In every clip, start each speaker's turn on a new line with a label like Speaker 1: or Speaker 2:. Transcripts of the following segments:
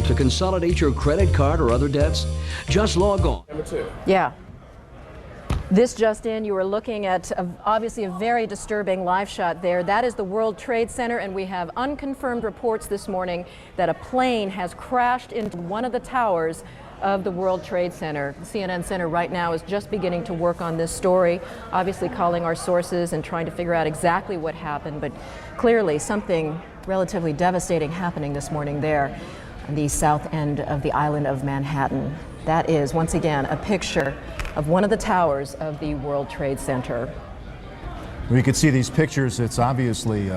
Speaker 1: To consolidate your credit card or other debts? Just log on.
Speaker 2: Number 2.
Speaker 3: Yeah. This just in, you were looking at obviously a very disturbing live shot there. That is the World Trade Center, and we have unconfirmed reports this morning that a plane has crashed into one of the towers of the World Trade Center. The CNN Center right now is just beginning to work on this story, obviously calling our sources and trying to figure out exactly what happened, but clearly something relatively devastating happening this morning there on the south end of the island of Manhattan. That is, once again, a picture of one of the towers of the World Trade Center.
Speaker 4: We can see these pictures. It's obviously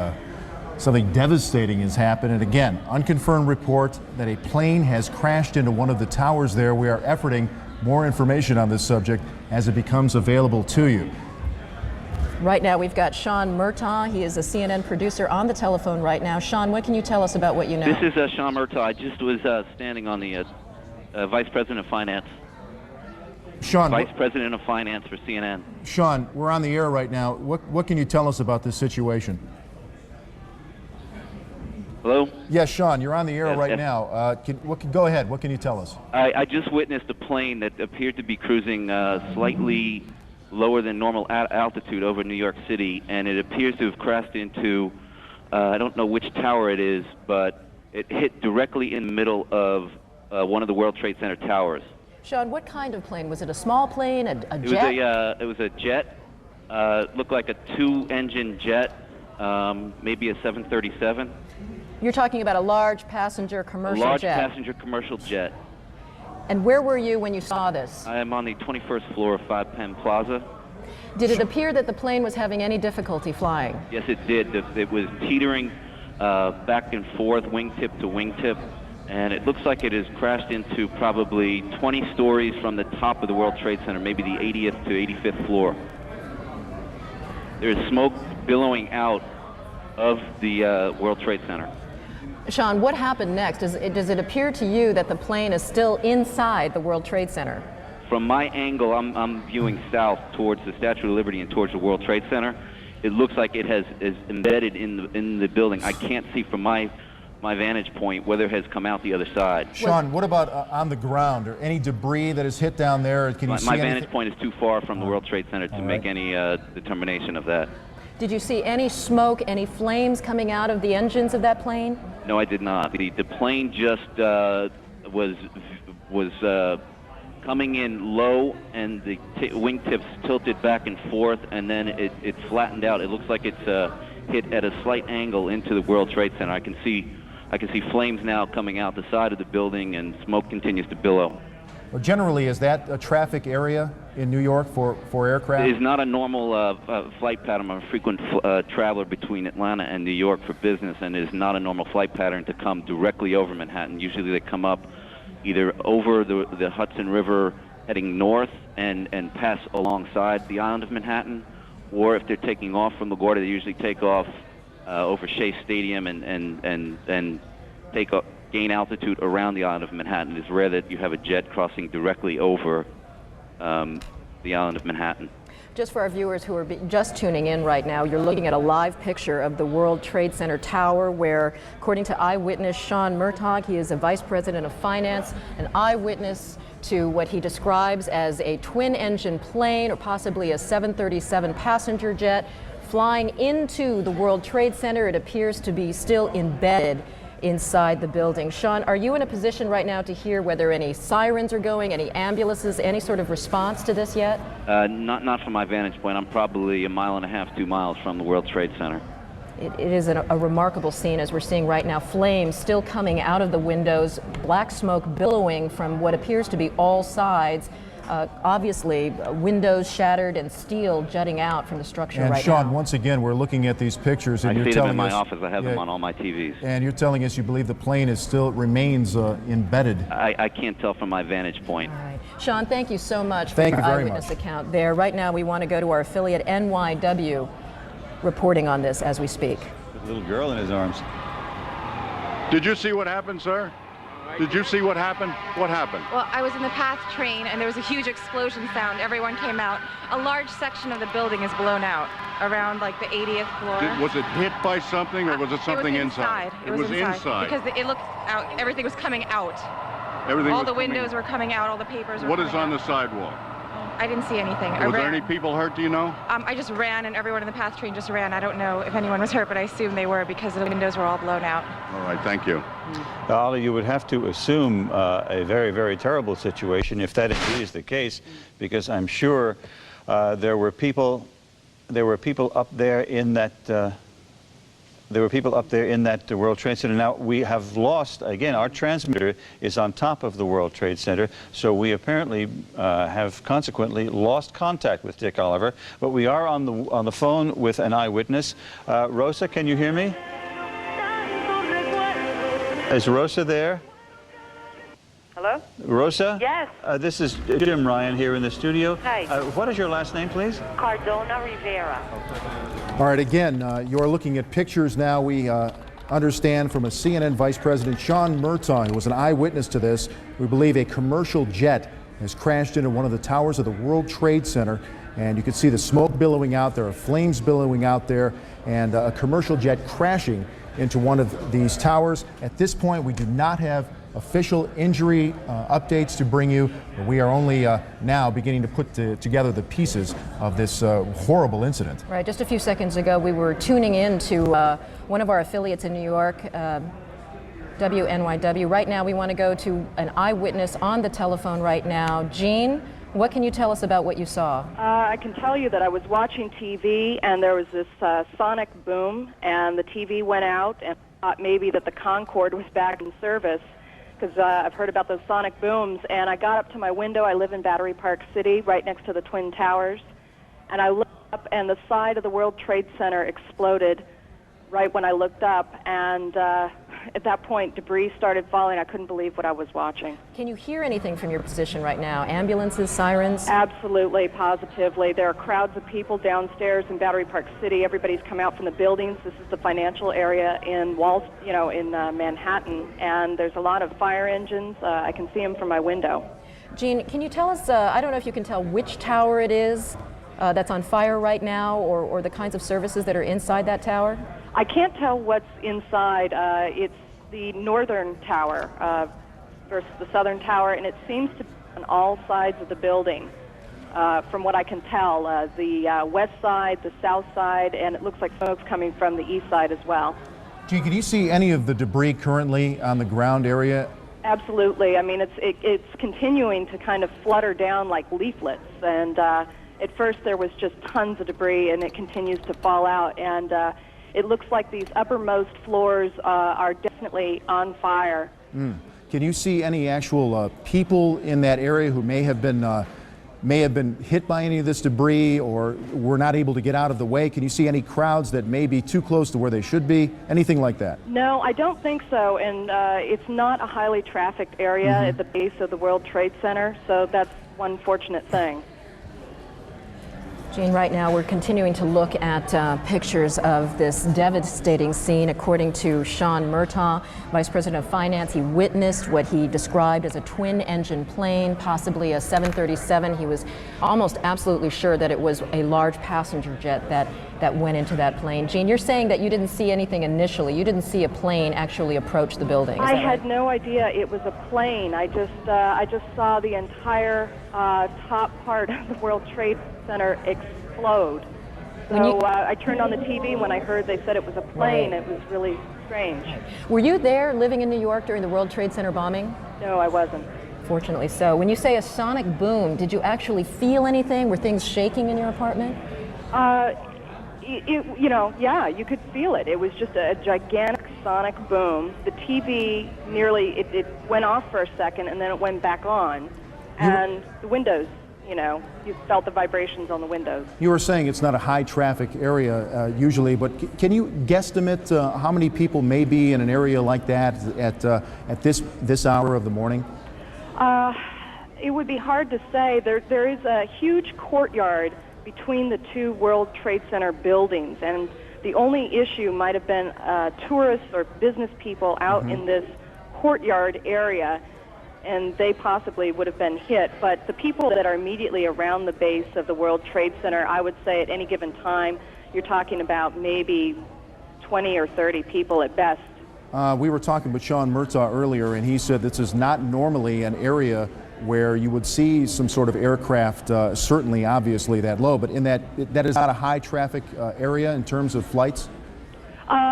Speaker 4: something devastating has happened. And again, unconfirmed report that a plane has crashed into one of the towers there. We are efforting more information on this subject as it becomes available to you.
Speaker 3: Right now we've got Sean Murtaugh. He is a CNN producer on the telephone right now. Sean, what can you tell us about what you know?
Speaker 5: This is Sean Murtaugh. I just was standing on the Vice President of Finance.
Speaker 4: Sean,
Speaker 5: Vice President of Finance for CNN.
Speaker 4: Sean, we're on the air right now. What can you tell us about this situation?
Speaker 5: Hello?
Speaker 4: Yes, Sean, you're on the air right
Speaker 5: yes.
Speaker 4: now. Go ahead. What can you tell us?
Speaker 5: I just witnessed a plane that appeared to be cruising slightly lower than normal altitude over New York City, and it appears to have crashed into, I don't know which tower it is, but it hit directly in the middle of one of the World Trade Center towers.
Speaker 3: Sean, what kind of plane? Was it a small plane, a jet?
Speaker 5: It was a jet. Looked like a 2-engine jet, maybe a 737.
Speaker 3: You're talking about a large passenger commercial jet?
Speaker 5: A large passenger commercial jet.
Speaker 3: And where were you when you saw this?
Speaker 5: I am on the 21st floor of 5 Penn Plaza.
Speaker 3: Did it appear that the plane was having any difficulty flying?
Speaker 5: Yes, it did. It was teetering back and forth, wingtip to wingtip, and it looks like it has crashed into probably 20 stories from the top of the World Trade Center, maybe the 80th to 85th floor. There is smoke billowing out of the World Trade Center.
Speaker 3: Sean, what happened next? Does it appear to you that the plane is still inside the World Trade Center?
Speaker 5: From my angle, I'm viewing south towards the Statue of Liberty and towards the World Trade Center. It looks like it is embedded in the building. I can't see from my vantage point whether it has come out the other side.
Speaker 4: Sean, what about on the ground? Or any debris that is hit down there? Can you see
Speaker 5: my
Speaker 4: anything?
Speaker 5: vantage point is too far from the World Trade Center to make any determination of that.
Speaker 3: Did you see any smoke, any flames coming out of the engines of that plane?
Speaker 5: No, I did not. The plane just was coming in low, and the wingtips tilted back and forth, and then it flattened out. It looks like it's hit at a slight angle into the World Trade Center. I can see flames now coming out the side of the building, and smoke continues to billow.
Speaker 4: Well, generally, is that a traffic area in New York for aircraft?
Speaker 5: It is not a normal flight pattern. I'm a frequent traveler between Atlanta and New York for business, and it is not a normal flight pattern to come directly over Manhattan. Usually they come up either over the Hudson River heading north and pass alongside the island of Manhattan, or if they're taking off from LaGuardia, they usually take off over Shea Stadium and gain altitude around the island of Manhattan. It's rare that you have a jet crossing directly over the island of Manhattan.
Speaker 3: Just for our viewers who are just tuning in right now, you're looking at a live picture of the World Trade Center tower where, according to eyewitness Sean Murtaugh, he is a vice president of finance, an eyewitness to what he describes as a twin-engine plane or possibly a 737 passenger jet flying into the World Trade Center. It appears to be still embedded inside the building. Sean, are you in a position right now to hear whether any sirens are going, any ambulances, any sort of response to this yet?
Speaker 5: Not from my vantage point. I'm probably 1.5 miles, 2 miles from the World Trade Center.
Speaker 3: It is a remarkable scene as we're seeing right now. Flames still coming out of the windows, black smoke billowing from what appears to be all sides. Obviously, windows shattered and steel jutting out from the structure right now.
Speaker 4: And Sean, once again, we're looking at these pictures, and
Speaker 5: I
Speaker 4: you're
Speaker 5: see them
Speaker 4: telling
Speaker 5: in my
Speaker 4: us,
Speaker 5: office. I have them on all my TVs.
Speaker 4: And you're telling us you believe the plane remains embedded.
Speaker 5: I can't tell from my vantage point.
Speaker 3: All right. Sean, thank you so much for
Speaker 4: Thank
Speaker 3: your
Speaker 4: you very
Speaker 3: eyewitness
Speaker 4: much.
Speaker 3: account there. Right now, we want to go to our affiliate NYW reporting on this as we speak.
Speaker 6: With a little girl in his arms.
Speaker 7: Did you see what happened, sir?
Speaker 2: Did you see what happened? What happened?
Speaker 6: Well, I was in the PATH train, and there was a huge explosion sound. Everyone came out. A large section of the building is blown out, around like the 80th floor.
Speaker 2: Was it hit by something, or was it something inside?
Speaker 6: It was inside. Because it looked out, everything was coming out.
Speaker 2: Everything
Speaker 6: all
Speaker 2: was
Speaker 6: the windows were coming out, all the papers were
Speaker 2: What
Speaker 6: coming
Speaker 2: is on
Speaker 6: out.
Speaker 2: the sidewalk?
Speaker 6: I didn't see anything.
Speaker 2: Was there any people hurt, do you know?
Speaker 6: I just ran, and everyone in the PATH train just ran. I don't know if anyone was hurt, but I assume they were because the windows were all blown out.
Speaker 2: All right, thank you.
Speaker 7: Ollie, you would have to assume a very, very terrible situation if that indeed is the case, because I'm sure there were people up there in that World Trade Center. Now we have lost again. Our transmitter is on top of the World Trade Center, so we apparently have consequently lost contact with Dick Oliver. But we are on the phone with an eyewitness. Rosa, can you hear me? Is Rosa there?
Speaker 8: Hello?
Speaker 7: Rosa?
Speaker 8: Yes.
Speaker 7: This is Jim Ryan here in the studio.
Speaker 8: Hi.
Speaker 7: What is your last name, please?
Speaker 8: Cardona Rivera.
Speaker 4: All right, again, you're looking at pictures now. We understand from a CNN Vice President, Sean Murtaugh, who was an eyewitness to this. We believe a commercial jet has crashed into one of the towers of the World Trade Center, and you can see the smoke billowing out. There are flames billowing out there, and a commercial jet crashing into one of these towers. At this point, we do not have official injury updates to bring you. We are only now beginning to put together the pieces of this horrible incident.
Speaker 3: Right, just a few seconds ago, we were tuning in to one of our affiliates in New York, WNYW. Right now, we want to go to an eyewitness on the telephone right now. Jean, what can you tell us about what you saw?
Speaker 8: I can tell you that I was watching TV, and there was this sonic boom, and the TV went out, and I thought maybe that the Concorde was back in service, because I've heard about those sonic booms. And I got up to my window. I live in Battery Park City, right next to the Twin Towers, and I looked up, and the side of the World Trade Center exploded right when I looked up, and at that point, debris started falling. I couldn't believe what I was watching.
Speaker 3: Can you hear anything from your position right now? Ambulances, sirens?
Speaker 8: Absolutely, positively. There are crowds of people downstairs in Battery Park City. Everybody's come out from the buildings. This is the financial area in Manhattan, and there's a lot of fire engines. I can see them from my window.
Speaker 3: Jean, can you tell us, I don't know if you can tell which tower it is that's on fire right now, or the kinds of services that are inside that tower?
Speaker 8: I can't tell what's inside. It's the northern tower versus the southern tower, and it seems to be on all sides of the building. From what I can tell, the west side, the south side, and it looks like smoke's coming from the east side as well.
Speaker 4: Gene, can you see any of the debris currently on the ground area?
Speaker 8: Absolutely. I mean, it's continuing to kind of flutter down like leaflets, and at first there was just tons of debris, and it continues to fall out, and it looks like these uppermost floors are definitely on fire.
Speaker 4: Can you see any actual people in that area who may have been hit by any of this debris, or were not able to get out of the way? Can you see any crowds that may be too close to where they should be? Anything like that?
Speaker 8: No, I don't think so, and it's not a highly trafficked area at the base of the World Trade Center, so that's one fortunate thing.
Speaker 3: Jean, right now we're continuing to look at pictures of this devastating scene. According to Sean Murtaugh, Vice President of Finance, he witnessed what he described as a twin-engine plane, possibly a 737. He was almost absolutely sure that it was a large passenger jet that went into that plane. Jean, you're saying that you didn't see anything initially. You didn't see a plane actually approach the building.
Speaker 8: I had no idea it was a plane. I just saw the entire top part of the World Trade Center explode. So I turned on the TV when I heard they said it was a plane. It was really strange.
Speaker 3: Were you there living in New York during the World Trade Center bombing?
Speaker 8: No, I wasn't.
Speaker 3: Fortunately so. When you say a sonic boom, did you actually feel anything? Were things shaking in your apartment?
Speaker 8: Yeah, you could feel it. It was just a gigantic sonic boom. The TV it went off for a second, and then it went back on. And the windows, you felt the vibrations on the windows.
Speaker 4: You were saying it's not a high traffic area usually, but can you guesstimate how many people may be in an area like that at this hour of the morning?
Speaker 8: It would be hard to say. There is a huge courtyard between the two World Trade Center buildings, and the only issue might have been tourists or business people out in this courtyard area, and they possibly would have been hit. But the people that are immediately around the base of the World Trade Center, I would say at any given time, you're talking about maybe 20 or 30 people at best.
Speaker 4: We were talking with Sean Murtaugh earlier, and he said this is not normally an area where you would see some sort of aircraft, certainly, obviously, that low, but in that is not a high traffic area in terms of flights?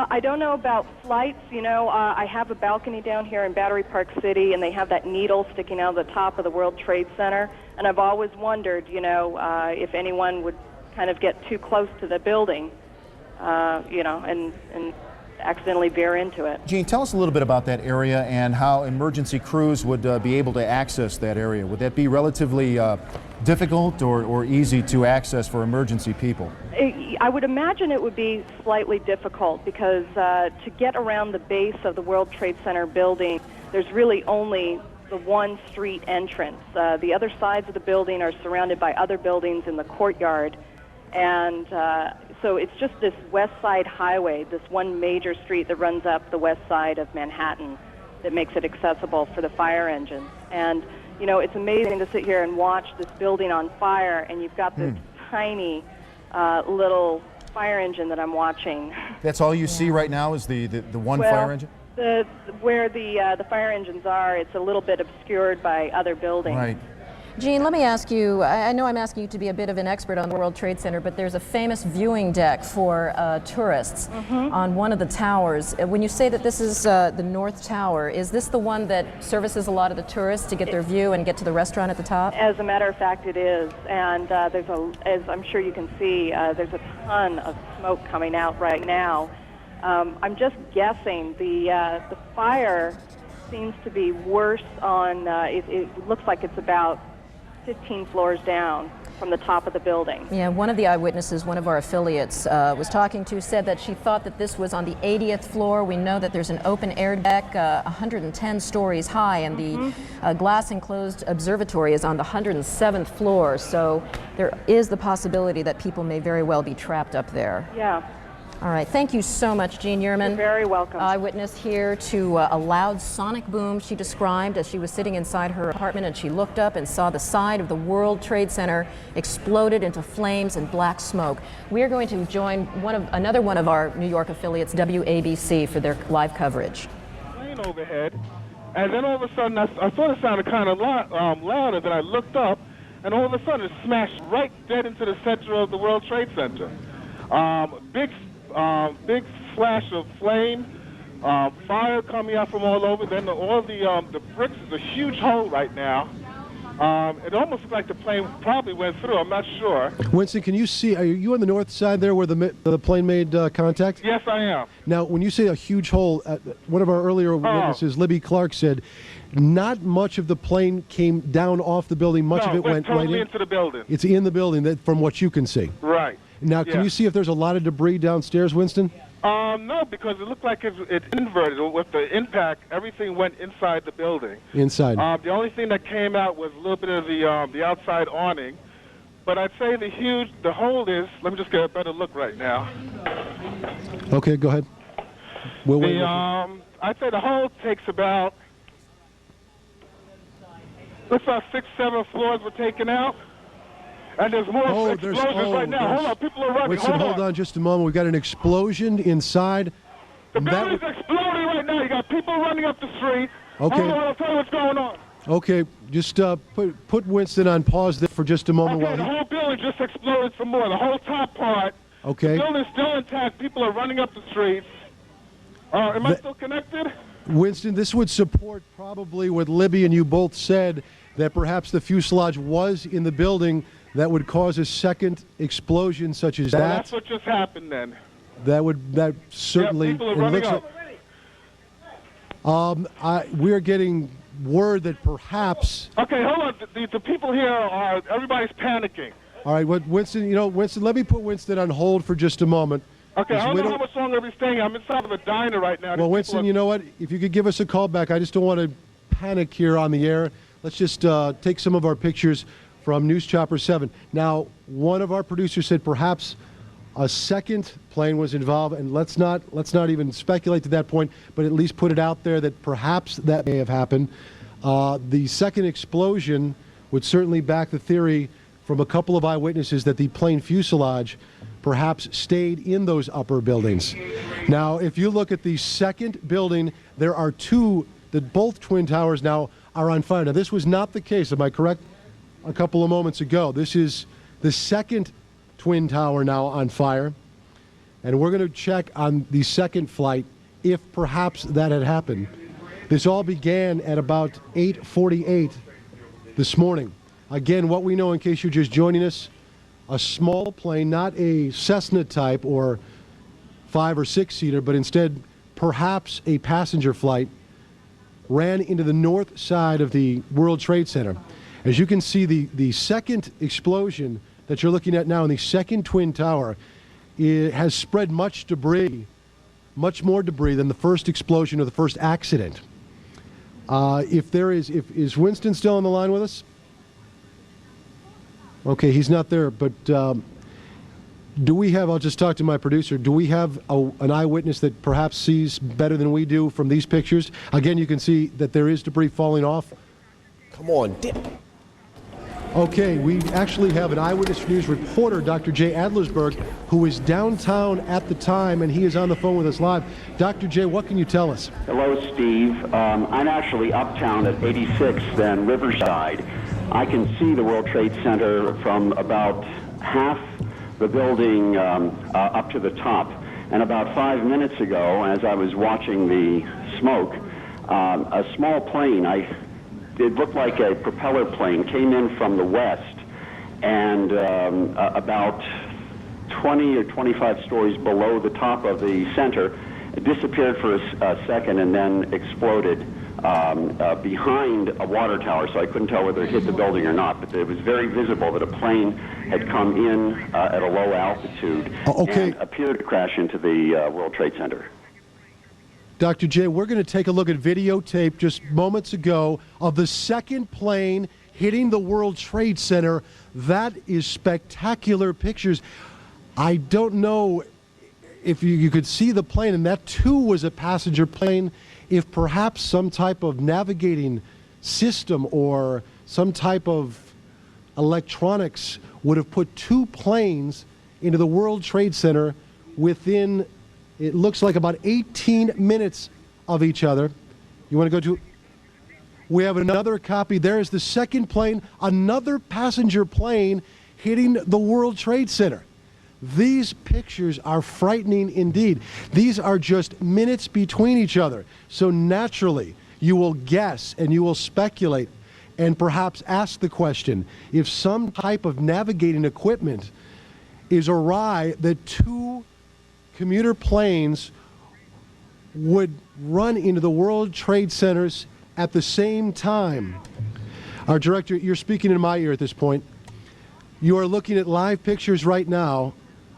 Speaker 8: I don't know about flights. You know, I have a balcony down here in Battery Park City, and they have that needle sticking out of the top of the World Trade Center. And I've always wondered, you know, if anyone would kind of get too close to the building, you know, and accidentally veer into it.
Speaker 4: Gene, tell us a little bit about that area and how emergency crews would be able to access that area. Would that be relatively difficult or easy to access for emergency people?
Speaker 8: I would imagine it would be slightly difficult because to get around the base of the World Trade Center building, there's really only the one street entrance. The other sides of the building are surrounded by other buildings in the courtyard, and so it's just this west side highway, this one major street that runs up the west side of Manhattan that makes it accessible for the fire engines. And, you know, it's amazing to sit here and watch this building on fire, and you've got this tiny little fire engine that I'm watching.
Speaker 4: That's all you see right now is the one fire engine?
Speaker 8: Where the fire engines are, it's a little bit obscured by other buildings.
Speaker 4: Right.
Speaker 3: Gene, let me ask you, I know I'm asking you to be a bit of an expert on the World Trade Center, but there's a famous viewing deck for tourists on one of the towers. When you say that this is the North Tower, is this the one that services a lot of the tourists to get their view and get to the restaurant at the top?
Speaker 8: As a matter of fact, it is. And there's as I'm sure you can see, there's a ton of smoke coming out right now. I'm just guessing the fire seems to be worse on, it looks like it's about 15 floors down from the top of the building.
Speaker 3: Yeah, one of the eyewitnesses, one of our affiliates was talking to, said that she thought that this was on the 80th floor. We know that there's an open air deck 110 stories high, and the glass enclosed observatory is on the 107th floor. So there is the possibility that people may very well be trapped up there.
Speaker 8: Yeah.
Speaker 3: All right, thank you so much, Jean Yearman.
Speaker 8: You're very welcome.
Speaker 3: Eyewitness here to a loud sonic boom she described as she was sitting inside her apartment, and she looked up and saw the side of the World Trade Center exploded into flames and black smoke. We are going to join another one of our New York affiliates, WABC, for their live coverage.
Speaker 9: Plane overhead, and then all of a sudden I thought it sounded kind of louder. Then I looked up, and all of a sudden it smashed right dead into the center of the World Trade Center. Big flash of flame, fire coming out from all over. Then all the bricks is a huge hole right now. It almost looks like the plane probably went through. I'm not sure.
Speaker 10: Winston, can you see? Are you on the north side there where the plane made contact?
Speaker 9: Yes, I am.
Speaker 10: Now, when you say a huge hole, one of our earlier witnesses, Libby Clark, said not much of the plane came down off the building. Much of it went
Speaker 9: totally
Speaker 10: right
Speaker 9: into the building.
Speaker 10: It's in the building, from what you can see.
Speaker 9: Right.
Speaker 10: Now, can you see if there's a lot of debris downstairs, Winston?
Speaker 9: No, because it looked like it inverted. With the impact, everything went inside the building.
Speaker 10: Inside.
Speaker 9: The only thing that came out was a little bit of the outside awning. But I'd say the hole is, let me just get a better look right now.
Speaker 10: Okay, go ahead. We'll wait.
Speaker 9: I'd say the hole takes about, looks like 6, 7 floors were taken out. And there's more explosions right now. Hold on, people are running.
Speaker 10: Winston, hold on just a moment. We've got an explosion inside.
Speaker 9: The building's exploding right now. You got people running up the street.
Speaker 10: Okay.
Speaker 9: Hold on, I'll tell you what's going on.
Speaker 10: Okay, just put Winston on pause there for just a moment.
Speaker 9: Okay, the whole building just exploded some more. The whole top part.
Speaker 10: Okay.
Speaker 9: The building's still intact. People are running up the streets. Am I still connected?
Speaker 10: Winston, this would support probably what Libby and you both said, that perhaps the fuselage was in the building that would cause a second explosion such as that.
Speaker 9: That's what just happened then.
Speaker 10: That certainly.
Speaker 9: Yeah, people are running
Speaker 10: up. We're getting word that perhaps.
Speaker 9: Okay, hold on. The people here everybody's panicking.
Speaker 10: All right, Winston, Winston, let me put Winston on hold for just a moment.
Speaker 9: Okay, I don't know how much longer we're staying. I'm inside of a diner right now.
Speaker 10: Well, Winston, you know what? If you could give us a call back, I just don't want to panic here on the air. Let's just take some of our pictures from News Chopper 7. Now, one of our producers said perhaps A second plane was involved, and let's not even speculate to that point, but at least put it out there that perhaps that may have happened. The second explosion would certainly back the theory from a couple of eyewitnesses that the plane fuselage perhaps stayed in those upper buildings. Now, if you look at the second building, there are two, that both twin towers now are on fire. Now, this was not the case, am I correct? A couple of moments ago. This is the second twin tower now on fire, and we're going to check on the second flight if perhaps that had happened. This all began at about 8:48 this morning. Again, what we know, in case you're just joining us, a small plane, not a Cessna type or 5 or 6 seater, but instead perhaps a passenger flight, ran into the north side of the World Trade Center. As you can see, the second explosion that you're looking at now in the second twin tower, it has spread much debris, much more debris than the first explosion or the first accident. Is Winston still on the line with us? Okay, he's not there, but do we have, I'll just talk to my producer, do we have an eyewitness that perhaps sees better than we do from these pictures? Again, you can see that there is debris falling off.
Speaker 11: Come on, dip.
Speaker 10: Okay, we actually have an Eyewitness News reporter, Dr. Jay Adlersberg, who was downtown at the time, and he is on the phone with us live. Dr. Jay, what can you tell us?
Speaker 12: Hello, Steve. I'm actually uptown at 86th and Riverside. I can see the World Trade Center from about half the building up to the top. And about 5 minutes ago, as I was watching the smoke, a small plane, it looked like a propeller plane, came in from the west, and about 20 or 25 stories below the top of the center, it disappeared for a second and then exploded behind a water tower, so I couldn't tell whether it hit the building or not, but it was very visible that a plane had come in at a low altitude and appeared to crash into the World Trade Center.
Speaker 10: Dr. J, we're going to take a look at videotape just moments ago of the second plane hitting the World Trade Center. That is spectacular pictures. I don't know if you could see the plane, and that too was a passenger plane, if perhaps some type of navigating system or some type of electronics would have put two planes into the World Trade Center within, it looks like, about 18 minutes of each other. You want to go to? We have another copy. There is the second plane, another passenger plane hitting the World Trade Center. These pictures are frightening indeed. These are just minutes between each other. So naturally, you will guess and you will speculate and perhaps ask the question, if some type of navigating equipment is awry, that two commuter planes would run into the World Trade Centers at the same time. Our director, you're speaking in my ear at this point. You are looking at live pictures right now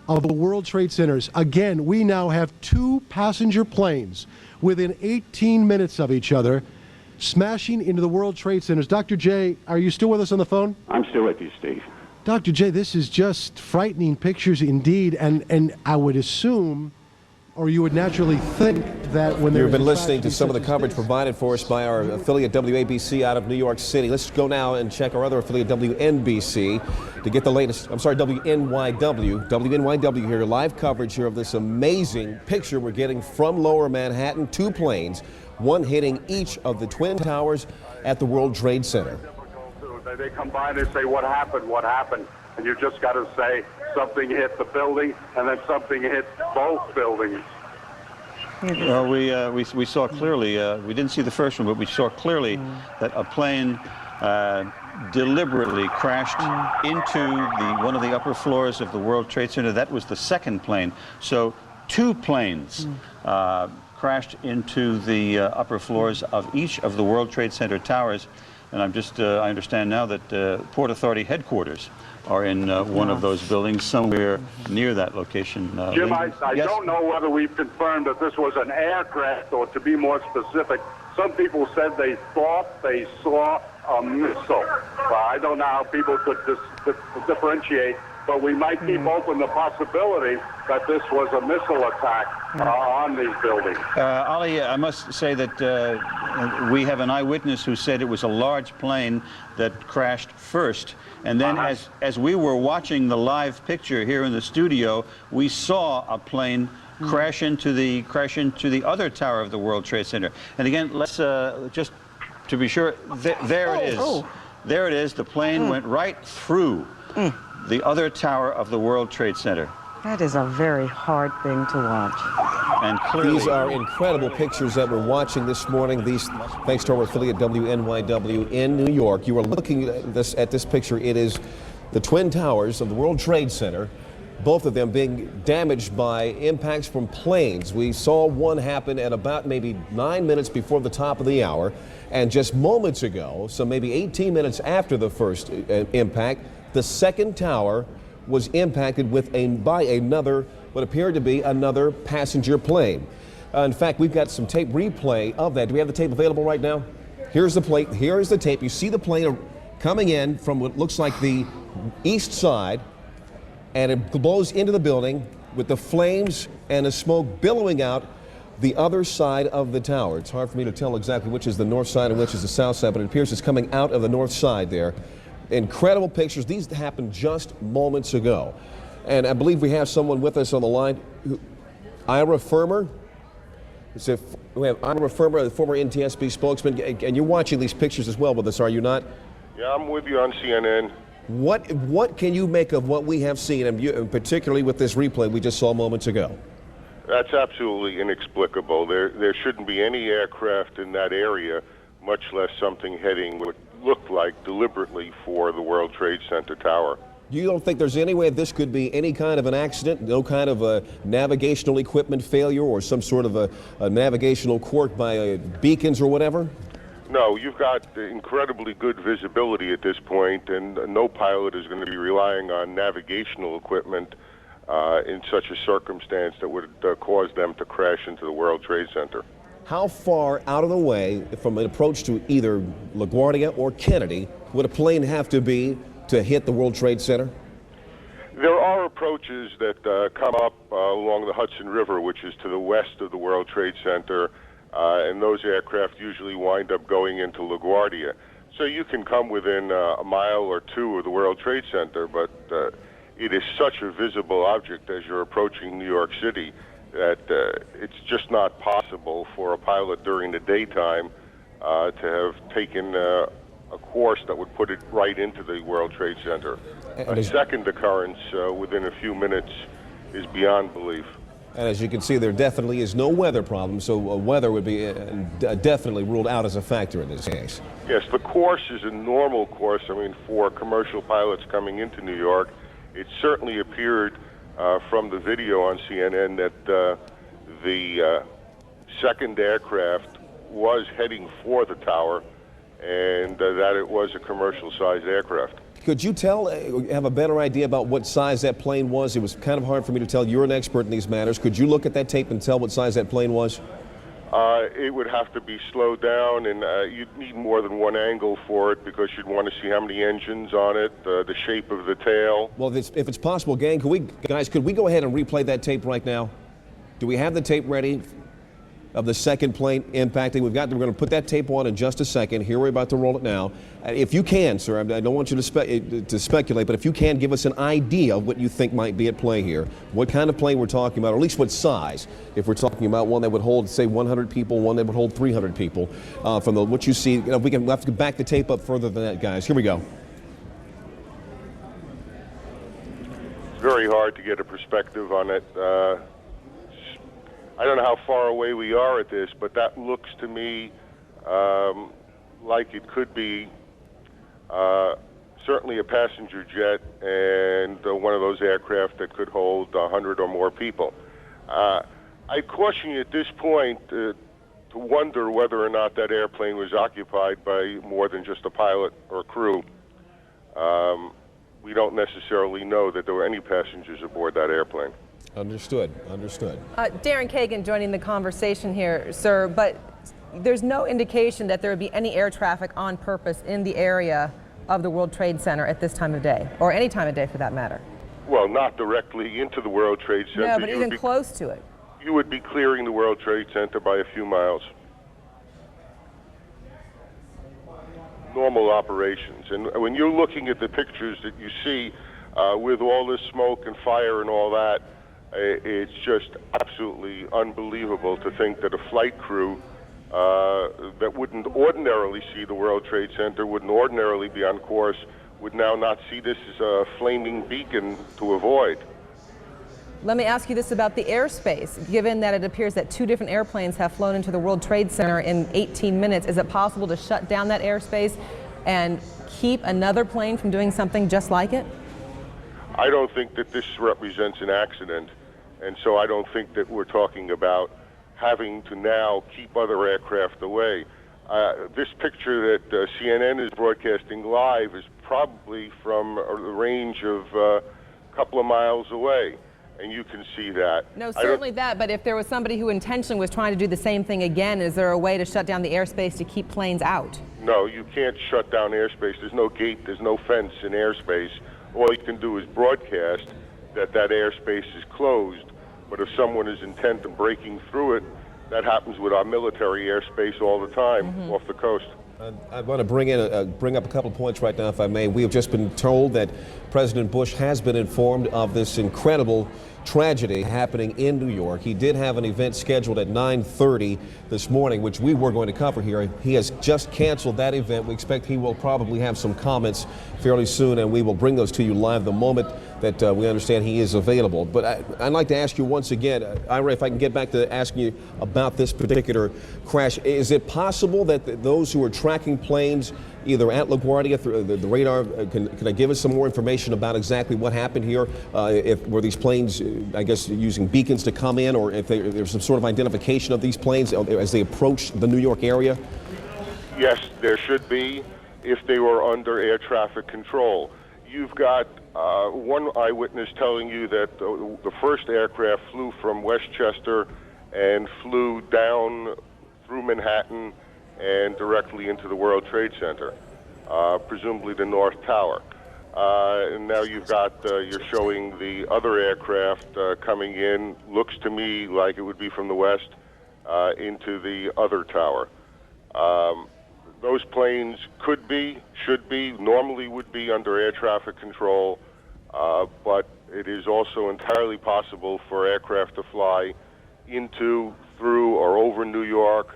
Speaker 10: of the World Trade Centers. Again, we now have two passenger planes within 18 minutes of each other smashing into the World Trade Centers. Dr. J, are you still with us on the phone?
Speaker 12: I'm still with you, Steve.
Speaker 10: Dr. J, this is just frightening pictures indeed, and I would assume, or you would naturally think, that when
Speaker 11: you've been listening to some of the coverage provided for us by our affiliate WABC out of New York City. Let's go now and check our other affiliate WNBC to get the latest. I'm sorry, WNYW here, live coverage here of this amazing picture we're getting from Lower Manhattan. Two planes, one hitting each of the twin towers at the World Trade Center.
Speaker 2: They come by and they say, what happened? And you just got to say, something hit the building, and then something hit both buildings.
Speaker 7: Well, we saw clearly, we didn't see the first one, but we saw clearly that a plane deliberately crashed into one of the upper floors of the World Trade Center. That was the second plane. So two planes crashed into the upper floors of each of the World Trade Center towers. And I understand now that Port Authority headquarters are in one of those buildings somewhere near that location.
Speaker 2: Jim, I don't know whether we've confirmed that this was an aircraft, or to be more specific, some people said they thought they saw a missile. I don't know how people could differentiate but we might keep open the possibility that this was a missile attack on these buildings.
Speaker 7: Ali, I must say that we have an eyewitness who said it was a large plane that crashed first. And then as we were watching the live picture here in the studio, we saw a plane crash into the other tower of the World Trade Center. And again, let's just to be sure, there it is. There it is. The plane went right through the other tower of the World Trade Center.
Speaker 13: That is a very hard thing to watch.
Speaker 7: And clearly,
Speaker 11: these are incredible pictures that we're watching this morning. These, thanks to our affiliate WNYW in New York. You are looking at this picture. It is the Twin Towers of the World Trade Center, both of them being damaged by impacts from planes. We saw one happen at about maybe 9 minutes before the top of the hour. And just moments ago, so maybe 18 minutes after the first impact, the second tower was impacted by another, what appeared to be another passenger plane. In fact, we've got some tape replay of that. Do we have the tape available right now? Here's the plate. Here is the tape. You see the plane coming in from what looks like the east side, and it blows into the building with the flames and the smoke billowing out the other side of the tower. It's hard for me to tell exactly which is the north side and which is the south side, but it appears it's coming out of the north side there. Incredible pictures. These happened just moments ago. And I believe we have someone with us on the line. Ira Firmer. We have Ira Firmer, the former NTSB spokesman, and you're watching these pictures as well with us, are you not?
Speaker 14: Yeah, I'm with you on CNN.
Speaker 11: What can you make of what we have seen, and particularly with this replay we just saw moments ago?
Speaker 14: That's absolutely inexplicable. There shouldn't be any aircraft in that area, much less something heading what looked like deliberately for the World Trade Center tower.
Speaker 11: You don't think there's any way this could be any kind of an accident, no kind of a navigational equipment failure or some sort of a navigational quirk by beacons or whatever?
Speaker 14: No, you've got incredibly good visibility at this point, and no pilot is going to be relying on navigational equipment in such a circumstance that would cause them to crash into the World Trade Center.
Speaker 11: How far out of the way from an approach to either LaGuardia or Kennedy would a plane have to be to hit the World Trade Center?
Speaker 14: There are approaches that come up along the Hudson River, which is to the west of the World Trade Center, and those aircraft usually wind up going into LaGuardia. So you can come within a mile or two of the World Trade Center, but it is such a visible object as you're approaching New York City that it's just not possible for a pilot during the daytime to have taken a course that would put it right into the World Trade Center. A second occurrence within a few minutes is beyond belief.
Speaker 11: And as you can see, there definitely is no weather problem, so weather would be definitely ruled out as a factor in this case.
Speaker 14: Yes, the course is a normal course. I mean, for commercial pilots coming into New York, it certainly appeared from the video on CNN that the second aircraft was heading for the tower and that it was a commercial-sized aircraft.
Speaker 11: Could you have a better idea about what size that plane was? It was kind of hard for me to tell. You're an expert in these matters. Could you look at that tape and tell what size that plane was?
Speaker 14: It would have to be slowed down, and you'd need more than one angle for it because you'd want to see how many engines on it, the shape of the tail.
Speaker 11: Well, if it's possible, gang, could we go ahead and replay that tape right now? Do we have the tape ready of the second plane impacting? We're going to put that tape on in just a second. Here, we're about to roll it now. If you can, sir, I don't want you to speculate, but if you can give us an idea of what you think might be at play here, what kind of plane we're talking about, or at least what size, if we're talking about one that would hold, say, 100 people, one that would hold 300 people, from what you see, we'll have to back the tape up further than that, guys. Here we go.
Speaker 14: It's very hard to get a perspective on it. I don't know how far away we are at this, but that looks to me like it could be certainly a passenger jet and one of those aircraft that could hold 100 or more people. I caution you at this point to wonder whether or not that airplane was occupied by more than just a pilot or crew. We don't necessarily know that there were any passengers aboard that airplane.
Speaker 11: Understood.
Speaker 13: Darren Kagan joining the conversation here, sir, but there's no indication that there would be any air traffic on purpose in the area of the World Trade Center at this time of day, or any time of day for that matter.
Speaker 14: Well, not directly into the World Trade Center.
Speaker 13: No, but even close to it.
Speaker 14: You would be clearing the World Trade Center by a few miles. Normal operations. And when you're looking at the pictures that you see with all this smoke and fire and all that, it's just absolutely unbelievable to think that a flight crew that wouldn't ordinarily see the World Trade Center, wouldn't ordinarily be on course, would now not see this as a flaming beacon to avoid.
Speaker 13: Let me ask you this about the airspace. Given that it appears that 2 different airplanes have flown into the World Trade Center in 18 minutes, is it possible to shut down that airspace and keep another plane from doing something just like it?
Speaker 14: I don't think that this represents an accident, and so I don't think that we're talking about having to now keep other aircraft away. This picture that CNN is broadcasting live is probably from a range of a couple of miles away, and you can see that.
Speaker 13: No, certainly that, but if there was somebody who intentionally was trying to do the same thing again, is there a way to shut down the airspace to keep planes out?
Speaker 14: No, you can't shut down airspace. There's no gate, there's no fence in airspace. All you can do is broadcast that that airspace is closed, but if someone is intent on breaking through it, that happens with our military airspace all the time off the coast.
Speaker 11: I want to bring up a couple of points right now, if I may. We have just been told that President Bush has been informed of this incredible tragedy happening in New York. He did have an event scheduled at 9:30 this morning, which we were going to cover here. He has just canceled that event. We expect he will probably have some comments fairly soon, and we will bring those to you live the moment that we understand he is available. But I'd like to ask you once again, Ira, if I can get back to asking you about this particular crash. Is it possible that those who are tracking planes either at LaGuardia through the radar, can I give us some more information about exactly what happened here? Were these planes, I guess, using beacons to come in, or if there's some sort of identification of these planes as they approach the New York area?
Speaker 14: Yes, there should be if they were under air traffic control. You've got one eyewitness telling you that the first aircraft flew from Westchester and flew down through Manhattan and directly into the World Trade Center, presumably the North Tower. And now you're showing the other aircraft coming in, looks to me like it would be from the west, into the other tower. Those planes could be, should be, normally would be under air traffic control, but it is also entirely possible for aircraft to fly into, through, or over New York,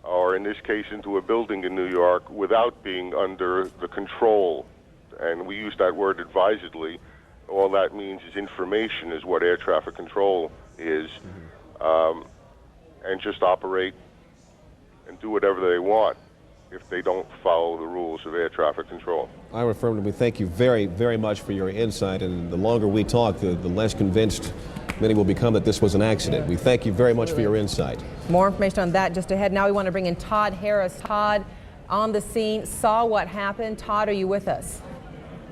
Speaker 14: or in this case into a building in New York, without being under the control. And we use that word advisedly. All that means is information is what air traffic control is, and just operate and do whatever they want if they don't follow the rules of air traffic control.
Speaker 11: Ira, affirmatively, thank you very, very much for your insight, and the longer we talk, the less convinced many will become that this was an accident. We thank you very much for your insight.
Speaker 13: More information on that just ahead. Now we want to bring in Todd Harris. Todd, on the scene, saw what happened. Todd, are you with us?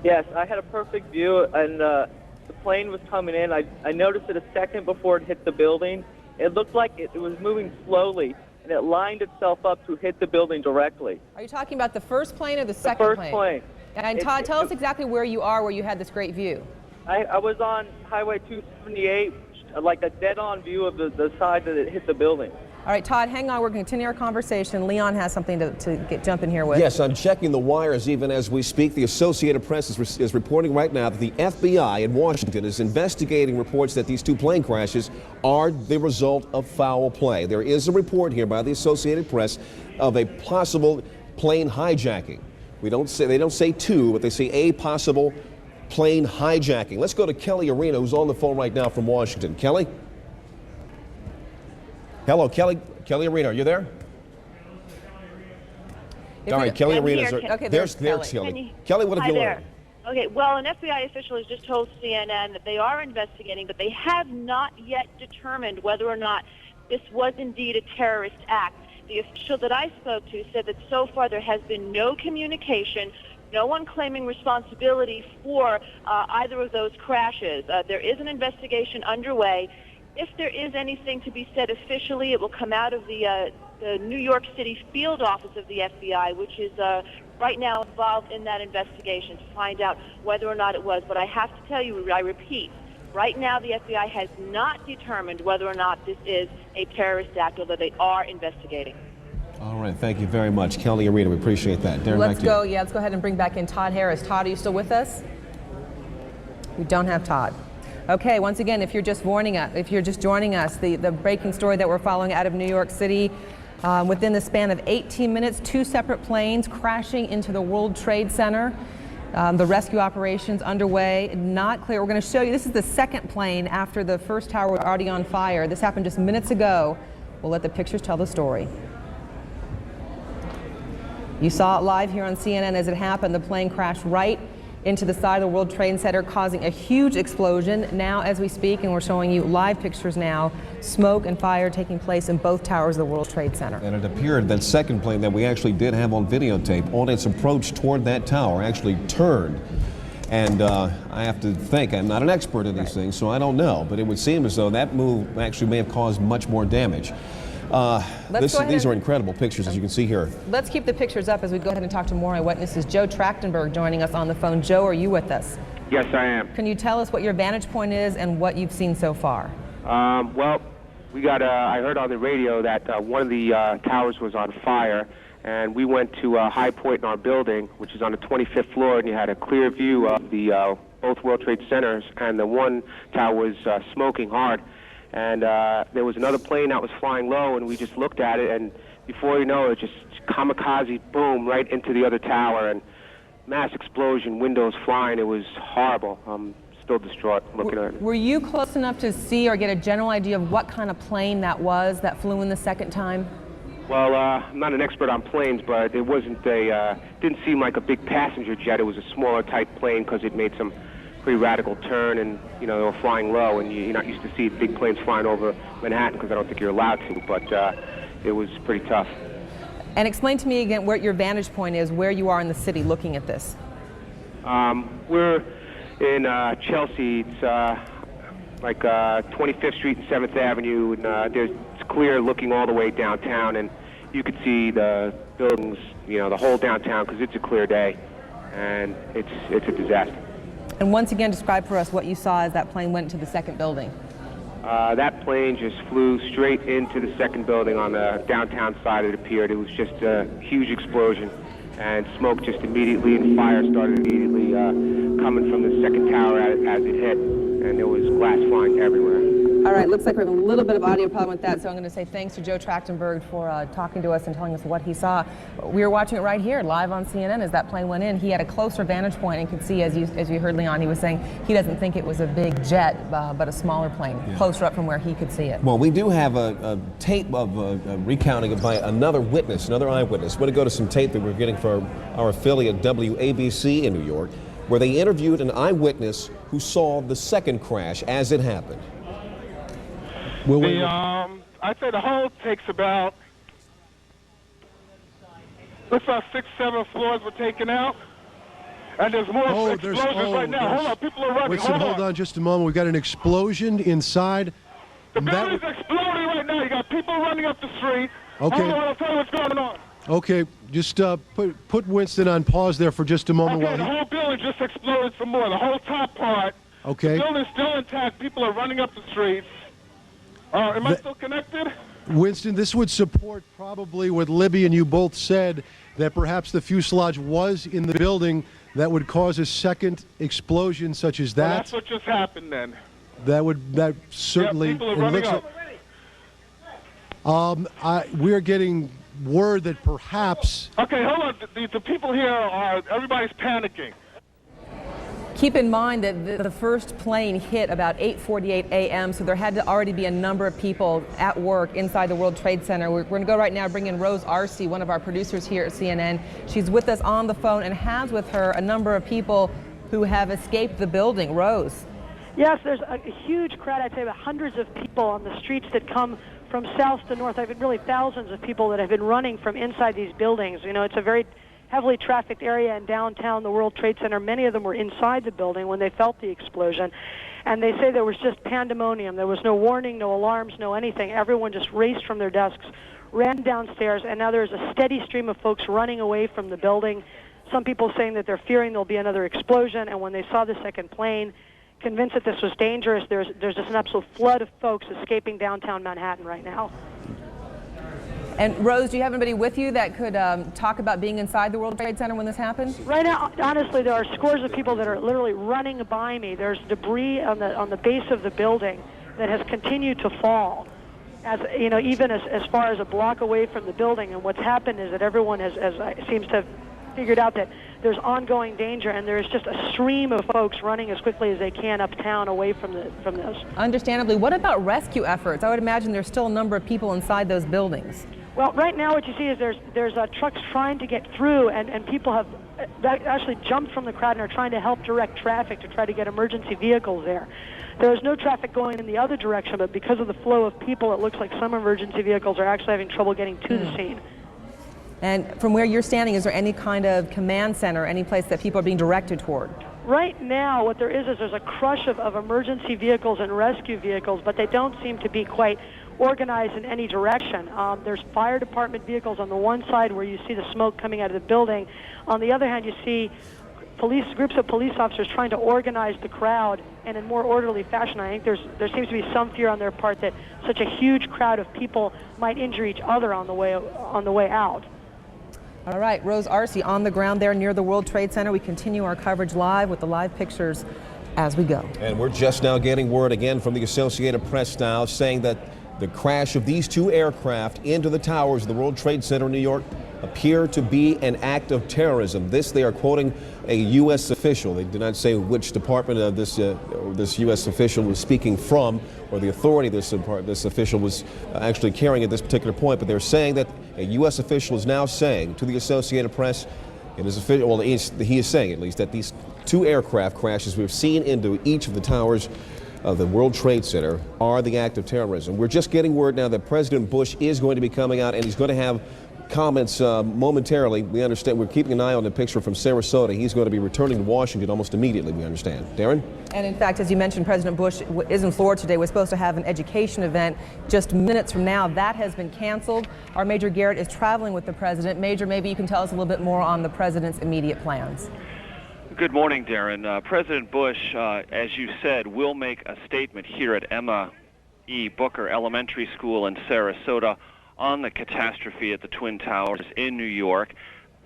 Speaker 15: Yes, I had a perfect view, and the plane was coming in. I noticed it a second before it hit the building. It looked like it was moving slowly, and it lined itself up to hit the building directly.
Speaker 13: Are you talking about the first plane or the second
Speaker 15: plane? The first plane.
Speaker 13: And Todd, tell us exactly where you are, where you had this great view.
Speaker 15: I was on Highway 278, like a dead-on view of the side that it hit the building.
Speaker 13: All right, Todd, hang on. We're going to continue our conversation. Leon has something to jump in here with.
Speaker 11: Yes, I'm checking the wires even as we speak. The Associated Press is reporting right now that the FBI in Washington is investigating reports that these 2 plane crashes are the result of foul play. There is a report here by the Associated Press of a possible plane hijacking. They don't say 2, but they say a possible plane hijacking. Let's go to Kelly Arena, who's on the phone right now from Washington. Kelly? Hello, Kelly. Kelly Arena, are you there? All right, Kelly Arena.
Speaker 13: Okay,
Speaker 11: there's Kelly. Kelly, what have you learned?
Speaker 16: Okay, well, an FBI official has just told CNN that they are investigating, but they have not yet determined whether or not this was indeed a terrorist act. The official that I spoke to said that so far there has been no communication, no one claiming responsibility for either of those crashes. There is an investigation underway. If there is anything to be said officially, it will come out of the New York City field office of the FBI, which is right now involved in that investigation to find out whether or not it was. But I have to tell you, I repeat, right now the FBI has not determined whether or not this is a terrorist act, although they are investigating.
Speaker 11: All right, thank you very much, Kelly Arena. We appreciate that. Darren,
Speaker 13: Let's
Speaker 11: back to you.
Speaker 13: go. Yeah, let's go ahead and bring back in Todd Harris. Todd, are you still with us? We don't have Todd. Okay, once again, if you're just joining us, the breaking story that we're following out of New York City, within the span of 18 minutes, 2 separate planes crashing into the World Trade Center. The rescue operations underway, not clear. We're going to show you, this is the second plane after the first tower was already on fire. This happened just minutes ago. We'll let the pictures tell the story. You saw it live here on CNN as it happened. The plane crashed right into the side of the World Trade Center, causing a huge explosion. Now, as we speak, and we're showing you live pictures now, smoke and fire taking place in both towers of the World Trade Center.
Speaker 11: And it appeared that second plane that we actually did have on videotape, on its approach toward that tower, actually turned. And I have to think, I'm not an expert in these things, so I don't know, but it would seem as though that move actually may have caused much more damage. These are incredible pictures, as you can see here.
Speaker 13: Let's keep the pictures up as we go ahead and talk to more eyewitnesses. Joe Trachtenberg joining us on the phone. Joe, are you with us?
Speaker 17: Yes, I am.
Speaker 13: Can you tell us what your vantage point is and what you've seen so far?
Speaker 17: Well, we got. I heard on the radio that one of the towers was on fire, and we went to High Point in our building, which is on the 25th floor, and you had a clear view of the both World Trade Centers, and the one tower was smoking hard. And there was another plane that was flying low, and we just looked at it, and before you know it, just kamikaze, boom, right into the other tower, and mass explosion, windows flying. It was horrible. I'm still distraught looking at it.
Speaker 13: Were you close enough to see or get a general idea of what kind of plane that was that flew in the second time?
Speaker 17: Well, I'm not an expert on planes, but it wasn't didn't seem like a big passenger jet. It was a smaller type plane because it made some pretty radical turn, and they were flying low, and you're not used to see big planes flying over Manhattan because I don't think you're allowed to, but it was pretty tough.
Speaker 13: And explain to me again what your vantage point is, where you are in the city looking at this.
Speaker 17: We're in Chelsea. It's like 25th Street and 7th Avenue, and it's clear looking all the way downtown, and you could see the buildings, the whole downtown, because it's a clear day, and it's a disaster.
Speaker 13: And once again, describe for us what you saw as that plane went into the second building.
Speaker 17: That plane just flew straight into the second building on the downtown side, it appeared. It was just a huge explosion, and smoke just immediately, and fire started immediately coming from the second tower as it hit, and there was glass flying everywhere.
Speaker 13: All right, looks like we have a little bit of audio problem with that, so I'm going to say thanks to Joe Trachtenberg for talking to us and telling us what he saw. We were watching it right here, live on CNN, as that plane went in. He had a closer vantage point and could see, as you heard Leon, he was saying he doesn't think it was a big jet, but a smaller plane, closer up from where he could see it.
Speaker 11: Well, we do have a tape of a recounting by another witness, another eyewitness. We're going to go to some tape that we're getting from our affiliate WABC in New York, where they interviewed an eyewitness who saw the second crash as it happened.
Speaker 9: I'd say the whole takes about, looks like 6, 7 floors were taken out. And there's more explosions right now. Hold on, people are running.
Speaker 10: Winston, hold on just a moment. We've got an explosion inside.
Speaker 9: The building's exploding right now. You got people running up the street.
Speaker 10: Okay.
Speaker 9: Hold on, I'll tell you what's going on.
Speaker 10: Okay, just put Winston on pause there for just a moment.
Speaker 9: Okay, the whole building just exploded some more. The whole top part.
Speaker 10: Okay.
Speaker 9: The building's still intact. People are running up the streets. Am I still connected?
Speaker 10: Winston, this would support probably what Libby and you both said, that perhaps the fuselage was in the building that would cause a second explosion such as that.
Speaker 9: Well, that's what just happened then.
Speaker 10: That certainly.
Speaker 9: Yeah, people are running up.
Speaker 10: We're getting word that perhaps.
Speaker 9: Okay, hold on. The people here everybody's panicking.
Speaker 13: Keep in mind that the first plane hit about 8:48 a.m., so there had to already be a number of people at work inside the World Trade Center. We're going to go right now bring in Rose Arce, one of our producers here at CNN. She's with us on the phone and has with her a number of people who have escaped the building. Rose.
Speaker 18: Yes, there's a huge crowd. I'd say about hundreds of people on the streets that come from south to north. I've really thousands of people that have been running from inside these buildings. It's a very heavily trafficked area in downtown, the World Trade Center. Many of them were inside the building when they felt the explosion. And they say there was just pandemonium. There was no warning, no alarms, no anything. Everyone just raced from their desks, ran downstairs, and now there's a steady stream of folks running away from the building Some people saying that they're fearing there'll be another explosion, and when they saw the second plane, convinced that this was dangerous, there's just an absolute flood of folks escaping downtown Manhattan right now.
Speaker 13: And Rose, do you have anybody with you that could talk about being inside the World Trade Center when this happened?
Speaker 18: Right now, honestly, there are scores of people that are literally running by me. There's debris on the base of the building that has continued to fall, as you know, even as far as a block away from the building. And what's happened is that everyone seems to have figured out that there's ongoing danger, and there's just a stream of folks running as quickly as they can uptown away from this.
Speaker 13: Understandably. What about rescue efforts? I would imagine there's still a number of people inside those buildings.
Speaker 18: Well, right now what you see is there's trucks trying to get through, and people have actually jumped from the crowd and are trying to help direct traffic to try to get emergency vehicles there. There's no traffic going in the other direction, but because of the flow of people, it looks like some emergency vehicles are actually having trouble getting to the scene.
Speaker 13: And from where you're standing, is there any kind of command center, any place that people are being directed toward?
Speaker 18: Right now, what there is there's a crush of emergency vehicles and rescue vehicles, but they don't seem to be quite organized in any direction. There's fire department vehicles on the one side where you see the smoke coming out of the building. On the other hand, you see groups of police officers trying to organize the crowd in a more orderly fashion. I think there seems to be some fear on their part that such a huge crowd of people might injure each other on the way out.
Speaker 13: All right, Rose Arce on the ground there near the World Trade Center. We continue our coverage live with the live pictures as we go.
Speaker 11: And we're just now getting word again from the Associated Press now saying that the crash of these two aircraft into the towers of the World Trade Center in New York appear to be an act of terrorism. This, they are quoting a U.S. official. They did not say which department of this U.S. official was speaking from, or the authority this official was actually carrying at this particular point, but they're saying that a U.S. official is now saying to the Associated Press, it is official, well, he is saying at least, that these two aircraft crashes we've seen into each of the towers of the World Trade Center are the act of terrorism. We're just getting word now that President Bush is going to be coming out, and he's going to have comments momentarily. We understand, we're keeping an eye on the picture from Sarasota. He's going to be returning to Washington almost immediately, we understand. Darren?
Speaker 13: And in fact, as you mentioned, President Bush is in Florida today. We're supposed to have an education event just minutes from now. That has been canceled. Our Major Garrett is traveling with the president. Major, maybe you can tell us a little bit more on the president's immediate plans.
Speaker 5: Good morning, Darren. President Bush, as you said, will make a statement here at Emma E. Booker Elementary School in Sarasota on the catastrophe at the Twin Towers in New York.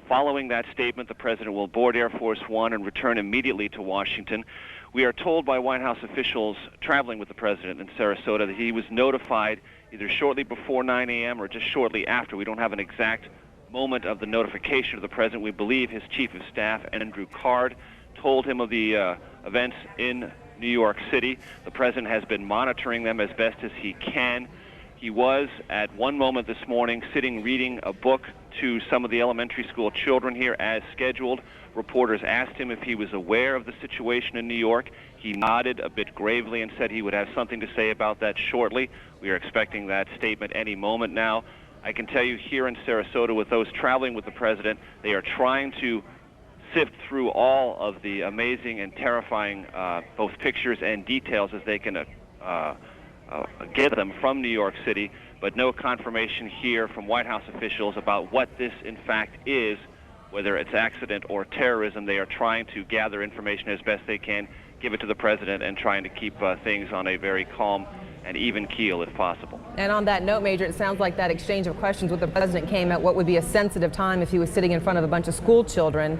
Speaker 5: Following that statement, the president will board Air Force One and return immediately to Washington. We are told by White House officials traveling with the president in Sarasota that he was notified either shortly before 9 a.m. or just shortly after. We don't have an exact moment of the notification of the president. We believe his chief of staff, Andrew Card, told him of the events in New York City. The president has been monitoring them as best as he can. He was, at one moment this morning, sitting reading a book to some of the elementary school children here as scheduled. Reporters asked him if he was aware of the situation in New York. He nodded a bit gravely and said he would have something to say about that shortly. We are expecting that statement any moment now. I can tell you here in Sarasota, with those traveling with the president, they are trying to sift through all of the amazing and terrifying both pictures and details as they can get them from New York City, but no confirmation here from White House officials about what this in fact is, whether it's accident or terrorism. They are trying to gather information as best they can, give it to the president, and trying to keep things on a very calm and even keel if possible.
Speaker 13: And on that note, Major, it sounds like that exchange of questions with the president came at what would be a sensitive time if he was sitting in front of a bunch of school children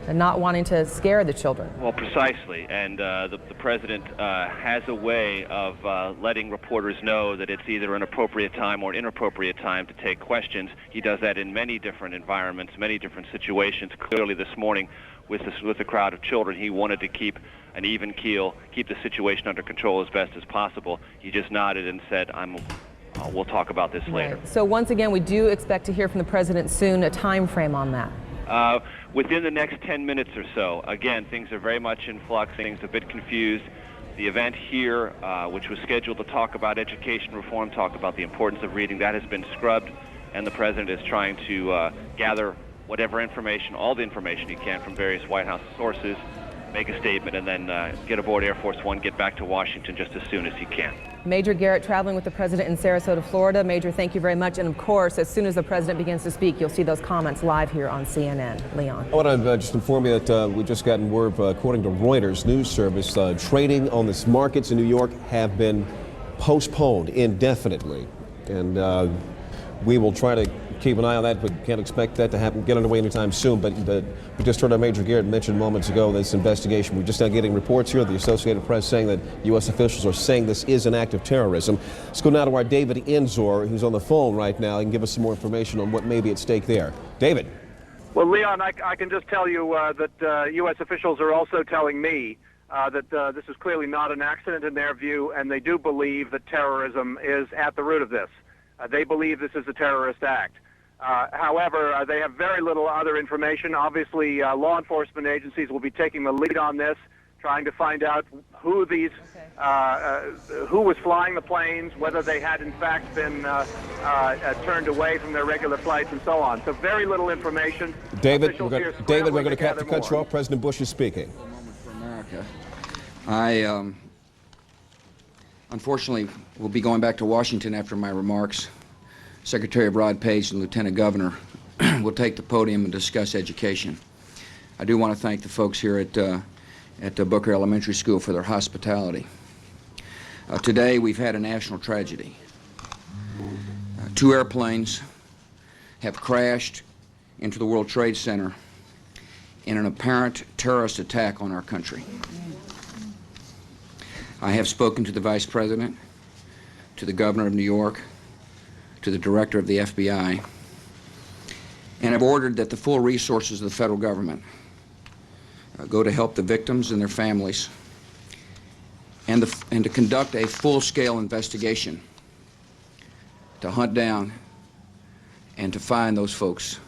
Speaker 13: and not wanting to scare the children.
Speaker 5: Well, precisely, and the president has a way of letting reporters know that it's either an appropriate time or an inappropriate time to take questions. He does that in many different environments, many different situations. Clearly this morning with a crowd of children, he wanted to keep an even keel, keep the situation under control as best as possible. He just nodded and said, we'll talk about this later.
Speaker 13: Right. So once again, we do expect to hear from the president soon. A time frame on that?
Speaker 5: Within the next 10 minutes or so. Again, things are very much in flux, things are a bit confused. The event here, which was scheduled to talk about education reform, talk about the importance of reading, that has been scrubbed, and the president is trying to gather whatever information, all the information he can from various White House sources
Speaker 19: make a statement, and then get aboard Air Force One, get back to Washington just as soon as he can.
Speaker 13: Major Garrett traveling with the president in Sarasota, Florida. Major, thank you very much. And of course, as soon as the president begins to speak, you'll see those comments live here on CNN. Leon.
Speaker 11: I want to just inform you that we've just gotten word, according to Reuters news service, trading on the markets in New York have been postponed indefinitely. And we will try to keep an eye on that, but can't expect that to happen, get underway anytime soon. But we just heard our Major Garrett mention moments ago this investigation. We're just now getting reports here, the Associated Press, saying that U.S. officials are saying this is an act of terrorism. Let's go now to our David Enzor, who's on the phone right now, and give us some more information on what may be at stake there. David.
Speaker 20: Well, Leon, I can just tell you that U.S. officials are also telling me that this is clearly not an accident in their view, and they do believe that terrorism is at the root of this. They believe this is a terrorist act. However, they have very little other information. Obviously, law enforcement agencies will be taking the lead on this, trying to find out who who was flying the planes, whether they had in fact been turned away from their regular flights, and so on. So very little information.
Speaker 11: David, we're going to have to cut you off. President Bush is speaking.
Speaker 21: For America, I unfortunately will be going back to Washington after my remarks. Secretary Rod Page and Lieutenant Governor will take the podium and discuss education. I do want to thank the folks here at Booker Elementary School for their hospitality. Today we've had a national tragedy. 2 airplanes have crashed into the World Trade Center in an apparent terrorist attack on our country. I have spoken to the Vice President, to the Governor of New York, to the Director of the FBI, and have ordered that the full resources of the federal government go to help the victims and their families, and to conduct a full-scale investigation to hunt down and to find those folks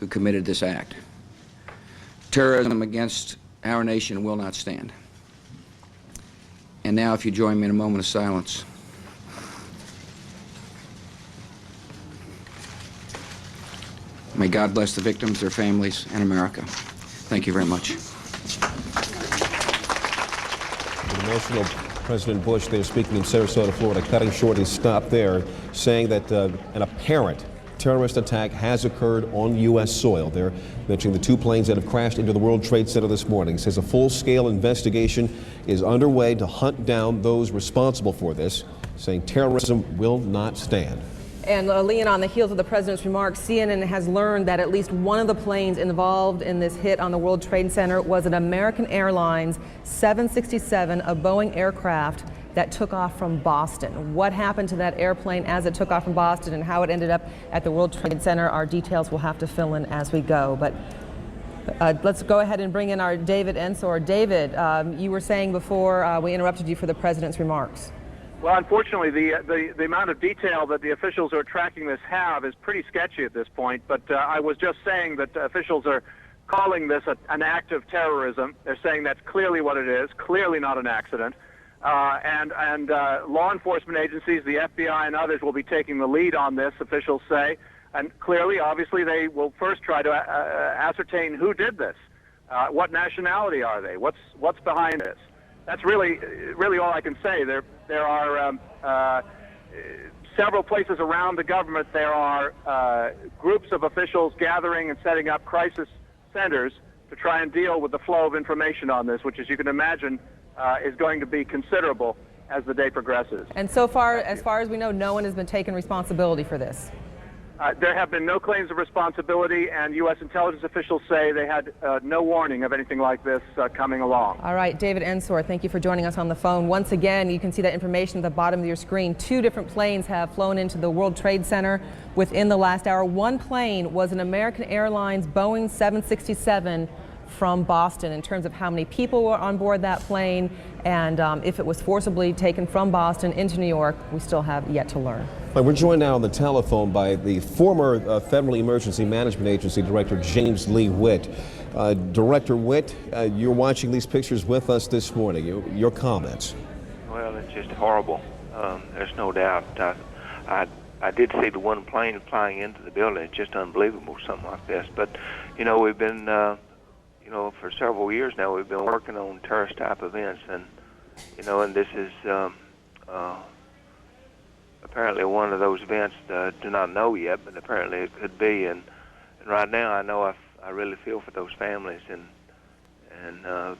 Speaker 21: who committed this act. Terrorism against our nation will not stand. And now, if you join me in a moment of silence. May God bless the victims, their families, and America. Thank you very much.
Speaker 11: Emotional President Bush there speaking in Sarasota, Florida, cutting short his stop there, saying that an apparent terrorist attack has occurred on U.S. soil. They're mentioning the 2 planes that have crashed into the World Trade Center this morning. He says a full-scale investigation is underway to hunt down those responsible for this, saying terrorism will not stand.
Speaker 13: And Leon, on the heels of the president's remarks, CNN has learned that at least one of the planes involved in this hit on the World Trade Center was an American Airlines 767, a Boeing aircraft that took off from Boston. What happened to that airplane as it took off from Boston and how it ended up at the World Trade Center, our details will have to fill in as we go. But let's go ahead and bring in our David Enzor. David, you were saying before we interrupted you for the president's remarks.
Speaker 20: Well, unfortunately, the amount of detail that the officials who are tracking this have is pretty sketchy at this point. But I was just saying that officials are calling this an act of terrorism. They're saying that's clearly what it is, clearly not an accident. And law enforcement agencies, the FBI and others, will be taking the lead on this, officials say. And clearly, obviously, they will first try to ascertain who did this. What nationality are they? What's behind this? That's really all I can say. There are several places around the government. There are groups of officials gathering and setting up crisis centers to try and deal with the flow of information on this, which, as you can imagine, is going to be considerable as the day progresses.
Speaker 13: And so far, as we know, no one has been taking responsibility for this.
Speaker 20: There have been no claims of responsibility, and U.S. intelligence officials say they had no warning of anything like this coming along.
Speaker 13: All right, David Enzor, thank you for joining us on the phone. Once again, you can see that information at the bottom of your screen. 2 different planes have flown into the World Trade Center within the last hour. One plane was an American Airlines Boeing 767 from Boston. In terms of how many people were on board that plane and if it was forcibly taken from Boston into New York, we still have yet to learn.
Speaker 11: We're joined now on the telephone by the former Federal Emergency Management Agency Director James Lee Witt. Director Witt, you're watching these pictures with us this morning. Your comments?
Speaker 22: Well, it's just horrible. There's no doubt. I did see the one plane flying into the building. It's just unbelievable, something like this. But, we've been for several years now, we've been working on terrorist-type events, and and this is apparently one of those events. Do not know yet, but apparently it could be. And right now, I know I really feel for those families,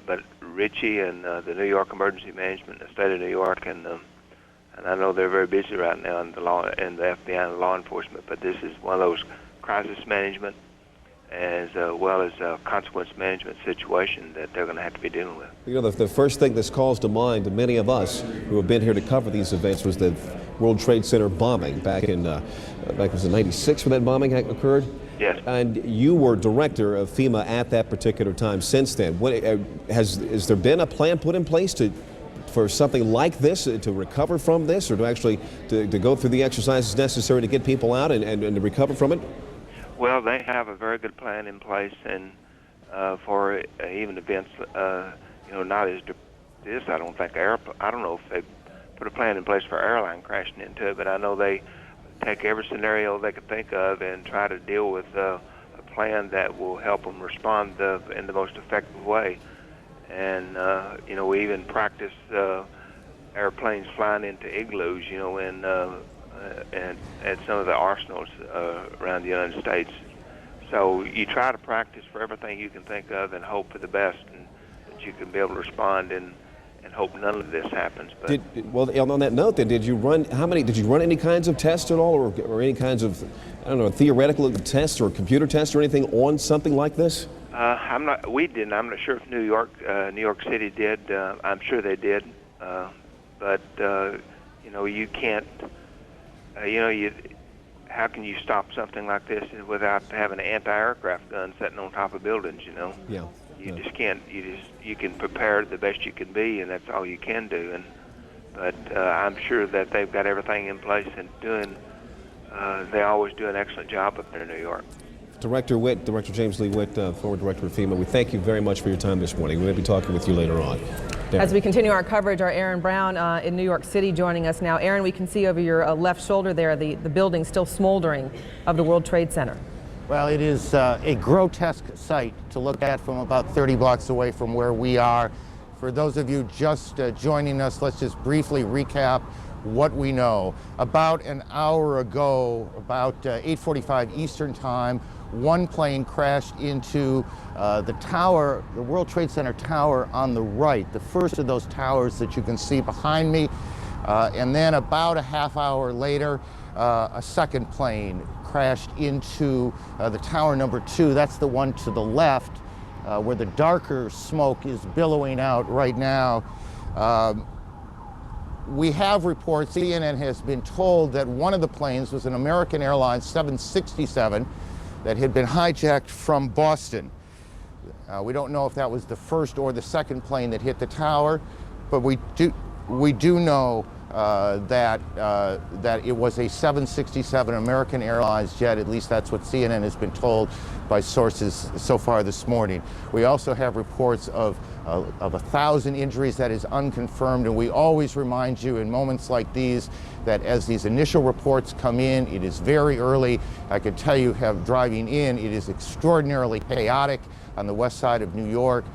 Speaker 22: but Richie and the New York Emergency Management, the state of New York, and I know they're very busy right now in the FBI and law enforcement. But this is one of those crisis management as well as consequence management situation that they're going to have to be dealing with.
Speaker 11: The first thing that calls to mind to many of us who have been here to cover these events was the World Trade Center bombing back was in '96 when that bombing occurred?
Speaker 22: Yes.
Speaker 11: And you were director of FEMA at that particular time. Since then, has there been a plan put in place for something like this, to recover from this, or to go through the exercises necessary to get people out and to recover from it?
Speaker 22: Well, they have a very good plan in place, and for even events, not as this. I don't think I don't know if they put a plan in place for airline crashing into it, but I know they take every scenario they could think of and try to deal with a plan that will help them respond in the most effective way. And we even practice airplanes flying into igloos, and at some of the arsenals around the United States. So you try to practice for everything you can think of and hope for the best, and that you can be able to respond and hope none of this happens. But
Speaker 11: on that note, then, did you run any kinds of tests at all, or any kinds of, theoretical tests or computer tests or anything on something like this?
Speaker 22: We didn't. I'm not sure if New York City did. I'm sure they did. But you can't. How can you stop something like this without having an anti-aircraft gun sitting on top of buildings?
Speaker 11: Yeah.
Speaker 22: You just can't. You can prepare the best you can be, and that's all you can do. But I'm sure that they've got everything in place and they always do an excellent job up there in New York.
Speaker 11: Director James Lee Witt, former director of FEMA, we thank you very much for your time this morning. We'll be talking with you later on. Darren.
Speaker 13: As we continue our coverage, our Aaron Brown in New York City joining us now. Aaron, we can see over your left shoulder there the building still smoldering of the World Trade Center.
Speaker 1: Well, it is a grotesque sight to look at from about 30 blocks away from where we are. For those of you just joining us, let's just briefly recap what we know. About an hour ago, about 8:45 Eastern Time, one plane crashed into the tower, the World Trade Center tower on the right, the first of those towers that you can see behind me. And then about a half hour later, a second plane crashed into the tower number 2. That's the one to the left, where the darker smoke is billowing out right now. We have reports, CNN has been told that one of the planes was an American Airlines 767 that had been hijacked from Boston. We don't know if that was the first or the second plane that hit the tower, but we do know that it was a 767 American Airlines jet. At least that's what CNN has been told by sources so far this morning. We also have reports of 1,000 injuries. That is unconfirmed, and we always remind you in moments like these that as these initial reports come in, it is very early. I can tell you, driving in, it is extraordinarily chaotic on the west side of New York.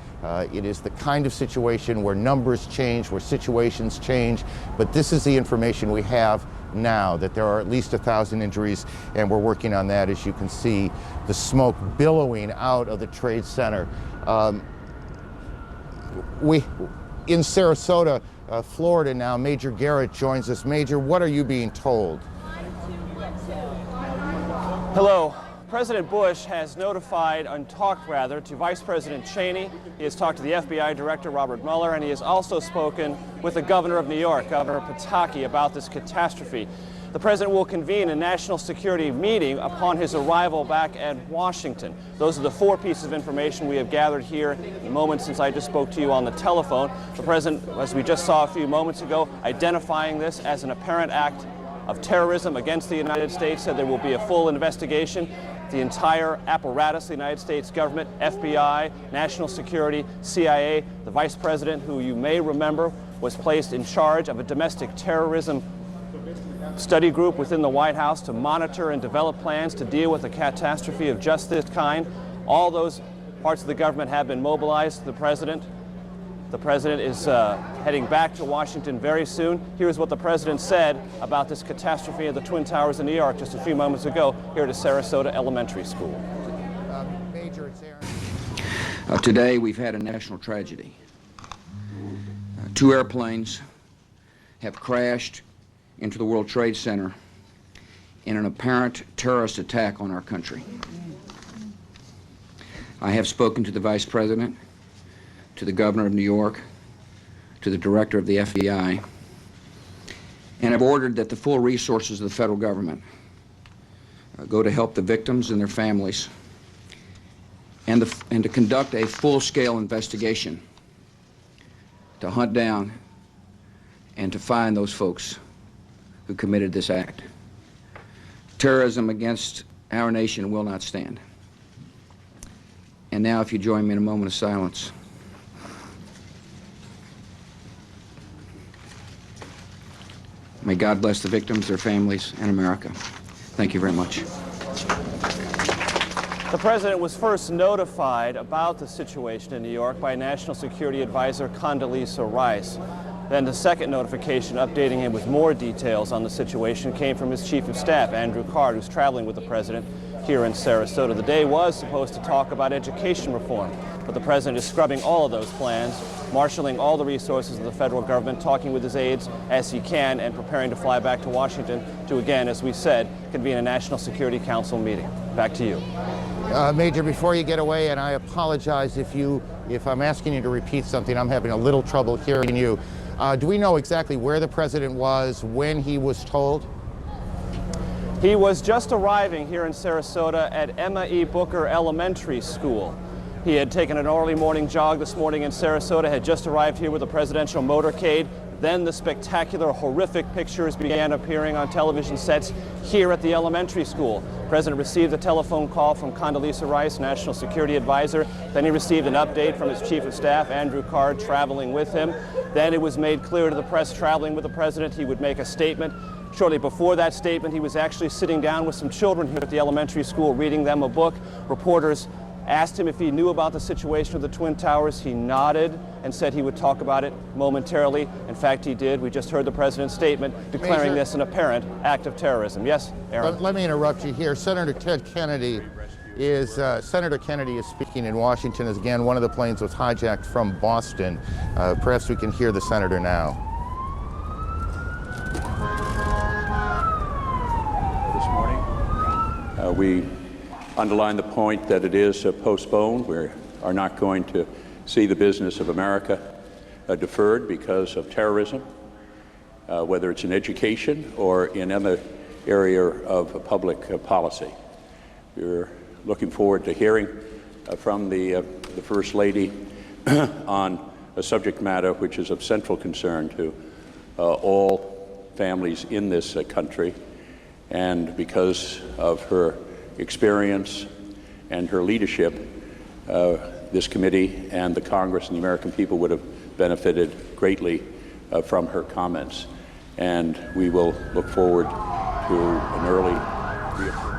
Speaker 1: It is the kind of situation where numbers change, where situations change, but this is the information we have now, that there are at least 1,000 injuries, and we're working on that. As you can see, the smoke billowing out of the Trade Center. In Sarasota, Florida now, Major Garrett joins us. Major, what are you being told?
Speaker 6: Hello. President Bush has notified, and talked rather, to Vice President Cheney. He has talked to the FBI Director Robert Mueller, and he has also spoken with the Governor of New York, Governor Pataki, about this catastrophe. The President will convene a national security meeting upon his arrival back at Washington. Those are the 4 pieces of information we have gathered here in the moments since I just spoke to you on the telephone. The President, as we just saw a few moments ago, identifying this as an apparent act of terrorism against the United States, said there will be a full investigation. The entire apparatus, the United States government, FBI, national security, CIA, the Vice President, who you may remember was placed in charge of a domestic terrorism study group within the White House to monitor and develop plans to deal with a catastrophe of just this kind. All those Parts of the government have been mobilized. The president is heading back to Washington very soon. Here's what the president said about this catastrophe at the Twin Towers in New York just a few moments ago here at Sarasota Elementary School.
Speaker 1: Major, it's Aaron.
Speaker 21: Today we've had a national tragedy. 2 airplanes have crashed into the World Trade Center in an apparent terrorist attack on our country. I have spoken to the Vice President, to the Governor of New York, to the Director of the FBI, and have ordered that the full resources of the federal government go to help the victims and their families, and to conduct a full-scale investigation to hunt down and to find those folks who committed this act. Terrorism against our nation will not stand. And now, if you join me in a moment of silence. May God bless the victims, their families, and America. Thank you very much.
Speaker 6: The president was first notified about the situation in New York by National Security Advisor Condoleezza Rice. Then the second notification updating him with more details on the situation came from his chief of staff, Andrew Card, who's traveling with the president here in Sarasota. The day was supposed to talk about education reform, but the president is scrubbing all of those plans, marshaling all the resources of the federal government, talking with his aides as he can, and preparing to fly back to Washington to, again, as we said, convene a National Security Council meeting. Back to you.
Speaker 1: Major, before you get away, and I apologize if I'm asking you to repeat something, I'm having a little trouble hearing you. Do we know exactly where the president was when he was told?
Speaker 6: He was just arriving here in Sarasota at Emma E. Booker Elementary School. He had taken an early morning jog this morning in Sarasota, had just arrived here with a presidential motorcade. Then the spectacular, horrific pictures began appearing on television sets here at the elementary school. The president received a telephone call from Condoleezza Rice, National Security Advisor. Then he received an update from his chief of staff, Andrew Card, traveling with him. Then it was made clear to the press traveling with the president he would make a statement. Shortly before that statement, he was actually sitting down with some children here at the elementary school, reading them a book. Reporters asked him if he knew about the situation with the Twin Towers. He nodded and said he would talk about it momentarily. In fact, he did. We just heard the president's statement declaring
Speaker 1: Major,
Speaker 6: this an apparent act of terrorism. Yes, Aaron?
Speaker 1: Let me interrupt you here. Senator Kennedy is speaking in Washington as, again, one of the planes was hijacked from Boston. Perhaps we can hear the senator now.
Speaker 4: This morning, we underline the point that it is postponed. We are not going to see the business of America deferred because of terrorism, whether it's in education or in any area of public policy. We're looking forward to hearing from the First Lady on a subject matter which is of central concern to all families in this country, and because of her experience and her leadership, this committee and the Congress and the American people would have benefited greatly from her comments. And we will look forward to an early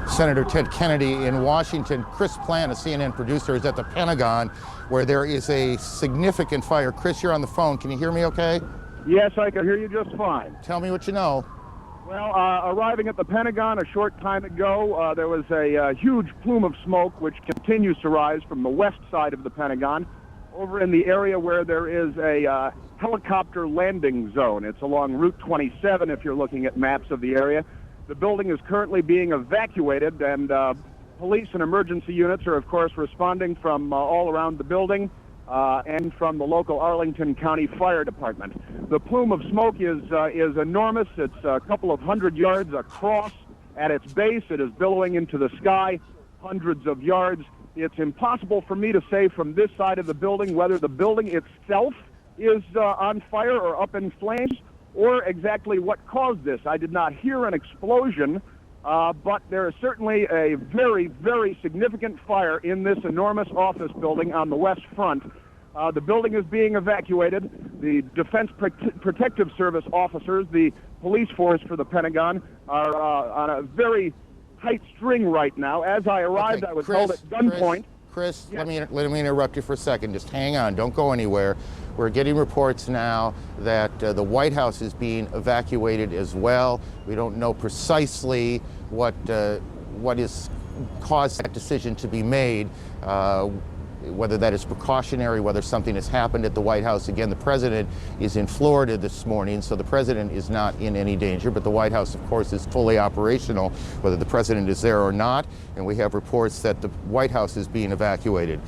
Speaker 1: Senator Ted Kennedy in Washington. Chris Plant, a CNN producer, is at the Pentagon, where there is a significant fire. Chris, you're on the phone. Can you hear me okay?
Speaker 8: Yes, I can hear you just fine.
Speaker 1: Tell me what you know.
Speaker 8: Well, arriving at the Pentagon a short time ago, there was a huge plume of smoke which continues to rise from the west side of the Pentagon over in the area where there is a helicopter landing zone. It's along Route 27 if you're looking at maps of the area. The building is currently being evacuated, and police and emergency units are, of course, responding from all around the building and from the local Arlington County Fire Department. The plume of smoke is enormous. It's a couple of 100 yards across. At its base, it is billowing into the sky, hundreds of yards. It's impossible for me to say from this side of the building whether the building itself is on fire or up in flames, or exactly what caused this. I did not hear an explosion, but there is certainly a very, very significant fire in this enormous office building on the west front. The building is being evacuated. The Defense Protective Service officers, the police force for the Pentagon, are on a very tight string right now. As I arrived, I was held at gunpoint.
Speaker 1: Chris, let me interrupt you for a second. Just hang on. Don't go anywhere. We're getting reports now that the White House is being evacuated as well. We don't know precisely what has caused that decision to be made. Whether that is precautionary, whether something has happened at the White House. Again, the president is in Florida this morning, so the president is not in any danger, but the White House, of course, is fully operational, whether the president is there or not, and we have reports that the White House is being evacuated.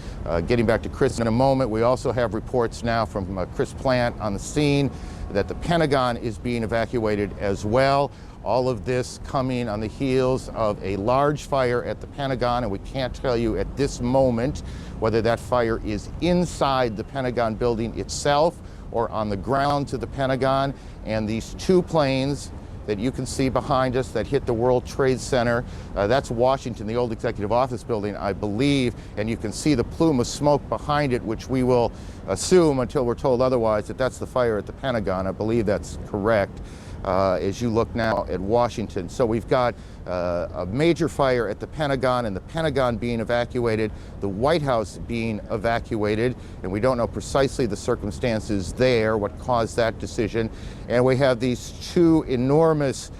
Speaker 1: Getting back to Chris in a moment, we also have reports now from Chris Plant on the scene that the Pentagon is being evacuated as well. All of this coming on the heels of a large fire at the Pentagon, and we can't tell you at this moment whether that fire is inside the Pentagon building itself or on the ground to the Pentagon. And these two planes that you can see behind us that hit the World Trade Center, that's Washington, the old executive office building, I believe, and you can see the plume of smoke behind it, which we will assume until we're told otherwise that that's the fire at the Pentagon. I believe that's correct. As you look now at Washington. So we've got a major fire at the Pentagon, and the Pentagon being evacuated, the White House being evacuated, and we don't know precisely the circumstances there, what caused that decision. And we have these two enormous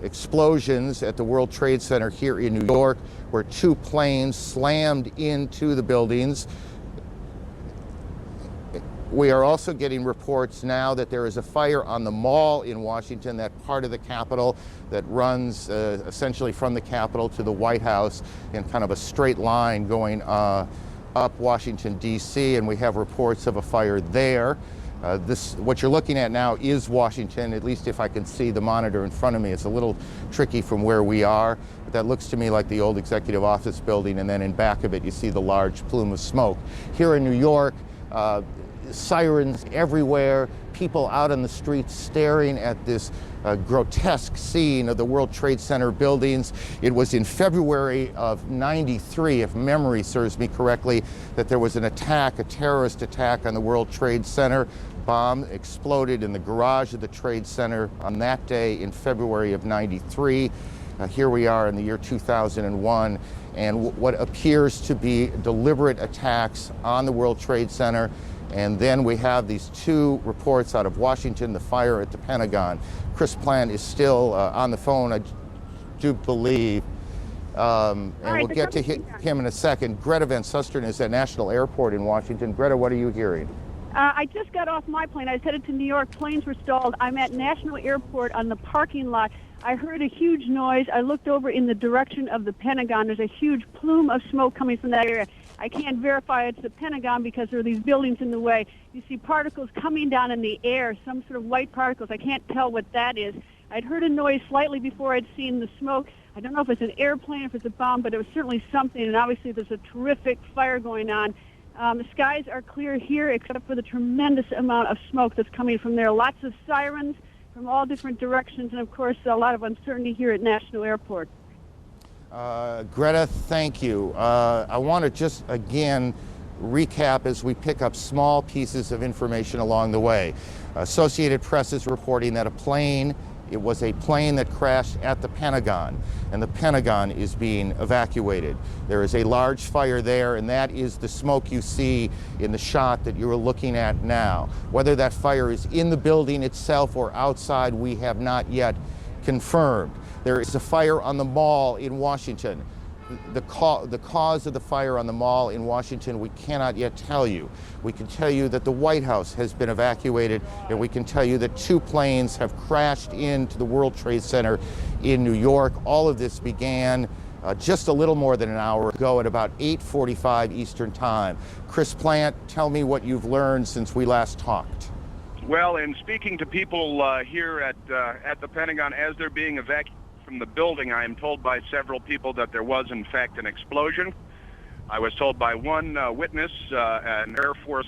Speaker 1: explosions at the World Trade Center here in New York, where two planes slammed into the buildings. We are also getting reports now that there is a fire on the Mall in Washington, that part of the Capitol that runs essentially from the Capitol to the White House in kind of a straight line going up Washington, D.C., and we have reports of a fire there. What you're looking at now is Washington, at least if I can see the monitor in front of me. It's a little tricky from where we are, but that looks to me like the old executive office building, and then in back of it you see the large plume of smoke. Here in New York, sirens everywhere, people out on the streets staring at this grotesque scene of the World Trade Center buildings. It was in February of '93, if memory serves me correctly, that there was an attack, a terrorist attack on the World Trade Center. Bomb exploded in the garage of the Trade Center on that day in February of '93. Here we are in the year 2001, and what appears to be deliberate attacks on the World Trade Center. And then we have these two reports out of Washington, the fire at the Pentagon. Chris Plant is still on the phone, I do believe. And we'll get to him in a second. Greta Van Susteren is at National Airport in Washington. Greta, what are you hearing?
Speaker 3: I just got off my plane. I was headed to New York. Planes were stalled. I'm at National Airport on the parking lot. I heard a huge noise. I looked over in the direction of the Pentagon. There's a huge plume of smoke coming from that area. I can't verify it's the Pentagon because there are these buildings in the way. You see particles coming down in the air, some sort of white particles. I can't tell what that is. I'd heard a noise slightly before I'd seen the smoke. I don't know if it's an airplane, if it's a bomb, but it was certainly something, and obviously there's a terrific fire going on. The skies are clear here except for the tremendous amount of smoke that's coming from there. Lots of sirens from all different directions, and of course a lot of uncertainty here at National Airport.
Speaker 1: Greta, thank you. I want to just again recap as we pick up small pieces of information along the way. Associated Press is reporting that it was a plane that crashed at the Pentagon, and the Pentagon is being evacuated. There is a large fire there, and that is the smoke you see in the shot that you are looking at now. Whether that fire is in the building itself or outside, we have not yet confirmed. There is a fire on the Mall in Washington. The cause of the fire on the Mall in Washington, we cannot yet tell you. We can tell you that the White House has been evacuated, and we can tell you that two planes have crashed into the World Trade Center in New York. All of this began just a little more than an hour ago at about 8:45 Eastern Time. Chris Plant, tell me what you've learned since we last talked.
Speaker 12: Well, in speaking to people here at the Pentagon as they're being evacuated from the building, I am told by several people that there was in fact an explosion. I was told by one witness, an Air Force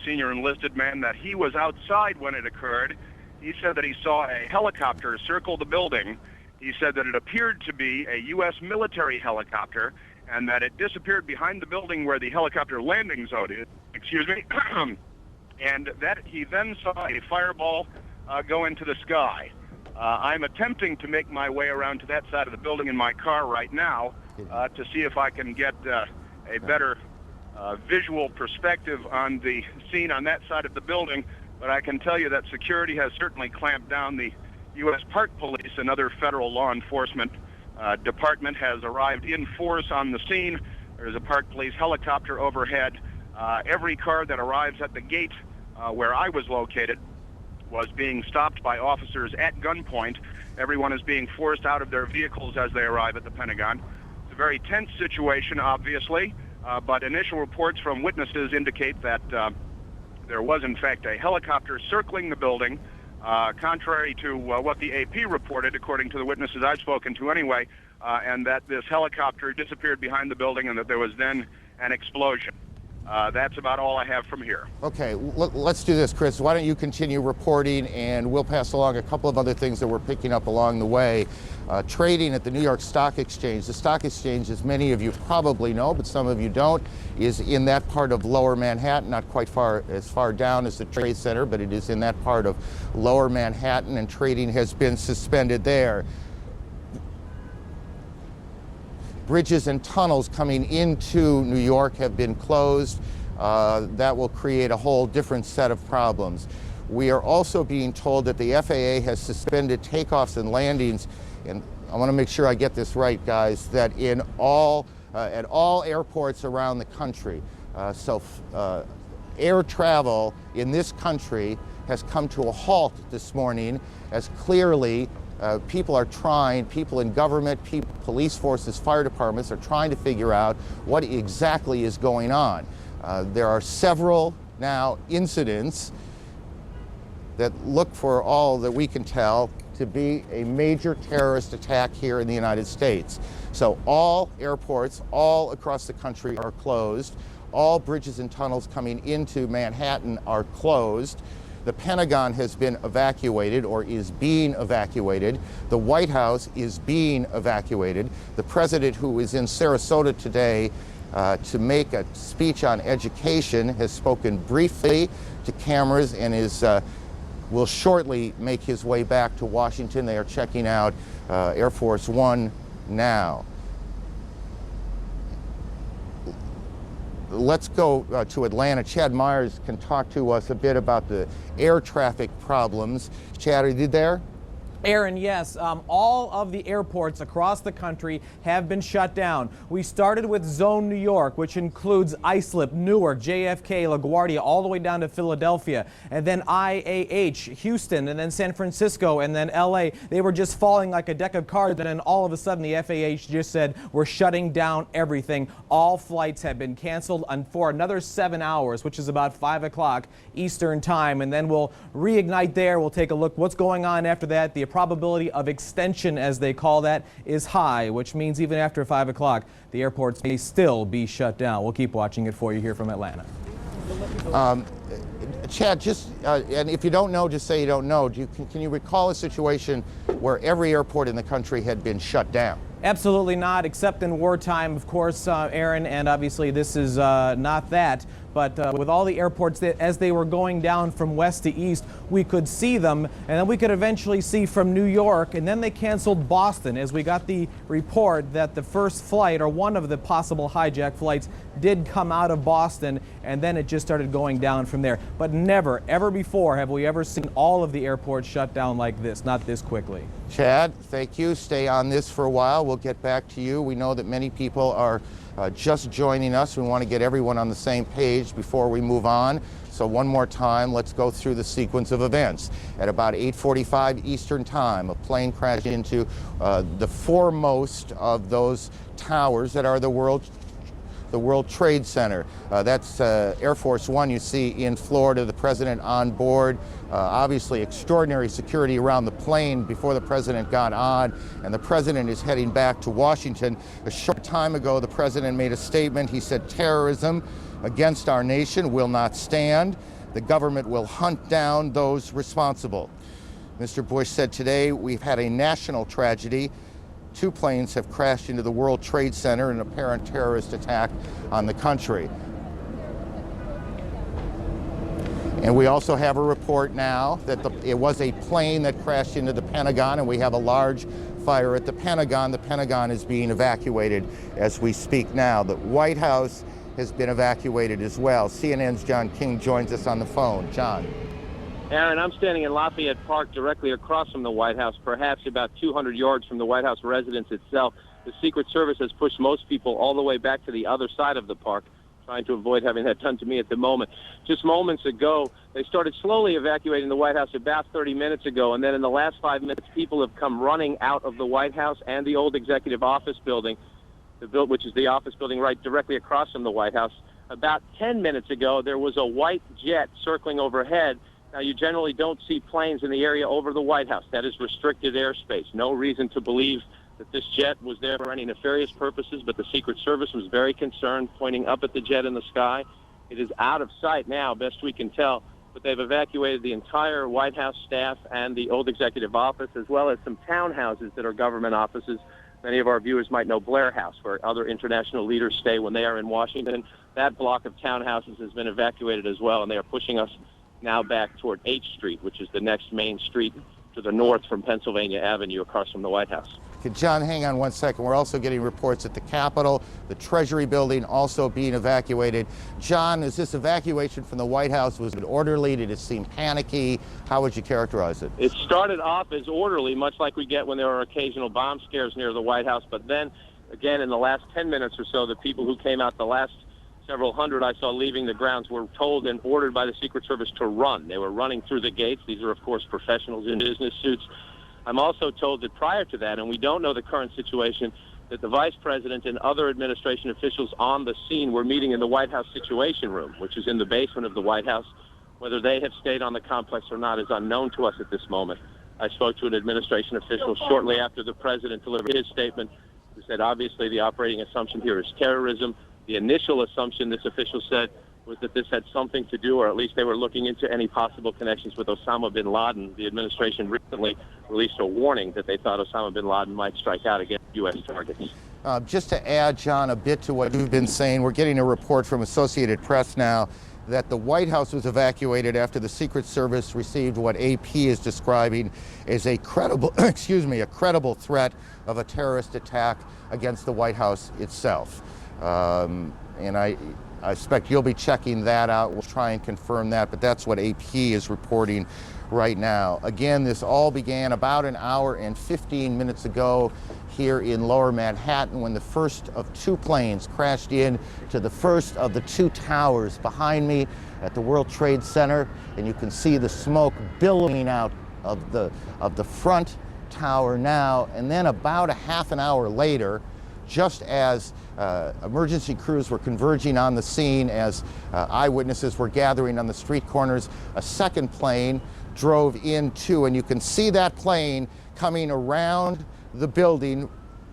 Speaker 12: senior enlisted man, that he was outside when it occurred. He said that he saw a helicopter circle the building. He said that it appeared to be a U.S. military helicopter and that it disappeared behind the building where the helicopter landing zone is. And that he then saw a fireball go into the sky. I'm attempting to make my way around to that side of the building in my car right now to see if I can get a better visual perspective on the scene on that side of the building, but I can tell you that security has certainly clamped down. The U.S. Park Police, another federal law enforcement department, has arrived in force on the scene. There's a Park Police helicopter overhead. Every car that arrives at the gate where I was located was being stopped by officers at gunpoint. Everyone is being forced out of their vehicles as they arrive at the Pentagon. It's a very tense situation, obviously, but initial reports from witnesses indicate that there was, in fact, a helicopter circling the building, contrary to what the AP reported, according to the witnesses I've spoken to anyway, and that this helicopter disappeared behind the building and that there was then an explosion. That's about all I have from here.
Speaker 1: Okay, let's do this, Chris. Why don't you continue reporting, and we'll pass along a couple of other things that we're picking up along the way. Trading at the New York Stock Exchange. The stock exchange, as many of you probably know, but some of you don't, is in that part of Lower Manhattan, not quite as far down as the Trade Center, but it is in that part of Lower Manhattan, and trading has been suspended there. Bridges and tunnels coming into New York have been closed. That will create a whole different set of problems. We are also being told that the FAA has suspended takeoffs and landings, and I want to make sure I get this right, guys, that in at all airports around the country. Air travel in this country has come to a halt this morning, as clearly people in government, police forces, fire departments are trying to figure out what exactly is going on. There are several now incidents that look, for all that we can tell, to be a major terrorist attack here in the United States. So all airports all across the country are closed. All bridges and tunnels coming into Manhattan are closed. The Pentagon has been evacuated, or is being evacuated. The White House is being evacuated. The president, who is in Sarasota today to make a speech on education, has spoken briefly to cameras and will shortly make his way back to Washington. They are checking out Air Force One now. Let's go to Atlanta. Chad Myers can talk to us a bit about the air traffic problems. Chad, are you there?
Speaker 2: Aaron, yes, all of the airports across the country have been shut down. We started with Zone New York, which includes Islip, Newark, JFK, LaGuardia, all the way down to Philadelphia, and then IAH, Houston, and then San Francisco, and then LA. They were just falling like a deck of cards, and then all of a sudden the FAA just said, we're shutting down everything. All flights have been canceled for another 7 hours, which is about 5 o'clock Eastern time, and then we'll reignite there. We'll take a look what's going on after that. The probability of extension, as they call that, is high, which means even after 5 o'clock, the airports may still be shut down. We'll keep watching it for you here from Atlanta.
Speaker 1: Chad, and if you don't know, just say you don't know. Can you recall a situation where every airport in the country had been shut down?
Speaker 2: Absolutely not, except in wartime, of course, Aaron, and obviously this is not that. But with all the airports, as they were going down from west to east, we could see them, and then we could eventually see from New York, and then they canceled Boston, as we got the report that the first flight, or one of the possible hijack flights, did come out of Boston, and then it just started going down from there. But never, ever before have we ever seen all of the airports shut down like this, not this quickly.
Speaker 1: Chad, thank you. Stay on this for a while. We'll get back to you. We know that many people are just joining us. We want to get everyone on the same page before we move on. So one more time, let's go through the sequence of events. At about 8:45 Eastern Time, a plane crashed into the foremost of those towers that are the World Trade Center. That's Air Force One you see in Florida, the president on board. Obviously extraordinary security around the plane before the president got on, and the president is heading back to Washington. A short time ago, the president made a statement. He said, terrorism against our nation will not stand. The government will hunt down those responsible. Mr. Bush said today, we've had a national tragedy. 2 planes have crashed into the World Trade Center in an apparent terrorist attack on the country. And we also have a report now that it was a plane that crashed into the Pentagon, and we have a large fire at the Pentagon. The Pentagon is being evacuated as we speak now. The White House has been evacuated as well. CNN's John King joins us on the phone. John.
Speaker 7: Aaron, I'm standing in Lafayette Park directly across from the White House, perhaps about 200 yards from the White House residence itself. The Secret Service has pushed most people all the way back to the other side of the park, trying to avoid having that done to me at the moment. Just moments ago, they started slowly evacuating the White House about 30 minutes ago, and then in the last 5 minutes, people have come running out of the White House and the old Executive Office building, which is the office building right directly across from the White House. About 10 minutes ago, there was a white jet circling overhead. Now, you generally don't see planes in the area over the White House. That is restricted airspace. No reason to believe that this jet was there for any nefarious purposes, but the Secret Service was very concerned, pointing up at the jet in the sky. It is out of sight now, best we can tell, but they've evacuated the entire White House staff and the old Executive Office, as well as some townhouses that are government offices. Many of our viewers might know Blair House, where other international leaders stay when they are in Washington. That block of townhouses has been evacuated as well, and they are pushing us now back toward H Street, which is the next main street to the north from Pennsylvania Avenue across from the White House.
Speaker 1: Okay, John, hang on one second. We're also getting reports at the Capitol, the Treasury building also being evacuated. John, is this evacuation from the White House, was it orderly? Did it seem panicky? How would you characterize it?
Speaker 7: It started off as orderly, much like we get when there are occasional bomb scares near the White House, but then, again, in the last 10 minutes or so, the people who came out the last several hundred I saw leaving the grounds were told and ordered by the Secret Service to run. They were running through the gates. These are, of course, professionals in business suits. I'm also told that prior to that, and we don't know the current situation, that the Vice President and other administration officials on the scene were meeting in the White House Situation Room, which is in the basement of the White House. Whether they have stayed on the complex or not is unknown to us at this moment. I spoke to an administration official shortly after the President delivered his statement, who said obviously the operating assumption here is terrorism. The initial assumption, this official said, was that this had something to do, or at least they were looking into any possible connections with Osama bin Laden. The administration recently released a warning that they thought Osama bin Laden might strike out against U.S. targets.
Speaker 1: Just to add, John, a bit to what you've been saying, we're getting a report from Associated Press now that the White House was evacuated after the Secret Service received what AP is describing as a credible, a credible threat of a terrorist attack against the White House itself. And I expect you'll be checking that out. We'll try and confirm that, but that's what AP is reporting right now. Again, this all began about an hour and 15 minutes ago here in Lower Manhattan when the first of two planes crashed in to the first of the two towers behind me at the World Trade Center, and you can see the smoke billowing out of the front tower now. And then about a half an hour later, just as emergency crews were converging on the scene, as eyewitnesses were gathering on the street corners, a second plane drove in too, and you can see that plane coming around the building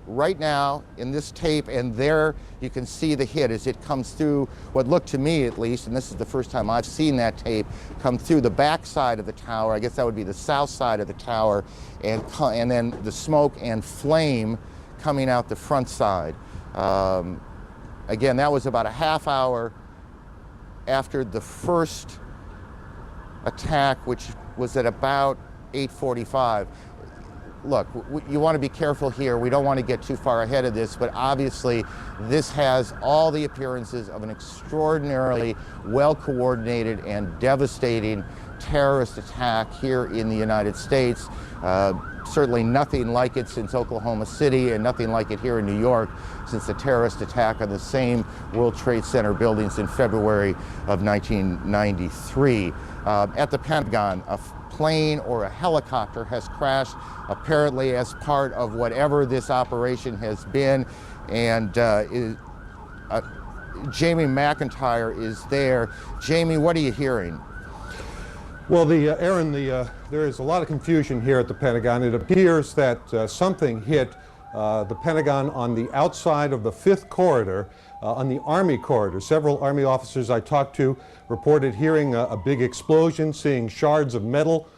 Speaker 1: right now in this tape, and there you can see the hit as it comes through what looked to me, at least, and this is the first time I've seen that tape, come through the back side of the tower. I guess that would be the south side of the tower, and then the smoke and flame coming out the front side. Again, that was about a half hour after the first attack, which was at about 8:45. Look, you want to be careful here. We don't want to get too far ahead of this, but obviously this has all the appearances of an extraordinarily well-coordinated and devastating terrorist attack here in the United States. Certainly nothing like it since Oklahoma City, and nothing like it here in New York since the terrorist attack on the same World Trade Center buildings in February of 1993. At the Pentagon, a plane or a helicopter has crashed, apparently as part of whatever this operation has been, and Jamie McIntyre is there. Jamie, what are you hearing?
Speaker 14: Well, Aaron, there is a lot of confusion here at the Pentagon. It appears that something hit the Pentagon on the outside of the 5th corridor, on the Army corridor. Several Army officers I talked to reported hearing a big explosion, seeing shards of metal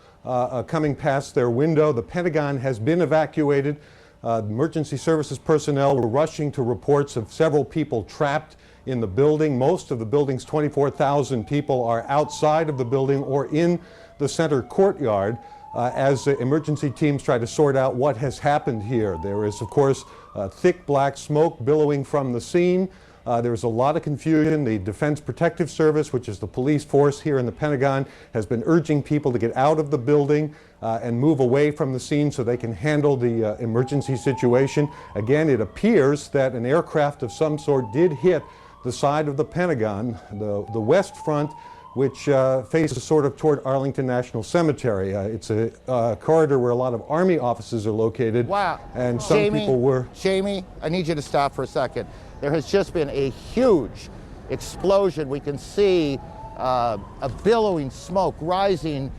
Speaker 14: coming past their window. The Pentagon has been evacuated. Emergency services personnel were rushing to reports of several people trapped in the building. Most of the building's 24,000 people are outside of the building or in the center courtyard. as emergency teams try to sort out what has happened here. There is, of course, thick black smoke billowing from the scene. There is a lot of confusion. The Defense Protective Service, which is the police force here in the Pentagon, has been urging people to get out of the building and move away from the scene so they can handle the emergency situation. Again, it appears that an aircraft of some sort did hit the side of the Pentagon, the west front, which faces sort of toward Arlington National Cemetery. It's a corridor where a lot of Army offices are located.
Speaker 1: Wow.
Speaker 14: And some people were...
Speaker 1: Jamie, I need you to stop for a second. There has just been a huge explosion. We can see a billowing smoke rising,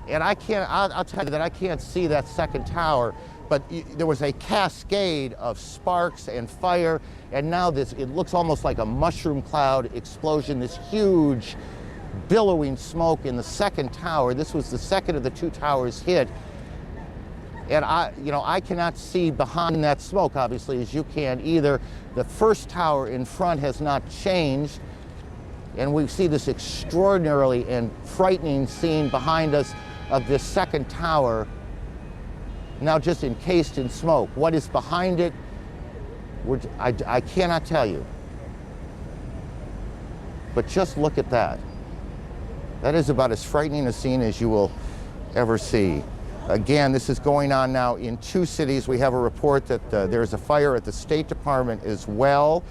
Speaker 1: and I'll tell you that I can't see that second tower, but there was a cascade of sparks and fire, and now it looks almost like a mushroom cloud explosion, this huge billowing smoke in the second tower. This was the second of the two towers hit. And I cannot see behind that smoke, obviously, as you can either. The first tower in front has not changed, and we see this extraordinarily and frightening scene behind us of this second tower, now just encased in smoke. What is behind it, I cannot tell you. But just look at that. That is about as frightening a scene as you will ever see. Again, this is going on now in two cities. We have a report that there's a fire at the State Department as well,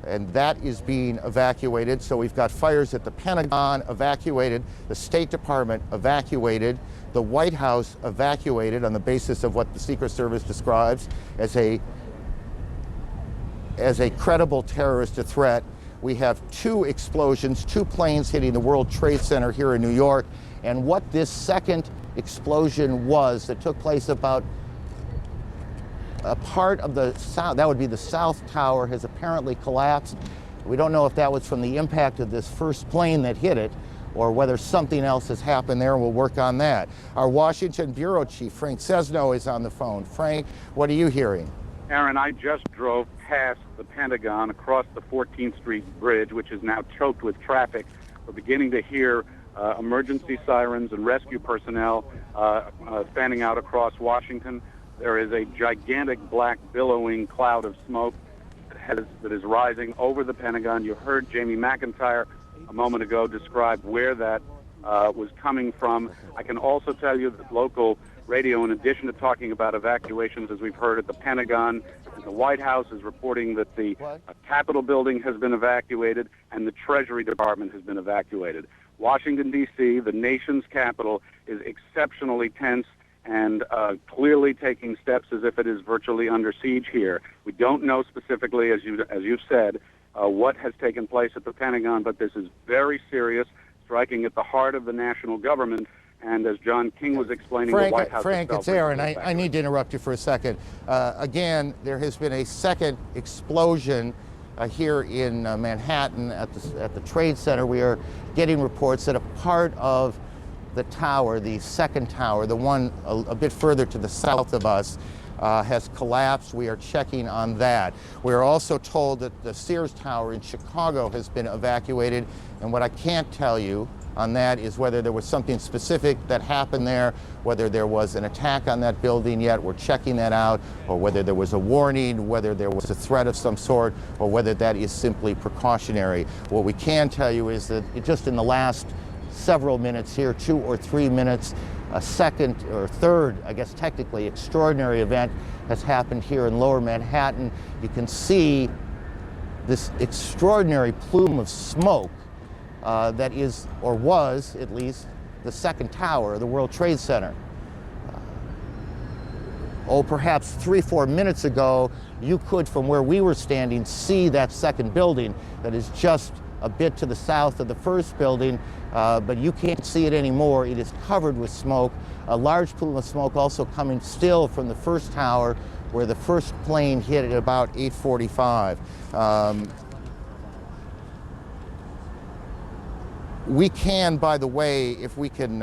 Speaker 1: and that is being evacuated. So we've got fires at the Pentagon evacuated, the State Department evacuated, the White House evacuated on the basis of what the Secret Service describes as a credible terrorist threat. We have two explosions, two planes hitting the World Trade Center here in New York, and what this second explosion was that took place about a part of the south, that would be the South Tower, has apparently collapsed. We don't know if that was from the impact of this first plane that hit it or whether something else has happened there, and we'll work on that. Our Washington Bureau Chief, Frank Cesno, is on the phone. Frank, what are you hearing?
Speaker 15: Aaron, I just drove past the Pentagon across the 14th Street Bridge, which is now choked with traffic. We're beginning to hear emergency sirens and rescue personnel fanning out across Washington. There is a gigantic black billowing cloud of smoke that is rising over the Pentagon. You heard Jamie McIntyre a moment ago describe where that was coming from. I can also tell you that local radio, in addition to talking about evacuations, as we've heard at the Pentagon, and the White House is reporting that the Capitol building has been evacuated and the Treasury Department has been evacuated. Washington, D.C., the nation's capital, is exceptionally tense and clearly taking steps as if it is virtually under siege here. We don't know specifically, as you've said, what has taken place at the Pentagon, but this is very serious, striking at the heart of the national government. And as John King was explaining, the White House
Speaker 1: Frank, it's Aaron. I need to interrupt you for a second. Again, there has been a second explosion here in Manhattan at the Trade Center. We are getting reports that a part of the tower, the second tower, the one a bit further to the south of us, has collapsed. We are checking on that. We are also told that the Sears Tower in Chicago has been evacuated, and what I can't tell you on that is whether there was something specific that happened there, whether there was an attack on that building yet, we're checking that out, or whether there was a warning, whether there was a threat of some sort, or whether that is simply precautionary. What we can tell you is that just in the last several minutes here, 2 or 3 minutes, a second or third, I guess technically, extraordinary event has happened here in Lower Manhattan. You can see this extraordinary plume of smoke that is, or was at least, the second tower of the World Trade Center. Perhaps 3 or 4 minutes ago, you could, from where we were standing, see that second building that is just a bit to the south of the first building, but you can't see it anymore. It is covered with smoke. A large plume of smoke also coming still from the first tower, where the first plane hit at about 8:45. We can, by the way, if we can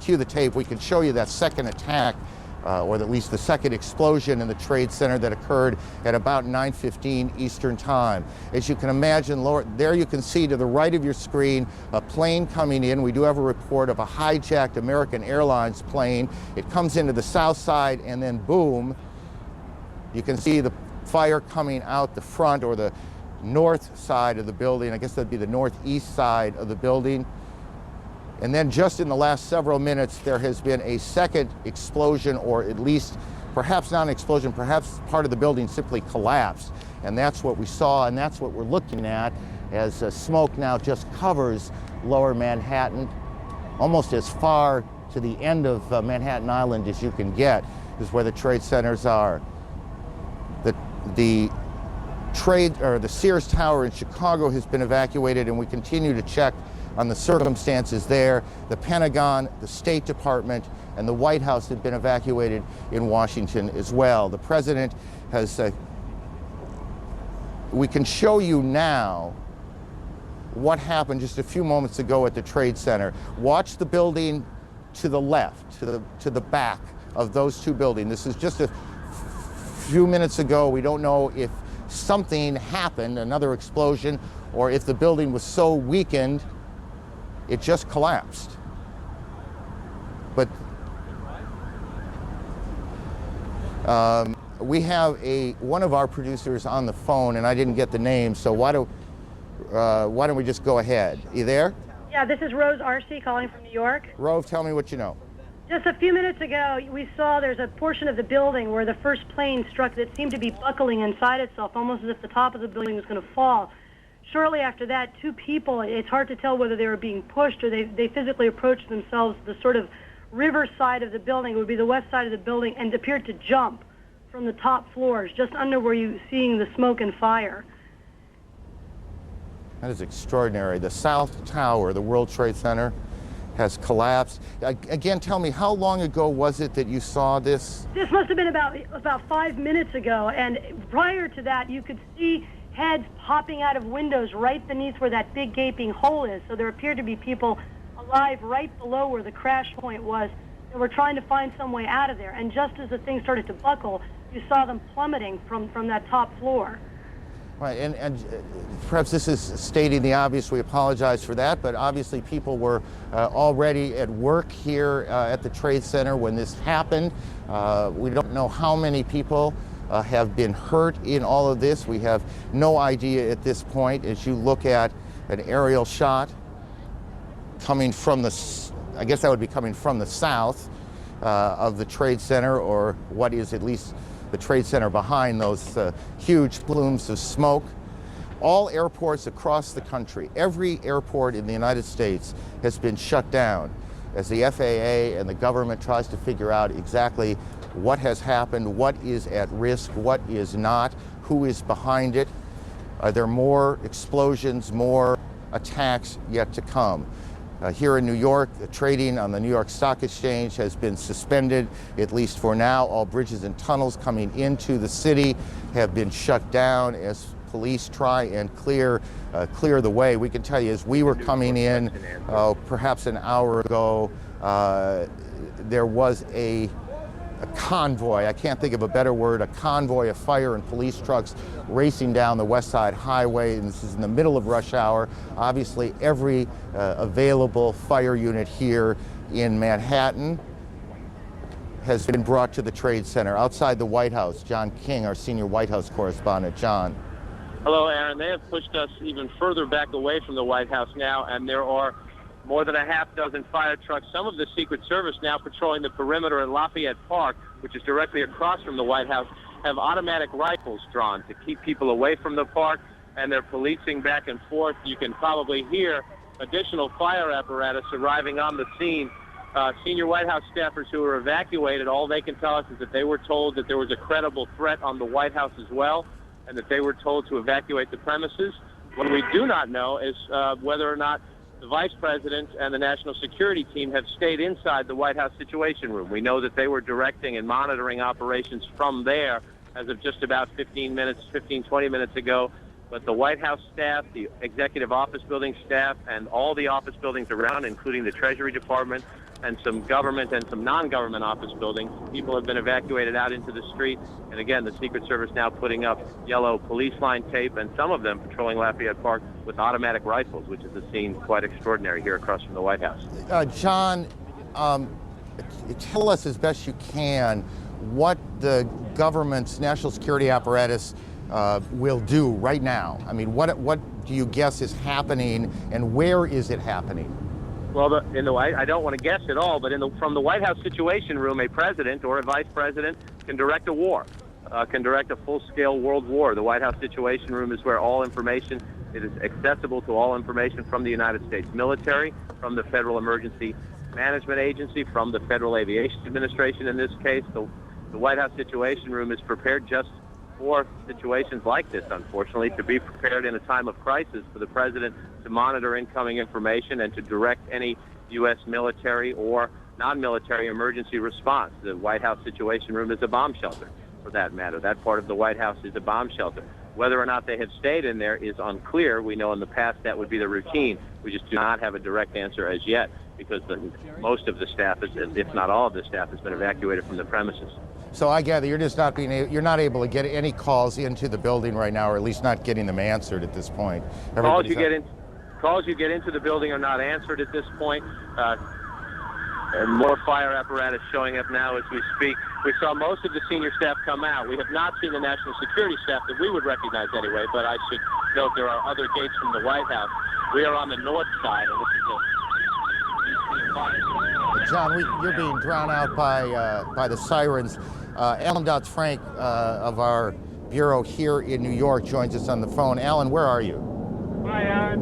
Speaker 1: cue the tape, we can show you that second attack or at least the second explosion in the Trade Center that occurred at about 9:15 Eastern Time. As you can imagine, there you can see to the right of your screen a plane coming in. We do have a report of a hijacked American Airlines plane. It comes into the south side and then boom, you can see the fire coming out the front or the north side of the building. I guess that'd be the northeast side of the building. And then just in the last several minutes, there has been a second explosion, or at least perhaps not an explosion, perhaps part of the building simply collapsed. And that's what we saw, and that's what we're looking at as smoke now just covers lower Manhattan, almost as far to the end of Manhattan Island as you can get, is where the trade centers are. The Sears Tower in Chicago has been evacuated, and we continue to check on the circumstances there. The Pentagon, the State Department, and the White House have been evacuated in Washington as well. The president has, we can show you now what happened just a few moments ago at the Trade Center. Watch the building to the left, to the back of those two buildings. This is just a few minutes ago. We don't know if something happened, another explosion, or if the building was so weakened it just collapsed. But we have one of our producers on the phone, and I didn't get the name, so why don't we just go ahead? You there?
Speaker 18: Yeah, this is Rose Arcee calling from New York.
Speaker 1: Rose, tell me what you know.
Speaker 18: Just a few minutes ago, we saw there's a portion of the building where the first plane struck that seemed to be buckling inside itself, almost as if the top of the building was going to fall. Shortly after that, two people, it's hard to tell whether they were being pushed or they physically approached themselves the sort of river side of the building, it would be the west side of the building, and appeared to jump from the top floors, just under where you're seeing the smoke and fire.
Speaker 1: That is extraordinary. The South Tower, the World Trade Center, has collapsed. Again, tell me, how long ago was it that you saw this?
Speaker 18: This must have been about 5 minutes ago, and prior to that, you could see heads popping out of windows right beneath where that big gaping hole is. So there appeared to be people alive right below where the crash point was. They were trying to find some way out of there. And just as the thing started to buckle, you saw them plummeting from that top floor.
Speaker 1: Right, and perhaps this is stating the obvious. We apologize for that, but obviously people were already at work here at the Trade Center when this happened. We don't know how many people have been hurt in all of this. We have no idea at this point. As you look at an aerial shot coming from I guess that would be coming from the south of the Trade Center, or what is at least the Trade Center behind those huge plumes of smoke. All airports across the country, every airport in the United States has been shut down as the FAA and the government tries to figure out exactly what has happened, what is at risk, what is not, who is behind it. Are there more explosions, more attacks yet to come? Here in New York, the trading on the New York Stock Exchange has been suspended, at least for now. All bridges and tunnels coming into the city have been shut down as police try and clear the way. We can tell you, as we were coming in perhaps an hour ago, there was a convoy, I can't think of a better word, a convoy of fire and police trucks racing down the West Side Highway, and this is in the middle of rush hour. Obviously, every available fire unit here in Manhattan has been brought to the Trade Center. Outside the White House, John King, our senior White House correspondent. John.
Speaker 7: Hello, Aaron. They have pushed us even further back away from the White House now, and there are more than a half dozen fire trucks, some of the Secret Service now patrolling the perimeter at Lafayette Park, which is directly across from the White House, have automatic rifles drawn to keep people away from the park, and they're policing back and forth. You can probably hear additional fire apparatus arriving on the scene. Senior White House staffers who were evacuated, all they can tell us is that they were told that there was a credible threat on the White House as well, and that they were told to evacuate the premises. What we do not know is whether or not the Vice President and the National Security Team have stayed inside the White House Situation Room. We know that they were directing and monitoring operations from there as of just about 20 minutes ago. But the White House staff, the Executive Office Building staff, and all the office buildings around, including the Treasury Department, and some government and some non-government office buildings. People have been evacuated out into the street, and again, the Secret Service now putting up yellow police line tape, and some of them patrolling Lafayette Park with automatic rifles, which is a scene quite extraordinary here across from the White House.
Speaker 1: John, tell us as best you can what the government's national security apparatus will do right now. I mean, what do you guess is happening, and where is it happening?
Speaker 7: Well, I don't want to guess at all, but from the White House Situation Room, a president or a vice president can direct a war, can direct a full-scale world war. The White House Situation Room is where all information, it is accessible to all information from the United States military, from the Federal Emergency Management Agency, from the Federal Aviation Administration in this case. The White House Situation Room is prepared just for situations like this, unfortunately, to be prepared in a time of crisis for the president to monitor incoming information and to direct any U.S. military or non-military emergency response. The White House Situation Room is a bomb shelter, for that matter. That part of the White House is a bomb shelter. Whether or not they have stayed in there is unclear. We know in the past that would be the routine. We just do not have a direct answer as yet, because most of the staff, if not all of the staff, has been evacuated from the premises.
Speaker 1: So I gather you're just you're not able to get any calls into the building right now, or at least not getting them answered at this point.
Speaker 7: Calls you get into the building are not answered at this point. And more fire apparatus showing up now as we speak. We saw most of the senior staff come out. We have not seen the national security staff that we would recognize anyway, but I should note there are other gates from the White House. We are on the north side, and this is
Speaker 1: John, you're being drowned out by the sirens. Alan Dotz-Frank of our bureau here in New York joins us on the phone. Alan, where are you?
Speaker 16: Hi, Aaron.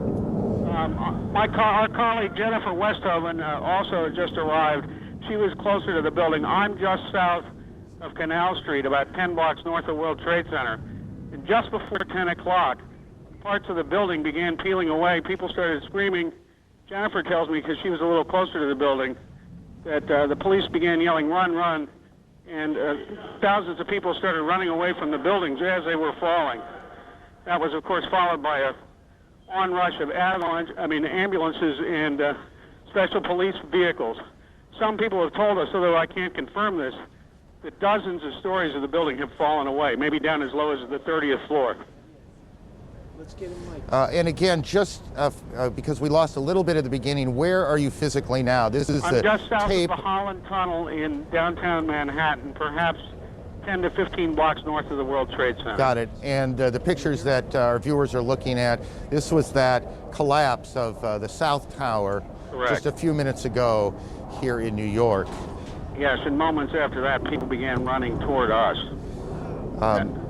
Speaker 16: Our colleague Jennifer Westhoven also just arrived. She was closer to the building. I'm just south of Canal Street, about 10 blocks north of World Trade Center. And just before 10 o'clock, parts of the building began peeling away. People started screaming. Jennifer tells me, because she was a little closer to the building, that the police began yelling, "Run, run," and thousands of people started running away from the buildings as they were falling. That was, of course, followed by a onrush of ambulances and special police vehicles. Some people have told us, although I can't confirm this, that dozens of stories of the building have fallen away, maybe down as low as the 30th floor.
Speaker 1: Let's get him, Mike. And again, just because we lost a little bit at the beginning, where are you physically now? This is
Speaker 16: I'm just south of the Holland Tunnel in downtown Manhattan, perhaps 10 to 15 blocks north of the World Trade Center.
Speaker 1: Got it. And the pictures that our viewers are looking at, this was that collapse of the South Tower.
Speaker 16: Correct.
Speaker 1: Just a few minutes ago here in New York.
Speaker 16: Yes, and moments after that, people began running toward us.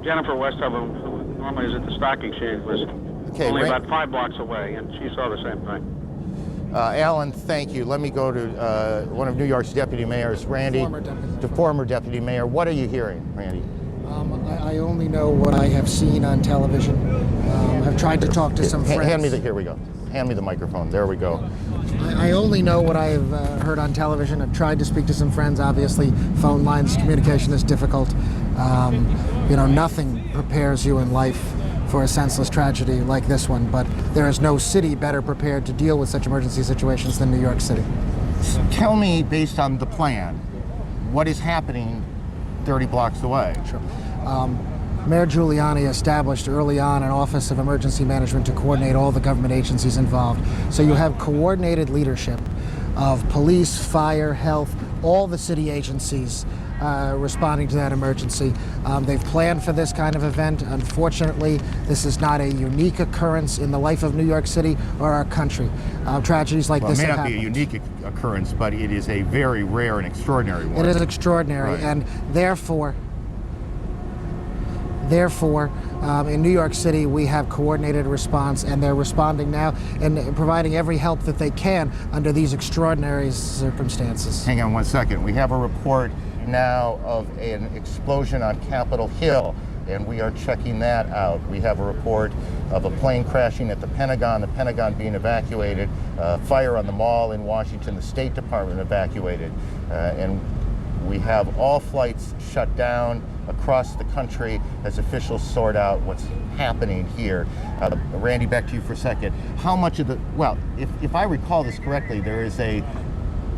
Speaker 16: Jennifer Westhoven, who normally is at the stock exchange, was only about 5 blocks away, and she saw the same thing.
Speaker 1: Alan, thank you. Let me go to one of New York's deputy mayors, Randy. Former deputy mayor. What are you hearing, Randy?
Speaker 17: I only know what I have seen on television. I've tried to talk to some friends.
Speaker 1: Here we go. Hand me the microphone. There we go.
Speaker 17: I only know what I've heard on television. I've tried to speak to some friends. Obviously, phone lines, communication is difficult. Nothing prepares you in life for a senseless tragedy like this one, but there is no city better prepared to deal with such emergency situations than New York City.
Speaker 1: Tell me, based on the plan, what is happening 30 blocks away?
Speaker 17: Sure. Mayor Giuliani established early on an Office of Emergency Management to coordinate all the government agencies involved. So you have coordinated leadership of police, fire, health, all the city agencies responding to that emergency. They've planned for this kind of event. Unfortunately, this is not a unique occurrence in the life of New York City or our country. Tragedies like this have happened.
Speaker 1: It may not be a unique occurrence, but it is a very rare and extraordinary one.
Speaker 17: It is extraordinary, right. And therefore, in New York City, we have coordinated response, and they're responding now and providing every help that they can under these extraordinary circumstances.
Speaker 1: Hang on one second. We have a report now of an explosion on Capitol Hill, and we are checking that out. We have a report of a plane crashing at the Pentagon being evacuated, fire on the mall in Washington, the State Department evacuated, and we have all flights shut down across the country as officials sort out what's happening here. Randy, back to you for a second. How much of the, well, if I recall this correctly, there is a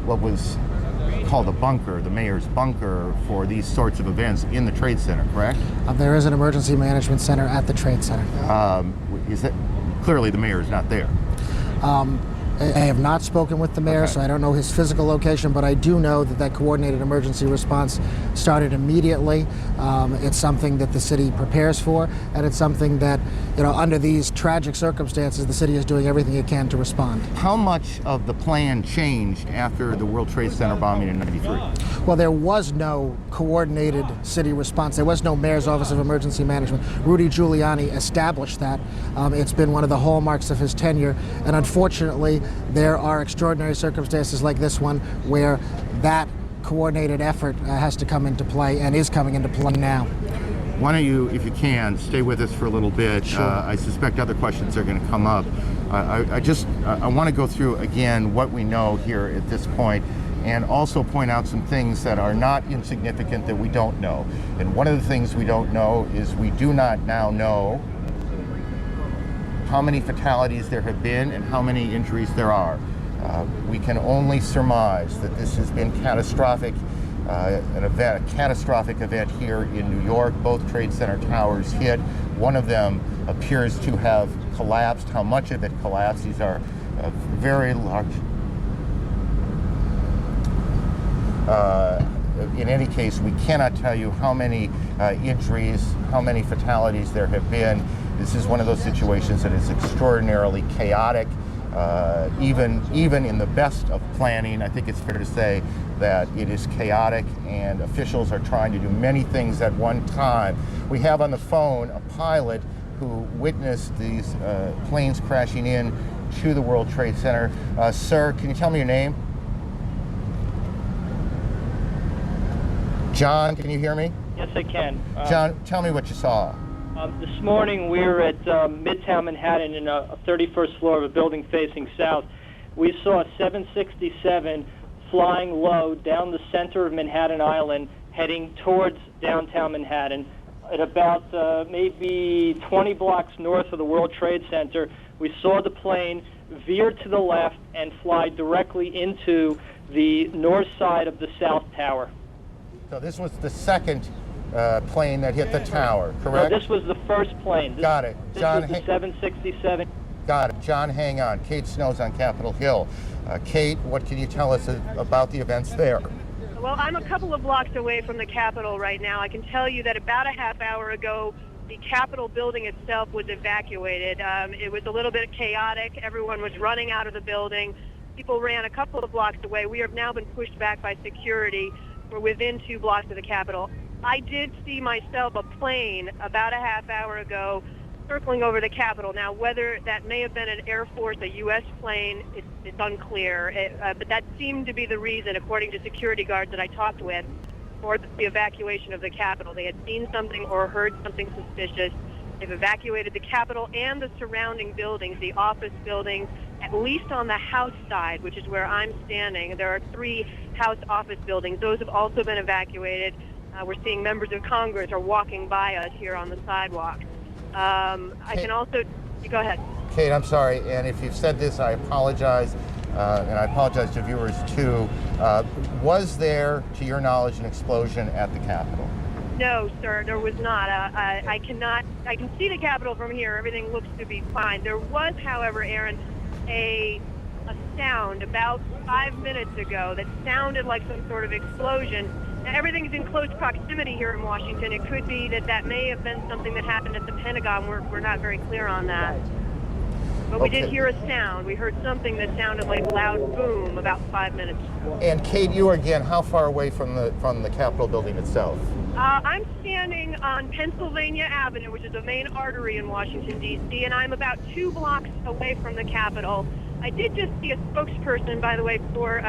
Speaker 1: what was called a bunker, the mayor's bunker, for these sorts of events in the Trade Center, correct?
Speaker 17: There is an emergency management center at the Trade Center.
Speaker 1: Is that clearly the mayor is not there?
Speaker 17: I have not spoken with the mayor, so I don't know his physical location, but I do know that that coordinated emergency response started immediately. It's something that the city prepares for, and it's something that, under these tragic circumstances, the city is doing everything it can to respond.
Speaker 1: How much of the plan changed after the World Trade Center bombing in '93?
Speaker 17: Well, there was no coordinated city response. There was no mayor's office of emergency management. Rudy Giuliani established that. It's been one of the hallmarks of his tenure, and unfortunately, there are extraordinary circumstances like this one where that coordinated effort has to come into play and is coming into play now.
Speaker 1: Why don't you, if you can, stay with us for a little bit.
Speaker 17: Sure.
Speaker 1: I suspect other questions are going to come up. I want to go through again what we know here at this point, and also point out some things that are not insignificant that we don't know. And one of the things we don't know is we do not now know how many fatalities there have been and how many injuries there are. We can only surmise that this has been catastrophic, a catastrophic event here in New York. Both Trade Center towers hit. One of them appears to have collapsed. How much of it collapsed? These are very large. In any case, we cannot tell you how many injuries, how many fatalities there have been. This is one of those situations that is extraordinarily chaotic. Even in the best of planning, I think it's fair to say that it is chaotic, and officials are trying to do many things at one time. We have on the phone a pilot who witnessed these planes crashing in to the World Trade Center. Sir, can you tell me your name? John, can you hear me?
Speaker 9: Yes, I can.
Speaker 1: John, tell me what you saw.
Speaker 9: This morning we were at Midtown Manhattan in a 31st floor of a building facing south. We saw a 767 flying low down the center of Manhattan Island heading towards downtown Manhattan. At about maybe 20 blocks north of the World Trade Center, we saw the plane veer to the left and fly directly into the north side of the South Tower.
Speaker 1: So this was the second plane that hit the tower, correct?
Speaker 9: No, this was the first plane.
Speaker 1: Got it. John,
Speaker 9: this was the 767.
Speaker 1: Got it. John, hang on. Kate Snow's on Capitol Hill. Kate, what can you tell us about the events there?
Speaker 10: Well, I'm a couple of blocks away from the Capitol right now. I can tell you that about a half hour ago, the Capitol building itself was evacuated. It was a little bit chaotic. Everyone was running out of the building. People ran a couple of blocks away. We have now been pushed back by security. We're within 2 blocks of the Capitol. I did see myself a plane about a half hour ago circling over the Capitol. Now, whether that may have been an Air Force, a U.S. plane, it's unclear. But that seemed to be the reason, according to security guards that I talked with, for the evacuation of the Capitol. They had seen something or heard something suspicious. They've evacuated the Capitol and the surrounding buildings, the office buildings, at least on the House side, which is where I'm standing. There are 3 House office buildings. Those have also been evacuated. We're seeing members of Congress are walking by us here on the sidewalk. I can also, go ahead.
Speaker 1: Kate, I'm sorry, and if you've said this, I apologize, and I apologize to viewers too. Was there, to your knowledge, an explosion at the Capitol?
Speaker 10: No, sir, there was not. I can see the Capitol from here. Everything looks to be fine. There was, however, Aaron, a sound about 5 minutes ago that sounded like some sort of explosion. Now, everything's in close proximity here in Washington. It could be that may have been something that happened at the Pentagon. We're not very clear on that. But we did hear a sound. We heard something that sounded like a loud boom about 5 minutes ago.
Speaker 1: And Kate, you are again, how far away from the Capitol building itself?
Speaker 10: I'm standing on Pennsylvania Avenue, which is a main artery in Washington, D.C., and I'm about 2 blocks away from the Capitol. I did just see a spokesperson, by the way, for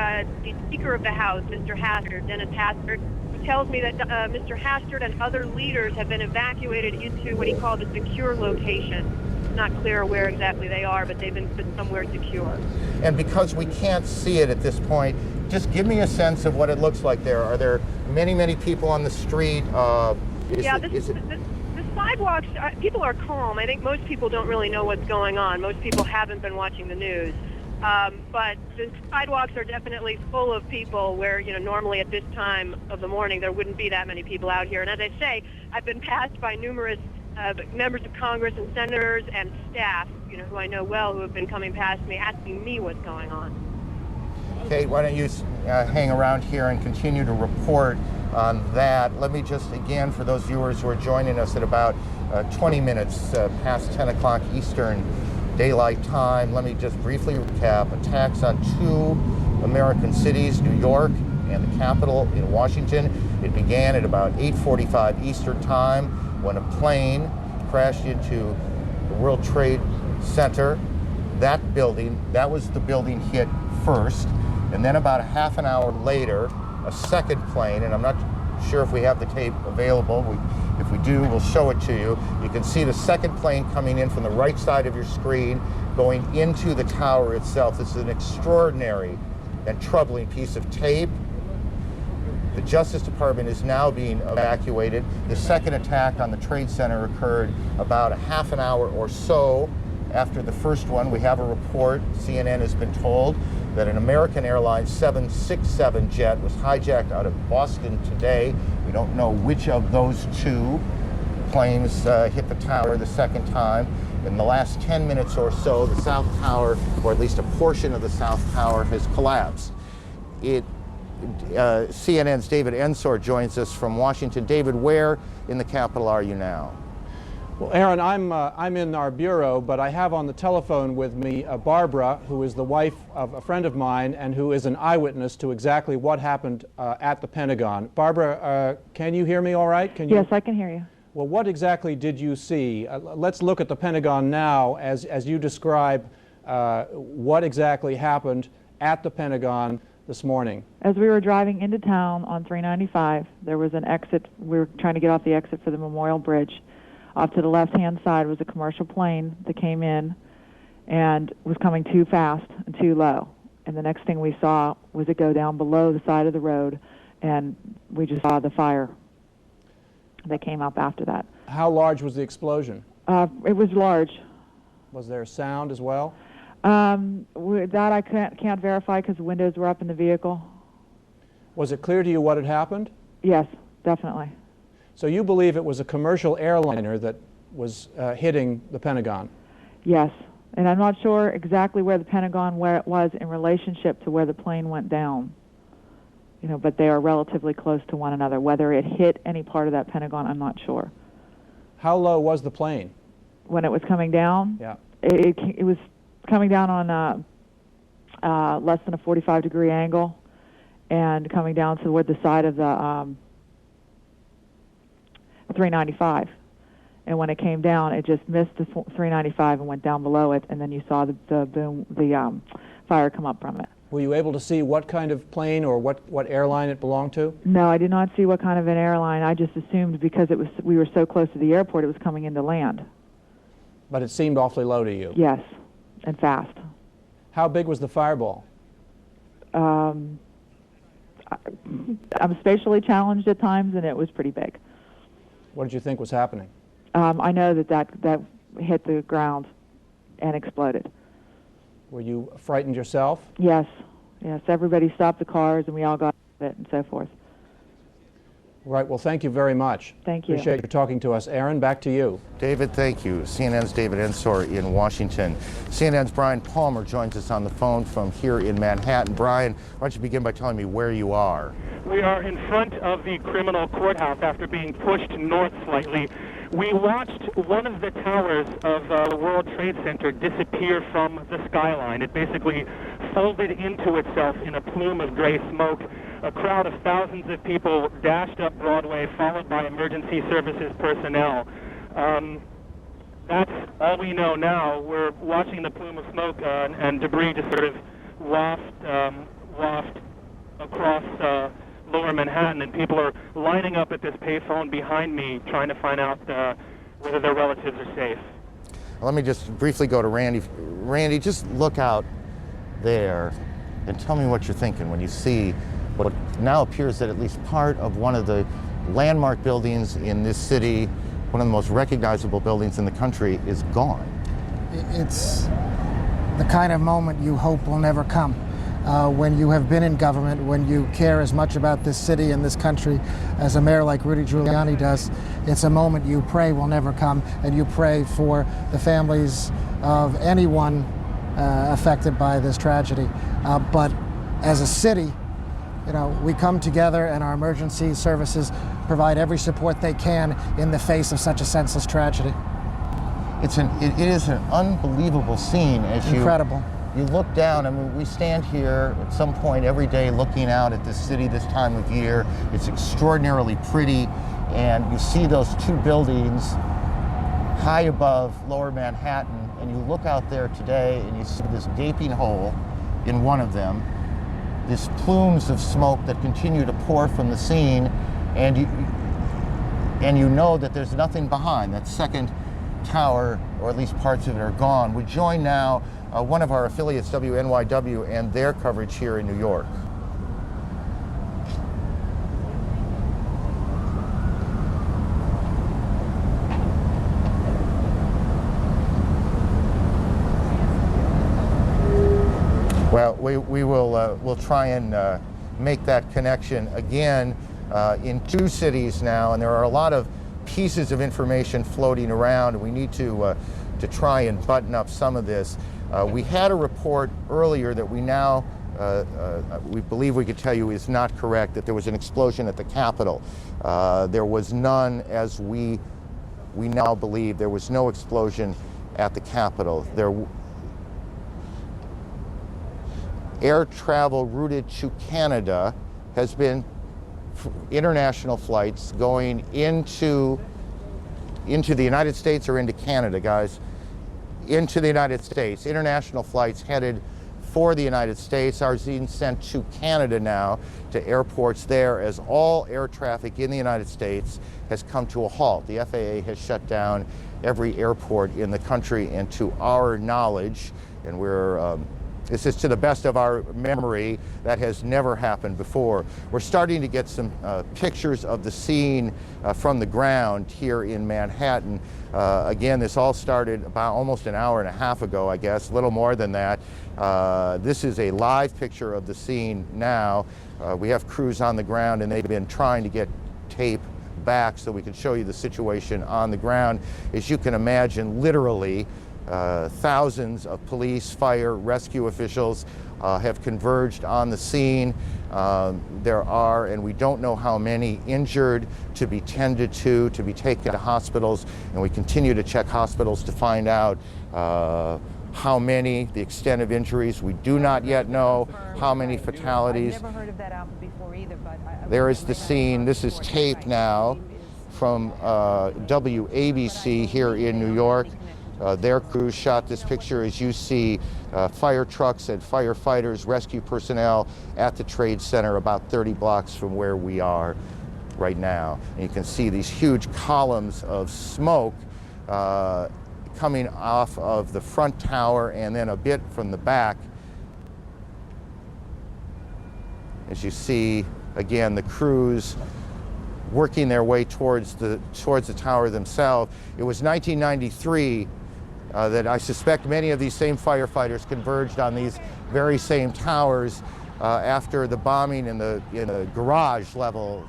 Speaker 10: the Speaker of the House, Mr. Hastert, Dennis Hastert, who tells me that Mr. Hastert and other leaders have been evacuated into what he called a secure location. It's not clear where exactly they are, but they've been put somewhere secure.
Speaker 1: And because we can't see it at this point, just give me a sense of what it looks like there. Are there many, many people on the street?
Speaker 10: The sidewalks, people are calm. I think most people don't really know what's going on. Most people haven't been watching the news. But the sidewalks are definitely full of people where, normally at this time of the morning there wouldn't be that many people out here. And as I say, I've been passed by numerous members of Congress and senators and staff, who I know well, who have been coming past me asking me what's going on.
Speaker 1: Kate, why don't you hang around here and continue to report on that. Let me just, again, for those viewers who are joining us at about 20 minutes past 10 o'clock Eastern Daylight Time, let me just briefly recap. Attacks on two American cities, New York and the capital in Washington. It began at about 8:45 Eastern Time when a plane crashed into the World Trade Center. That building, that was the building hit first. And then about a half an hour later, a second plane, and I'm not sure if we have the tape available. If we do, we'll show it to you. You can see the second plane coming in from the right side of your screen, going into the tower itself. This is an extraordinary and troubling piece of tape. The Justice Department is now being evacuated. The second attack on the Trade Center occurred about a half an hour or so after the first one. We have a report, CNN has been told, that an American Airlines 767 jet was hijacked out of Boston today. We don't know which of those two planes hit the tower the second time. In the last 10 minutes or so, the South Tower, or at least a portion of the South Tower, has collapsed. CNN's David Ensor joins us from Washington. David, where in the Capitol are you now?
Speaker 5: Well, Aaron, I'm in our bureau, but I have on the telephone with me Barbara, who is the wife of a friend of mine and who is an eyewitness to exactly what happened at the Pentagon. Barbara, can you hear me all right?
Speaker 19: Yes, I can hear you.
Speaker 5: Well, what exactly did you see? Let's look at the Pentagon now as you describe what exactly happened at the Pentagon this morning.
Speaker 19: As we were driving into town on 395, there was an exit. We were trying to get off the exit for the Memorial Bridge. Off to the left-hand side was a commercial plane that came in and was coming too fast and too low. And the next thing we saw was it go down below the side of the road, and we just saw the fire that came up after that.
Speaker 5: How large was the explosion?
Speaker 19: It was large.
Speaker 5: Was there sound as well?
Speaker 19: That I can't verify because the windows were up in the vehicle.
Speaker 5: Was it clear to you what had happened?
Speaker 19: Yes, definitely.
Speaker 5: So you believe it was a commercial airliner that was hitting the Pentagon?
Speaker 19: Yes, and I'm not sure exactly where the Pentagon was in relationship to where the plane went down. But they are relatively close to one another. Whether it hit any part of that Pentagon, I'm not sure.
Speaker 5: How low was the plane?
Speaker 19: When it was coming down?
Speaker 5: Yeah.
Speaker 19: It was coming down on less than a 45-degree angle and coming down toward the side of the 395. And when it came down, it just missed the 395 and went down below it, and then you saw the boom, the fire come up from it.
Speaker 5: Were you able to see what kind of plane or what airline it belonged to?
Speaker 19: No, I did not see what kind of an airline. I just assumed because we were so close to the airport, it was coming into land.
Speaker 5: But it seemed awfully low to you?
Speaker 19: Yes, and fast.
Speaker 5: How big was the fireball?
Speaker 19: I'm spatially challenged at times, and it was pretty big.
Speaker 5: What did you think was happening?
Speaker 19: I know that hit the ground and exploded.
Speaker 5: Were you frightened yourself?
Speaker 19: Yes. Everybody stopped the cars, and we all got out of it and so forth.
Speaker 5: Right. Well, thank you very much.
Speaker 19: Thank you.
Speaker 5: Appreciate you talking to us. Aaron, back to you.
Speaker 1: David, thank you. CNN's David Ensor in Washington. CNN's Brian Palmer joins us on the phone from here in Manhattan. Brian, why don't you begin by telling me where you are?
Speaker 23: We are in front of the criminal courthouse after being pushed north slightly. We watched one of the towers of the World Trade Center disappear from the skyline. It basically folded into itself in a plume of gray smoke. A crowd of thousands of people dashed up Broadway, followed by emergency services personnel. That's all we know now. We're watching the plume of smoke and debris just sort of waft across lower Manhattan, and people are lining up at this payphone behind me trying to find out whether their relatives are safe.
Speaker 1: Let me just briefly go to Randy. Randy, just look out there and tell me what you're thinking when you see what now appears that at least part of one of the landmark buildings in this city, one of the most recognizable buildings in the country, is gone.
Speaker 17: the kind of moment you hope will never come. When you have been in government, when you care as much about this city and this country as a mayor like Rudy Giuliani does, it's a moment you pray will never come, and you pray for the families of anyone affected by this tragedy. But as a city, we come together, and our emergency services provide every support they can in the face of such a senseless tragedy.
Speaker 1: It is an unbelievable scene as
Speaker 17: Incredible.
Speaker 1: You look down. I mean, we stand here at some point every day looking out at this city this time of year. It's extraordinarily pretty, and you see those two buildings high above Lower Manhattan, and you look out there today and you see this gaping hole in one of them, these plumes of smoke that continue to pour from the scene, and you know that there's nothing behind. That second tower, or at least parts of it, are gone. We join now one of our affiliates, WNYW, and their coverage here in New York. Well, we'll try and make that connection again in two cities now, and there are a lot of pieces of information floating around, and we need to try and button up some of this. We had a report earlier that we now we believe we could tell you is not correct, that there was an explosion at the Capitol. There was none, as we now believe. There was no explosion at the Capitol. Air travel routed to Canada has been international flights going into the United States or into Canada, guys. Into the United States. International flights headed for the United States are being sent to Canada now, to airports there, as all air traffic in the United States has come to a halt. The FAA has shut down every airport in the country, and to our knowledge, and this is to the best of our memory, that has never happened before. We're starting to get some pictures of the scene from the ground here in Manhattan. Again, this all started about almost an hour and a half ago, I guess, a little more than that. This is a live picture of the scene now. We have crews on the ground, and they've been trying to get tape back so we can show you the situation on the ground. As you can imagine, literally, thousands of police, fire, rescue officials have converged on the scene. There are, and we don't know how many, injured to be tended to be taken to hospitals, and we continue to check hospitals to find out how many, the extent of injuries. We do not yet know how many fatalities.
Speaker 13: I've never heard of that outfit before either, but
Speaker 1: there is the scene. This is tape now from WABC here in New York. Their crews shot this picture, as you see fire trucks and firefighters, rescue personnel at the Trade Center about 30 blocks from where we are right now. And you can see these huge columns of smoke coming off of the front tower and then a bit from the back. As you see, again, the crews working their way towards the tower themselves. It was 1993 that I suspect many of these same firefighters converged on these very same towers after the bombing in the garage level.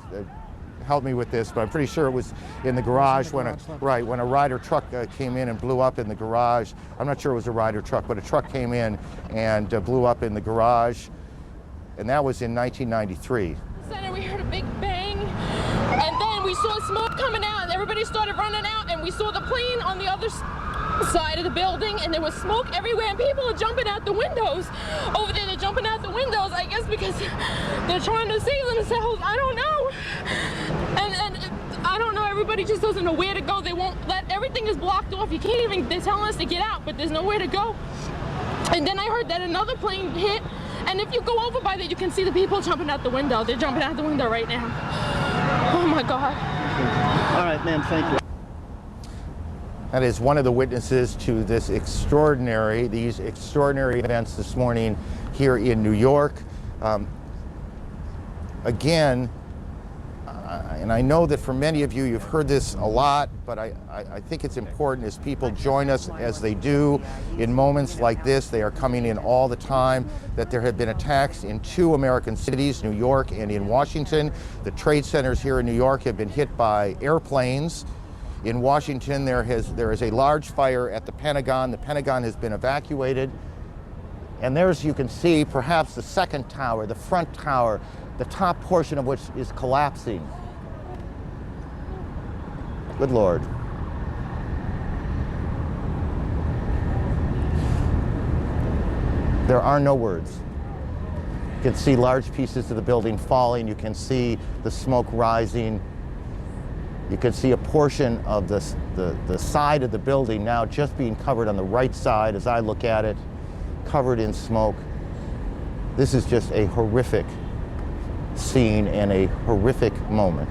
Speaker 1: Help me with this, but I'm pretty sure it was in the garage when a Ryder truck came in and blew up in the garage. I'm not sure it was a Ryder truck, but a truck came in and blew up in the garage, and that was in 1993.
Speaker 11: Center, we heard a big bang, and then we saw smoke coming out, and everybody started running out, and we saw the plane on the other side of the building, and there was smoke everywhere, and people are jumping out the windows. Over there, they're jumping out the windows, I guess because they're trying to save themselves. I don't know. And I don't know, everybody just doesn't know where to go. They won't everything is blocked off. You can't even, they're telling us to get out, but there's nowhere to go. And then I heard that another plane hit, and if you go over by there, you can see the people jumping out the window. They're jumping out the window right now. Oh my God.
Speaker 20: All right, ma'am, thank you.
Speaker 1: That is one of the witnesses to these extraordinary events this morning here in New York. Again, and I know that for many of you, you've heard this a lot, but I think it's important as people join us as they do in moments like this. They are coming in all the time, that there have been attacks in 2 American cities, New York and in Washington. The trade centers here in New York have been hit by airplanes. In Washington, there is a large fire at the Pentagon. The Pentagon has been evacuated. And there's, you can see, perhaps the second tower, the front tower, the top portion of which is collapsing. Good Lord. There are no words. You can see large pieces of the building falling. You can see the smoke rising. You can see a portion of the side of the building now just being covered on the right side as I look at it, covered in smoke. This is just a horrific scene and a horrific moment.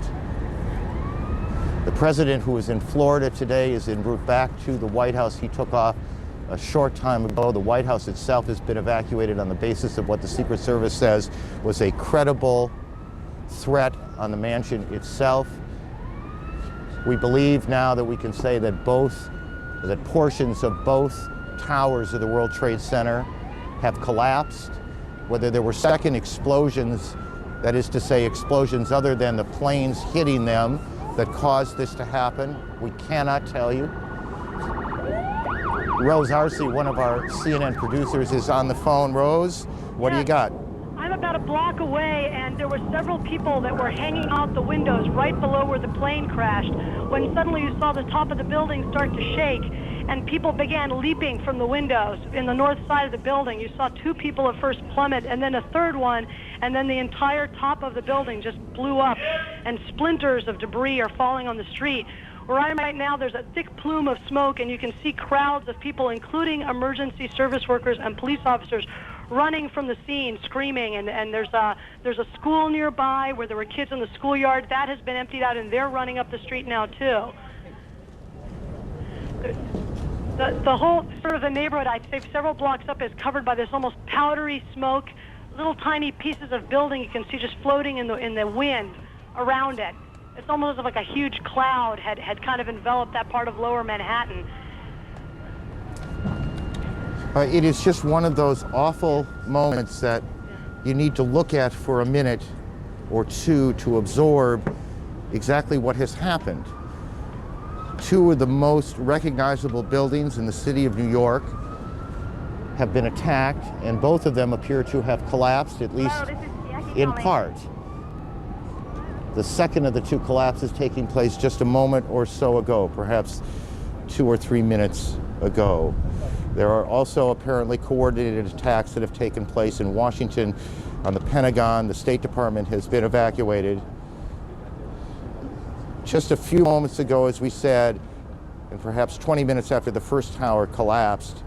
Speaker 1: The president, who is in Florida today, is en route back to the White House. He took off a short time ago. The White House itself has been evacuated on the basis of what the Secret Service says was a credible threat on the mansion itself. We believe now that we can say that portions of both towers of the World Trade Center have collapsed. Whether there were second explosions, that is to say explosions other than the planes hitting them, that caused this to happen, we cannot tell you. Rose Arce, one of our CNN producers, is on the phone. Rose, what do you got?
Speaker 18: I'm about a block away, and there were several people that were hanging out the windows right below where the plane crashed, when suddenly you saw the top of the building start to shake, and people began leaping from the windows in the north side of the building. You saw 2 people at first plummet, and then a third one, and then the entire top of the building just blew up, and splinters of debris are falling on the street. Where I am right now, there's a thick plume of smoke, and you can see crowds of people, including emergency service workers and police officers, running from the scene, screaming, and there's a school nearby where there were kids in the schoolyard. That has been emptied out, and they're running up the street now, too. The whole sort of the neighborhood, I'd say several blocks up, is covered by this almost powdery smoke, little tiny pieces of building you can see just floating in the wind around it. It's almost like a huge cloud had kind of enveloped that part of lower Manhattan.
Speaker 1: It is just one of those awful moments that you need to look at for a minute or two to absorb exactly what has happened. 2 of the most recognizable buildings in the city of New York have been attacked, and both of them appear to have collapsed, at least in part. The second of the 2 collapses taking place just a moment or so ago, perhaps 2 or 3 minutes ago. There are also apparently coordinated attacks that have taken place in Washington on the Pentagon. The State Department has been evacuated. Just a few moments ago, as we said, and perhaps 20 minutes after the first tower collapsed,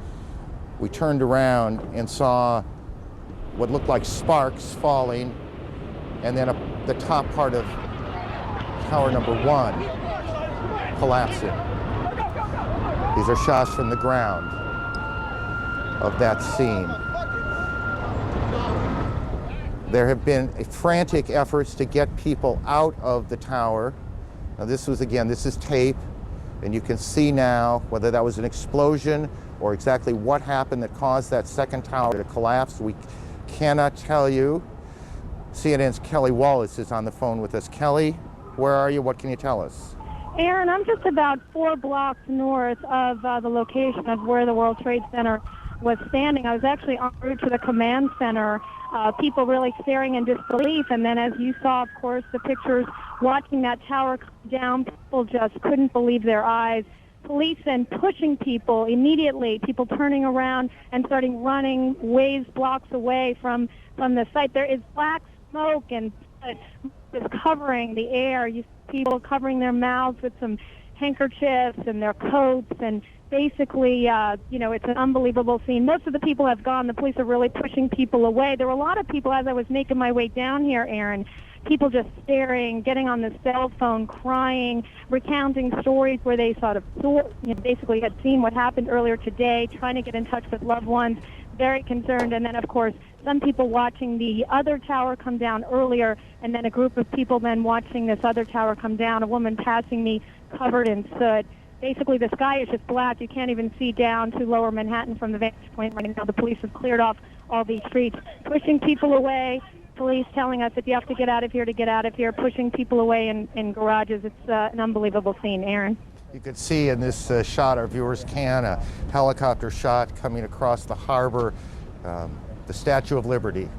Speaker 1: we turned around and saw what looked like sparks falling, and then the top part of tower number 1 collapsing. These are shots from the ground of that scene. There have been frantic efforts to get people out of the tower. Now this is tape, and you can see now whether that was an explosion or exactly what happened that caused that second tower to collapse. We cannot tell you. CNN's Kelly Wallace is on the phone with us. Kelly, where are you? What can you tell us?
Speaker 3: Aaron, I'm just about 4 blocks north of the location of where the World Trade Center was standing. I was actually en route to the command center, people really staring in disbelief. And then as you saw, of course, the pictures watching that tower come down, people just couldn't believe their eyes. Police then pushing people immediately, people turning around and starting running ways blocks away from the site. There is black smoke and just covering the air. You see people covering their mouths with some handkerchiefs and their coats, and basically, it's an unbelievable scene. Most of the people have gone. The police are really pushing people away. There were a lot of people as I was making my way down here, Aaron, people just staring, getting on the cell phone, crying, recounting stories where they sort of basically had seen what happened earlier today, trying to get in touch with loved ones, very concerned. And then, of course,
Speaker 6: some people watching the other tower come down earlier, and then a group of people then watching this other tower come down, a woman passing me covered in soot. Basically, the sky is just black. You can't even see down to lower Manhattan from the vantage point right now. The police have cleared off all these streets, pushing people away. Police telling us that you have to get out of here to get out of here, pushing people away in garages. It's an unbelievable scene, Aaron.
Speaker 1: You could see in this shot, our viewers can, a helicopter shot coming across the harbor, the Statue of Liberty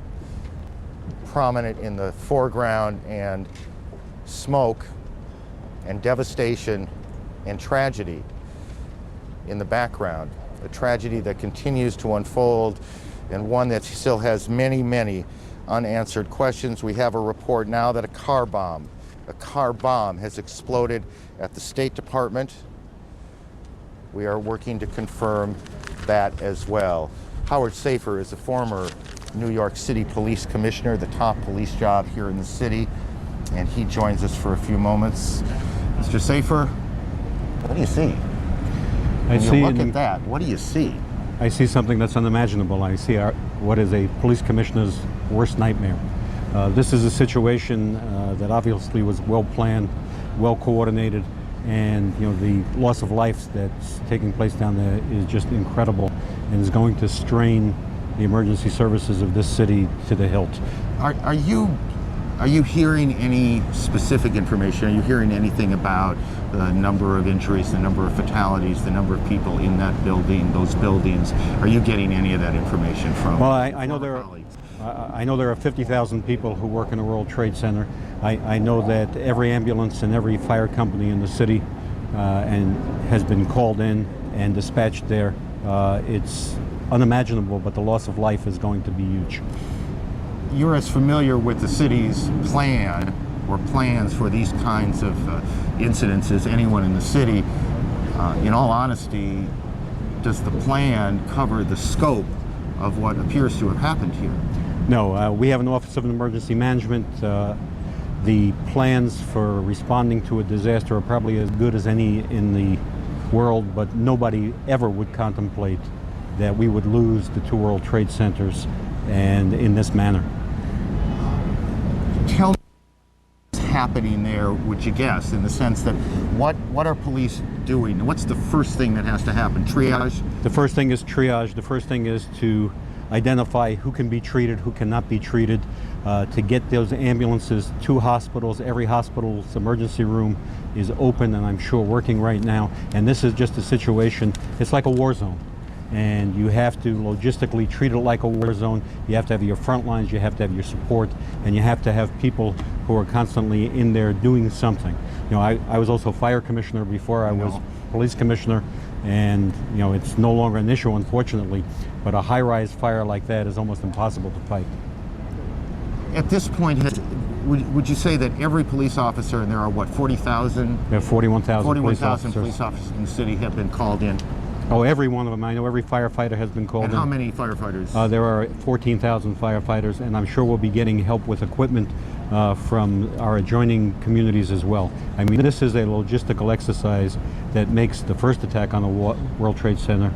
Speaker 1: prominent in the foreground, and smoke and devastation and tragedy in the background. A tragedy that continues to unfold, and one that still has many, many unanswered questions. We have a report now that a car bomb has exploded at the State Department. We are working to confirm that as well. Howard Safer is a former New York City Police Commissioner, the top police job here in the city, and he joins us for a few moments. Mr. Safer, what do you see? When you look at that, what do you see?
Speaker 21: I see something that's unimaginable. I see what is a police commissioner's worst nightmare. This is a situation that obviously was well planned, well coordinated, and the loss of life that's taking place down there is just incredible, and is going to strain the emergency services of this city to the hilt.
Speaker 1: Are you hearing any specific information? Are you hearing anything about the number of injuries, the number of fatalities, the number of people in that building, those buildings? Are you getting any of that information from?
Speaker 21: Well, I know there are 50,000 people who work in the World Trade Center. I know that every ambulance and every fire company in the city has been called in and dispatched there. It's unimaginable, but the loss of life is going to be huge.
Speaker 1: You're as familiar with the city's plan or plans for these kinds of incidents as anyone in the city. In all honesty, does the plan cover the scope of what appears to have happened here?
Speaker 21: No, we have an Office of Emergency Management. The plans for responding to a disaster are probably as good as any in the world, but nobody ever would contemplate that we would lose the two World Trade Centers and in this manner.
Speaker 1: Tell me what's happening there, would you guess, in the sense that what are police doing? What's the first thing that has to happen? Triage?
Speaker 21: The first thing is triage. The first thing is to identify who can be treated, who cannot be treated, to get those ambulances to hospitals. Every hospital's emergency room is open and I'm sure working right now. And this is just a situation, it's like a war zone. And you have to logistically treat it like a war zone. You have to have your front lines, you have to have your support, and you have to have people who are constantly in there doing something. I was also fire commissioner before I was police commissioner, and it's no longer an issue, unfortunately, but a high-rise fire like that is almost impossible to fight.
Speaker 1: At this point, would you say that every police officer, and there are what, 40,000?
Speaker 21: There are 41,000
Speaker 1: police officers in the city have been called in?
Speaker 21: Oh, every one of them. I know every firefighter has been called in.
Speaker 1: And how many firefighters?
Speaker 21: There are 14,000 firefighters, and I'm sure we'll be getting help with equipment from our adjoining communities as well. I mean, this is a logistical exercise that makes the first attack on the World Trade Center,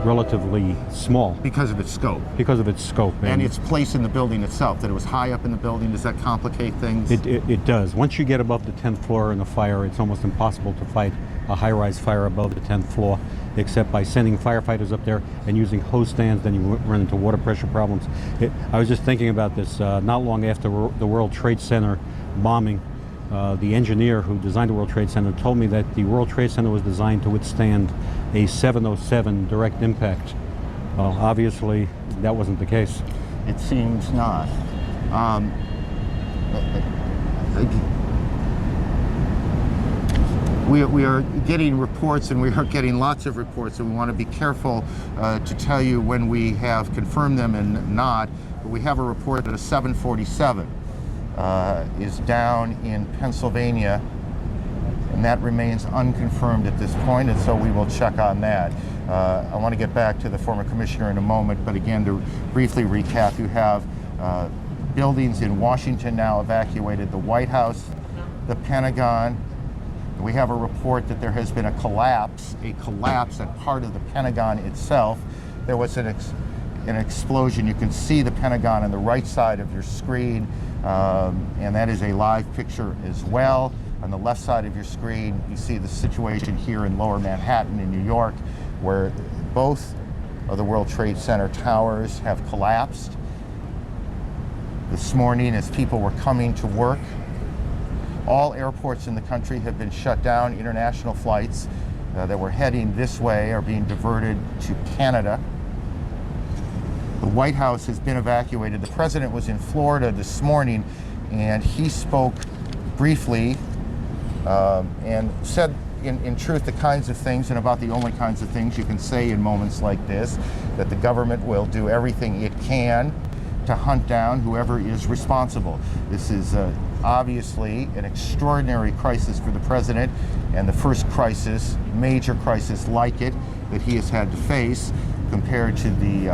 Speaker 21: relatively small.
Speaker 1: Because of its scope.
Speaker 21: Because of its scope.
Speaker 1: And its place in the building itself, that it was high up in the building. Does that complicate things?
Speaker 21: It does. Once you get above the 10th floor in a fire, it's almost impossible to fight a high-rise fire above the 10th floor, except by sending firefighters up there and using hose stands. Then you run into water pressure problems. I was just thinking about this not long after the World Trade Center bombing. The engineer who designed the World Trade Center told me that the World Trade Center was designed to withstand a 707 direct impact. Well, obviously, that wasn't the case.
Speaker 1: It seems not. We are getting reports, and we are getting lots of reports, and we want to be careful to tell you when we have confirmed them and not. But we have a report that a 747 is down in Pennsylvania, and that remains unconfirmed at this point, and so we will check on that. I want to get back to the former commissioner in a moment, but again, to briefly recap, you have buildings in Washington now evacuated, the White House, the Pentagon. We have a report that there has been a collapse at part of the Pentagon itself. There was an explosion. You can see the Pentagon on the right side of your screen, and that is a live picture as well. On the left side of your screen, you see the situation here in Lower Manhattan in New York, where both of the World Trade Center towers have collapsed. This morning, as people were coming to work, all airports in the country have been shut down. International flights that were heading this way are being diverted to Canada. The White House has been evacuated. The president was in Florida this morning, and he spoke briefly and said, in truth, the kinds of things, and about the only kinds of things you can say in moments like this, that the government will do everything it can to hunt down whoever is responsible. This is obviously an extraordinary crisis for the president, and the first crisis, major crisis like it, that he has had to face, compared to the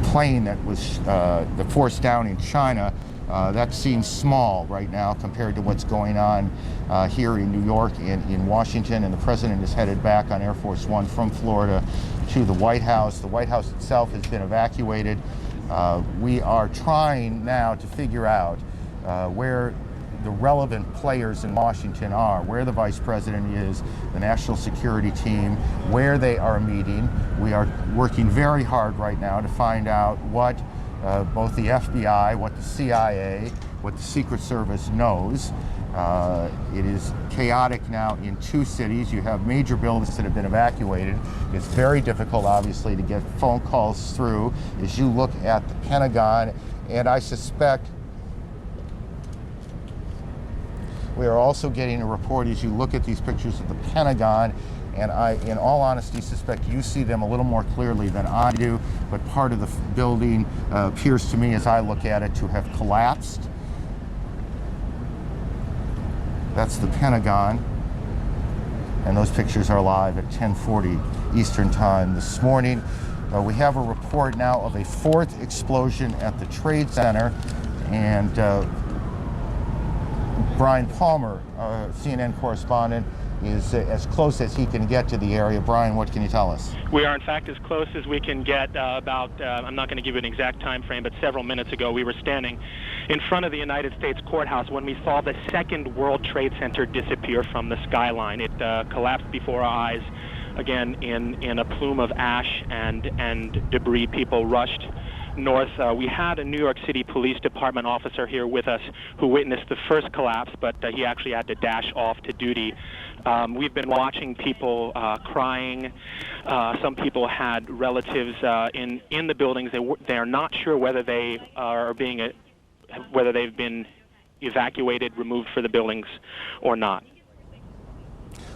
Speaker 1: plane that was the force down in China. That seems small right now compared to what's going on here in New York and in Washington, and the president is headed back on Air Force One from Florida to the White House. The White House itself has been evacuated. We are trying now to figure out where the relevant players in Washington are, where the vice president is, the national security team, where they are meeting. We are working very hard right now to find out what both the FBI, what the CIA, what the Secret Service knows. It is chaotic now in 2 cities. You have major buildings that have been evacuated. It's very difficult, obviously, to get phone calls through as you look at the Pentagon, and I suspect we are also getting a report as you look at these pictures of the Pentagon, and I, in all honesty, suspect you see them a little more clearly than I do, but part of the building appears to me, as I look at it, to have collapsed. That's the Pentagon, and those pictures are live at 10:40 Eastern Time this morning. We have a report now of a 4th explosion at the Trade Center, and Brian Palmer, CNN correspondent, is as close as he can get to the area. Brian, what can you tell us?
Speaker 23: We are, in fact, as close as we can get. I'm not going to give you an exact time frame, but several minutes ago we were standing in front of the United States courthouse when we saw the 2nd World Trade Center disappear from the skyline. It collapsed before our eyes, again, in a plume of ash and debris. People rushed north. We had a New York City Police Department officer here with us who witnessed the first collapse, but he actually had to dash off to duty. We've been watching people crying. Some people had relatives in the buildings. They are not sure whether they are whether they've been evacuated, removed for the buildings, or not.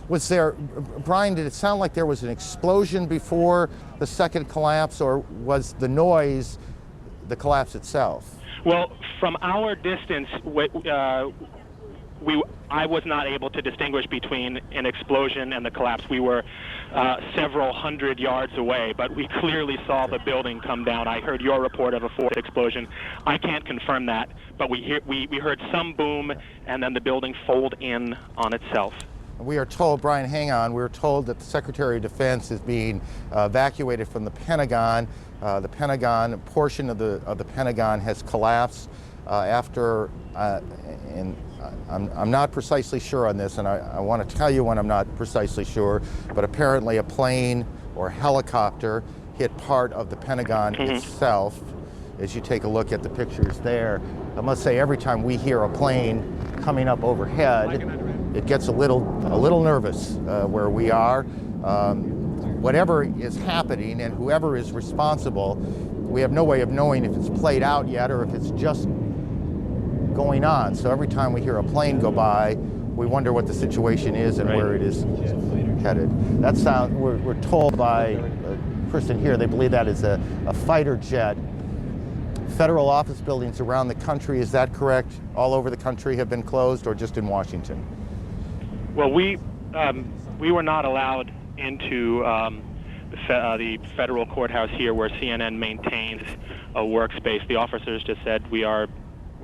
Speaker 1: Was there, Brian, did it sound like there was an explosion before the second collapse, or was the noise the collapse itself?
Speaker 23: Well, from our distance, I was not able to distinguish between an explosion and the collapse. We were several hundred yards away, but we clearly saw the building come down. I heard your report of a 4th explosion. I can't confirm that, but we heard some boom, and then the building fold in on itself.
Speaker 1: We are told, Brian, hang on, we're told that the Secretary of Defense is being evacuated from the Pentagon. The Pentagon, portion of the Pentagon has collapsed after, and I'm not precisely sure on this, and I want to tell you when I'm not precisely sure, but apparently a plane or helicopter hit part of the Pentagon itself. As you take a look at the pictures there, I must say every time we hear a plane coming up overhead, it gets a little nervous where we are. Whatever is happening and whoever is responsible, we have no way of knowing if it's played out yet or if it's just going on. So every time we hear a plane go by, we wonder what the situation is and where it is headed. We're told by a person here, they believe that is a fighter jet. Federal office buildings around the country, is that correct? All over the country have been closed, or just in Washington?
Speaker 23: Well, we were not allowed into the federal courthouse here, where CNN maintains a workspace. The officers just said we're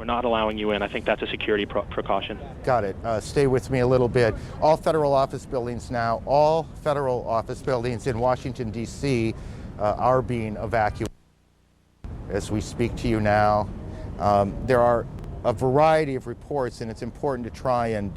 Speaker 23: not allowing you in. I think that's a security precaution.
Speaker 1: Got it. Stay with me a little bit. All federal office buildings now, all federal office buildings in Washington, D.C. are being evacuated as we speak to you now. There are a variety of reports, and it's important to try and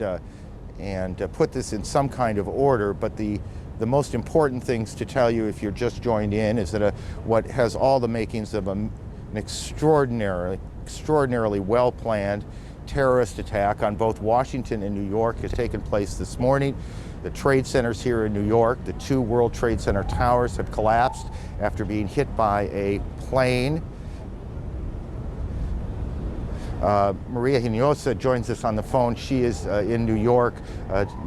Speaker 1: put this in some kind of order, but the most important things to tell you if you're just joined in is that what has all the makings of an extraordinarily well-planned terrorist attack on both Washington and New York has taken place this morning. The trade centers here in New York, the 2 World Trade Center towers have collapsed after being hit by a plane. Maria Hinojosa joins us on the phone. She is in New York,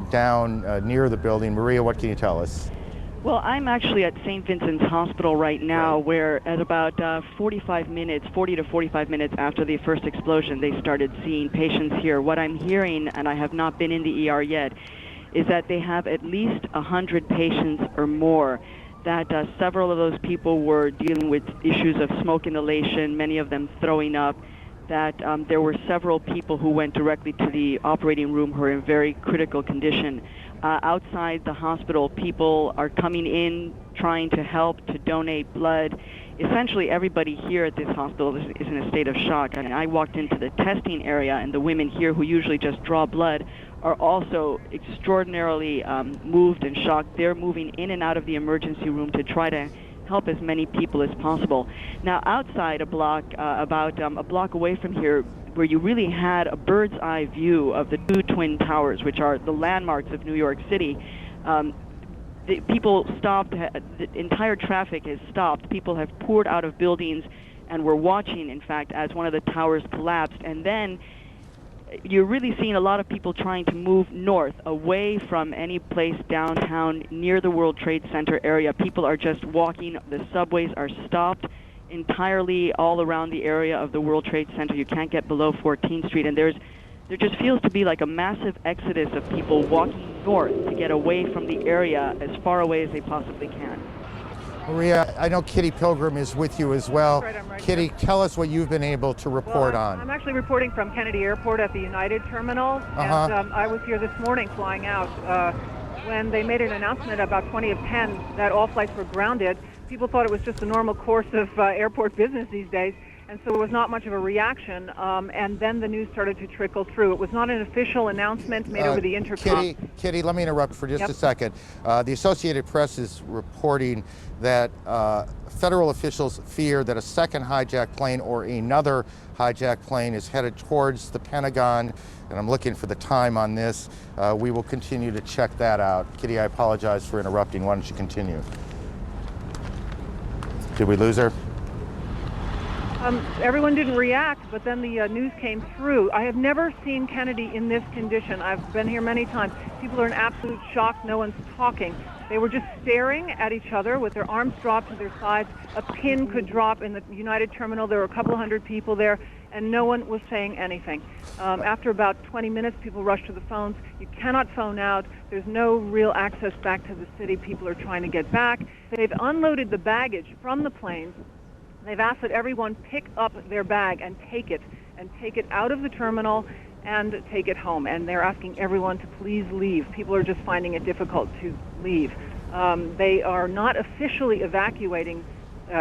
Speaker 1: down near the building. Maria, what can you tell us?
Speaker 4: Well, I'm actually at St. Vincent's Hospital right now, where at about 40 to 45 minutes after the first explosion, they started seeing patients here. What I'm hearing, and I have not been in the ER yet, is that they have at least 100 patients or more, that several of those people were dealing with issues of smoke inhalation, many of them throwing up, that there were several people who went directly to the operating room who are in very critical condition. Outside the hospital, people are coming in trying to help, to donate blood. Essentially, everybody here at this hospital is in a state of shock. And I walked into the testing area, and the women here who usually just draw blood are also extraordinarily moved and shocked. They're moving in and out of the emergency room to try to help as many people as possible. Now, outside a block, about a block away from here, where you really had a bird's eye view of the 2 twin towers, which are the landmarks of New York City, the people stopped, the entire traffic has stopped. People have poured out of buildings and were watching, in fact, as one of the towers collapsed. And then you're really seeing a lot of people trying to move north, away from any place downtown near the World Trade Center area. People are just walking. The subways are stopped entirely all around the area of the World Trade Center. You can't get below 14th Street, and there just feels to be like a massive exodus of people walking north to get away from the area as far away as they possibly can.
Speaker 1: Maria, I know Kitty Pilgrim is with you as well.
Speaker 8: That's right, I'm right
Speaker 1: Kitty,
Speaker 8: here.
Speaker 1: tell us what you've been able to report on.
Speaker 8: I'm actually reporting from Kennedy Airport at the United Terminal, and I was here this morning flying out when they made an announcement about 20 of 10 that all flights were grounded. People thought it was just a normal course of airport business these days, and so it was not much of a reaction, and then the news started to trickle through. It was not an official announcement made over the intercom.
Speaker 1: Kitty, let me interrupt for just a second. The Associated Press is reporting that federal officials fear that a second hijacked plane or another hijacked plane is headed towards the Pentagon, and I'm looking for the time on this. We will continue to check that out. Kitty, I apologize for interrupting. Why don't you continue? Did we lose her?
Speaker 8: Everyone didn't react, but then the news came through. I have never seen Kennedy in this condition. I've been here many times. People are in absolute shock. No one's talking. They were just staring at each other with their arms dropped to their sides. A pin could drop in the United Terminal. There were a couple hundred people there, and no one was saying anything. After about 20 minutes, people rushed to the phones. You cannot phone out. There's no real access back to the city. People are trying to get back. They've unloaded the baggage from the planes. They've asked that everyone pick up their bag and take it out of the terminal and take it home. And they're asking everyone to please leave. People are just finding it difficult to leave. They are not officially evacuating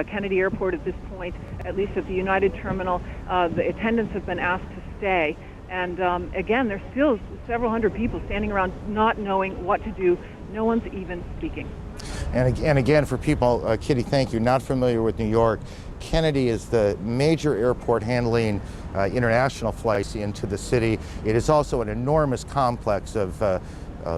Speaker 8: Kennedy Airport at this point, at least at the United Terminal. The attendants have been asked to stay. And again, there's still several hundred people standing around not knowing what to do. No one's even speaking.
Speaker 1: And again, for people, Kitty, thank you, not familiar with New York, Kennedy is the major airport handling international flights into the city. It is also an enormous complex of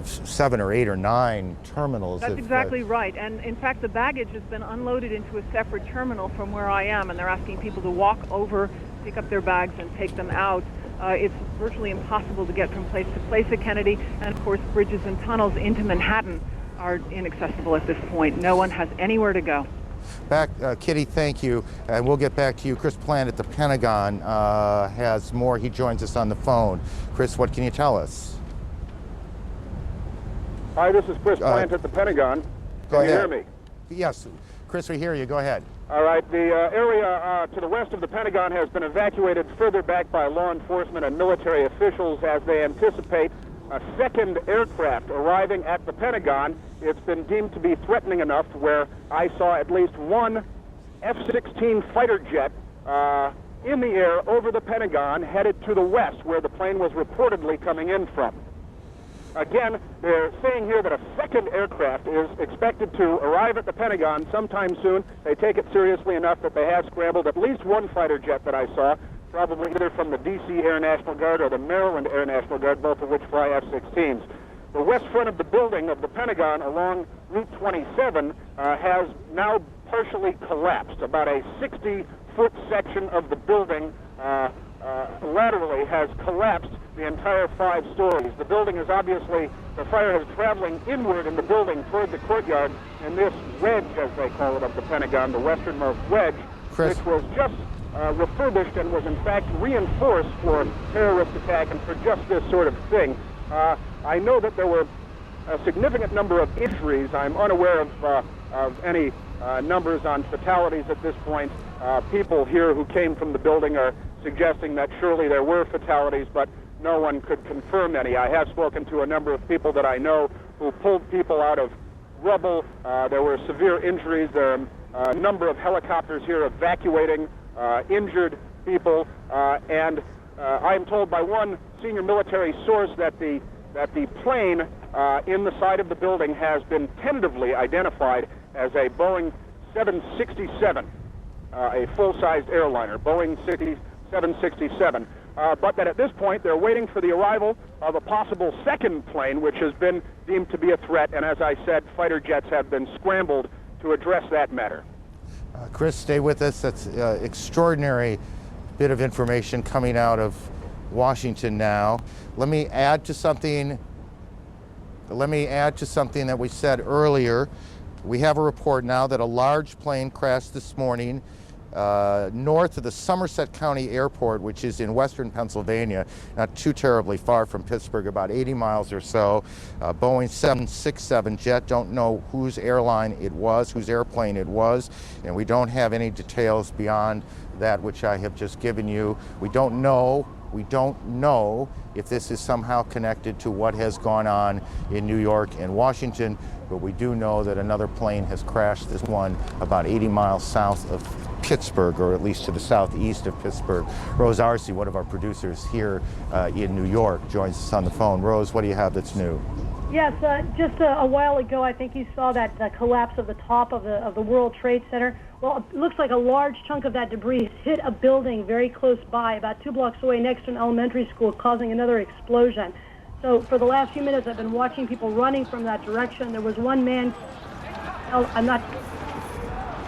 Speaker 1: 7 or 8 or 9 terminals.
Speaker 8: That's exactly right. And in fact, the baggage has been unloaded into a separate terminal from where I am, and they're asking people to walk over, pick up their bags, and take them out. It's virtually impossible to get from place to place at Kennedy, and of course, bridges and tunnels into Manhattan are inaccessible at this point. No one has anywhere to go.
Speaker 1: Kitty, thank you. And we'll get back to you. Chris Plant at the Pentagon has more. He joins us on the phone. Chris, what can you tell us?
Speaker 22: Hi, this is Chris Plant at the Pentagon.
Speaker 1: Go ahead.
Speaker 22: Can you hear me?
Speaker 1: Yes, Chris, we hear you. Go ahead.
Speaker 22: All right. The area to the west of the Pentagon has been evacuated further back by law enforcement and military officials as they anticipate a second aircraft arriving at the Pentagon. It's been deemed to be threatening enough where I saw at least one F-16 fighter jet in the air over the Pentagon headed to the west where the plane was reportedly coming in from. Again, they're saying here that a second aircraft is expected to arrive at the Pentagon sometime soon. They take it seriously enough that they have scrambled at least one fighter jet that I saw, probably either from the D.C. Air National Guard or the Maryland Air National Guard, both of which fly F-16s. The west front of the building of the Pentagon along Route 27 has now partially collapsed. About a 60-foot section of the building laterally has collapsed the entire 5 stories. The building is obviously, the fire is traveling inward in the building toward the courtyard, and this wedge, as they call it, of the Pentagon, the westernmost wedge,
Speaker 1: Chris,
Speaker 22: which was just refurbished and was in fact reinforced for terrorist attack and for just this sort of thing. I know that there were a significant number of injuries. I'm unaware of any numbers on fatalities at this point. People here who came from the building are suggesting that surely there were fatalities, but no one could confirm any. I have spoken to a number of people that I know who pulled people out of rubble. There were severe injuries. There are a number of helicopters here evacuating injured people, and I am told by one senior military source that the plane in the side of the building has been tentatively identified as a Boeing 767, a full-sized airliner, Boeing 767. But that at this point they're waiting for the arrival of a possible second plane, which has been deemed to be a threat, and as I said, fighter jets have been scrambled to address that matter.
Speaker 1: Chris, stay with us. That's extraordinary bit of information coming out of Washington now. Let me add to something that we said earlier. We have a report now that a large plane crashed this morning north of the Somerset County Airport, which is in western Pennsylvania, not too terribly far from Pittsburgh, about 80 miles or so. Boeing 767 jet, don't know whose airline it was, whose airplane it was, and we don't have any details beyond that which I have just given you. We don't know if this is somehow connected to what has gone on in New York and Washington, but we do know that another plane has crashed, this one about 80 miles south of Pittsburgh, or at least to the southeast of Pittsburgh. Rose Arce, one of our producers here in New York, joins us on the phone. Rose, what do you have that's new?
Speaker 6: Yes, just a while ago, I think you saw that collapse of the top of the World Trade Center. Well, it looks like a large chunk of that debris hit a building very close by, about 2 blocks away, next to an elementary school, causing another explosion. So for the last few minutes, I've been watching people running from that direction. There was one man, I'm not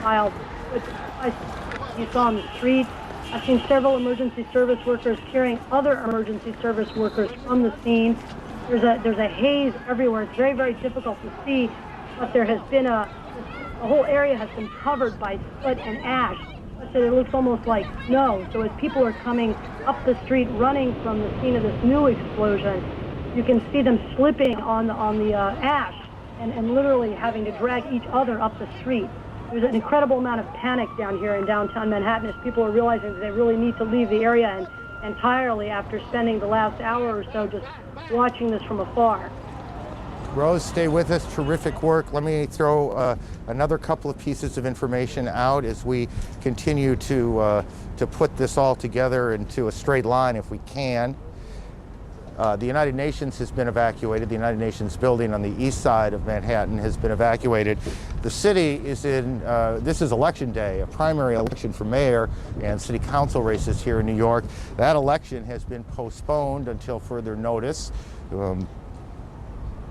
Speaker 6: child, but you saw on the street. I've seen several emergency service workers carrying other emergency service workers from the scene. There's a haze everywhere. It's very, very difficult to see, but there has been the whole area has been covered by soot and ash. So it looks almost like snow. So as people are coming up the street, running from the scene of this new explosion, you can see them slipping on the ash and literally having to drag each other up the street. There's an incredible amount of panic down here in downtown Manhattan as people are realizing that they really need to leave the area entirely after spending the last hour or so just watching this from afar.
Speaker 1: Rose, stay with us. Terrific work. Let me throw another couple of pieces of information out as we continue to put this all together into a straight line if we can. The United Nations has been evacuated. The United Nations building on the east side of Manhattan has been evacuated. The city is in, this is election day, a primary election for mayor and city council races here in New York. That election has been postponed until further notice.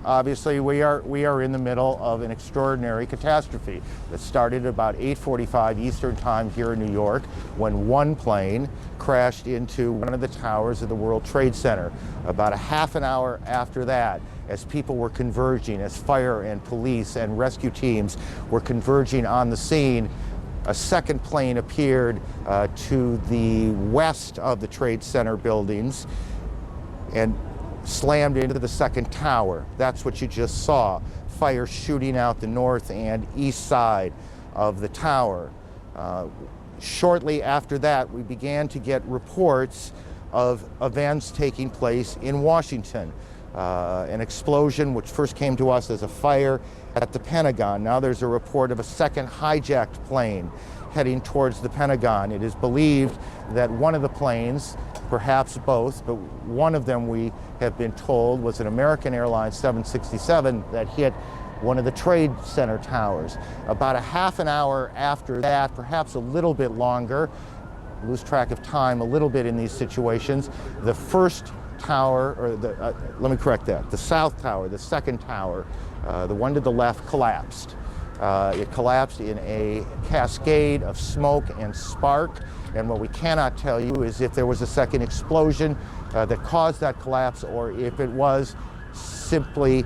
Speaker 1: Obviously, we are in the middle of an extraordinary catastrophe that started about 8:45 Eastern Time here in New York when one plane crashed into one of the towers of the World Trade Center. About a half an hour after that, as people were converging, as fire and police and rescue teams were converging on the scene, a second plane appeared to the west of the Trade Center buildings and slammed into the second tower. That's what you just saw. Fire shooting out the north and east side of the tower. Shortly after that, we began to get reports of events taking place in Washington. an explosion which first came to us as a fire at the Pentagon. Now there's a report of a second hijacked plane heading towards the Pentagon. It is believed that one of the planes, perhaps both, but one of them, we have been told, was an American Airlines 767 that hit one of the Trade Center towers. About a half an hour after that, perhaps a little bit longer, lose track of time a little bit in these situations, the first tower, or let me correct that, the south tower, the second tower, the one to the left, collapsed. It collapsed in a cascade of smoke and spark, and what we cannot tell you is if there was a second explosion that caused that collapse, or if it was simply,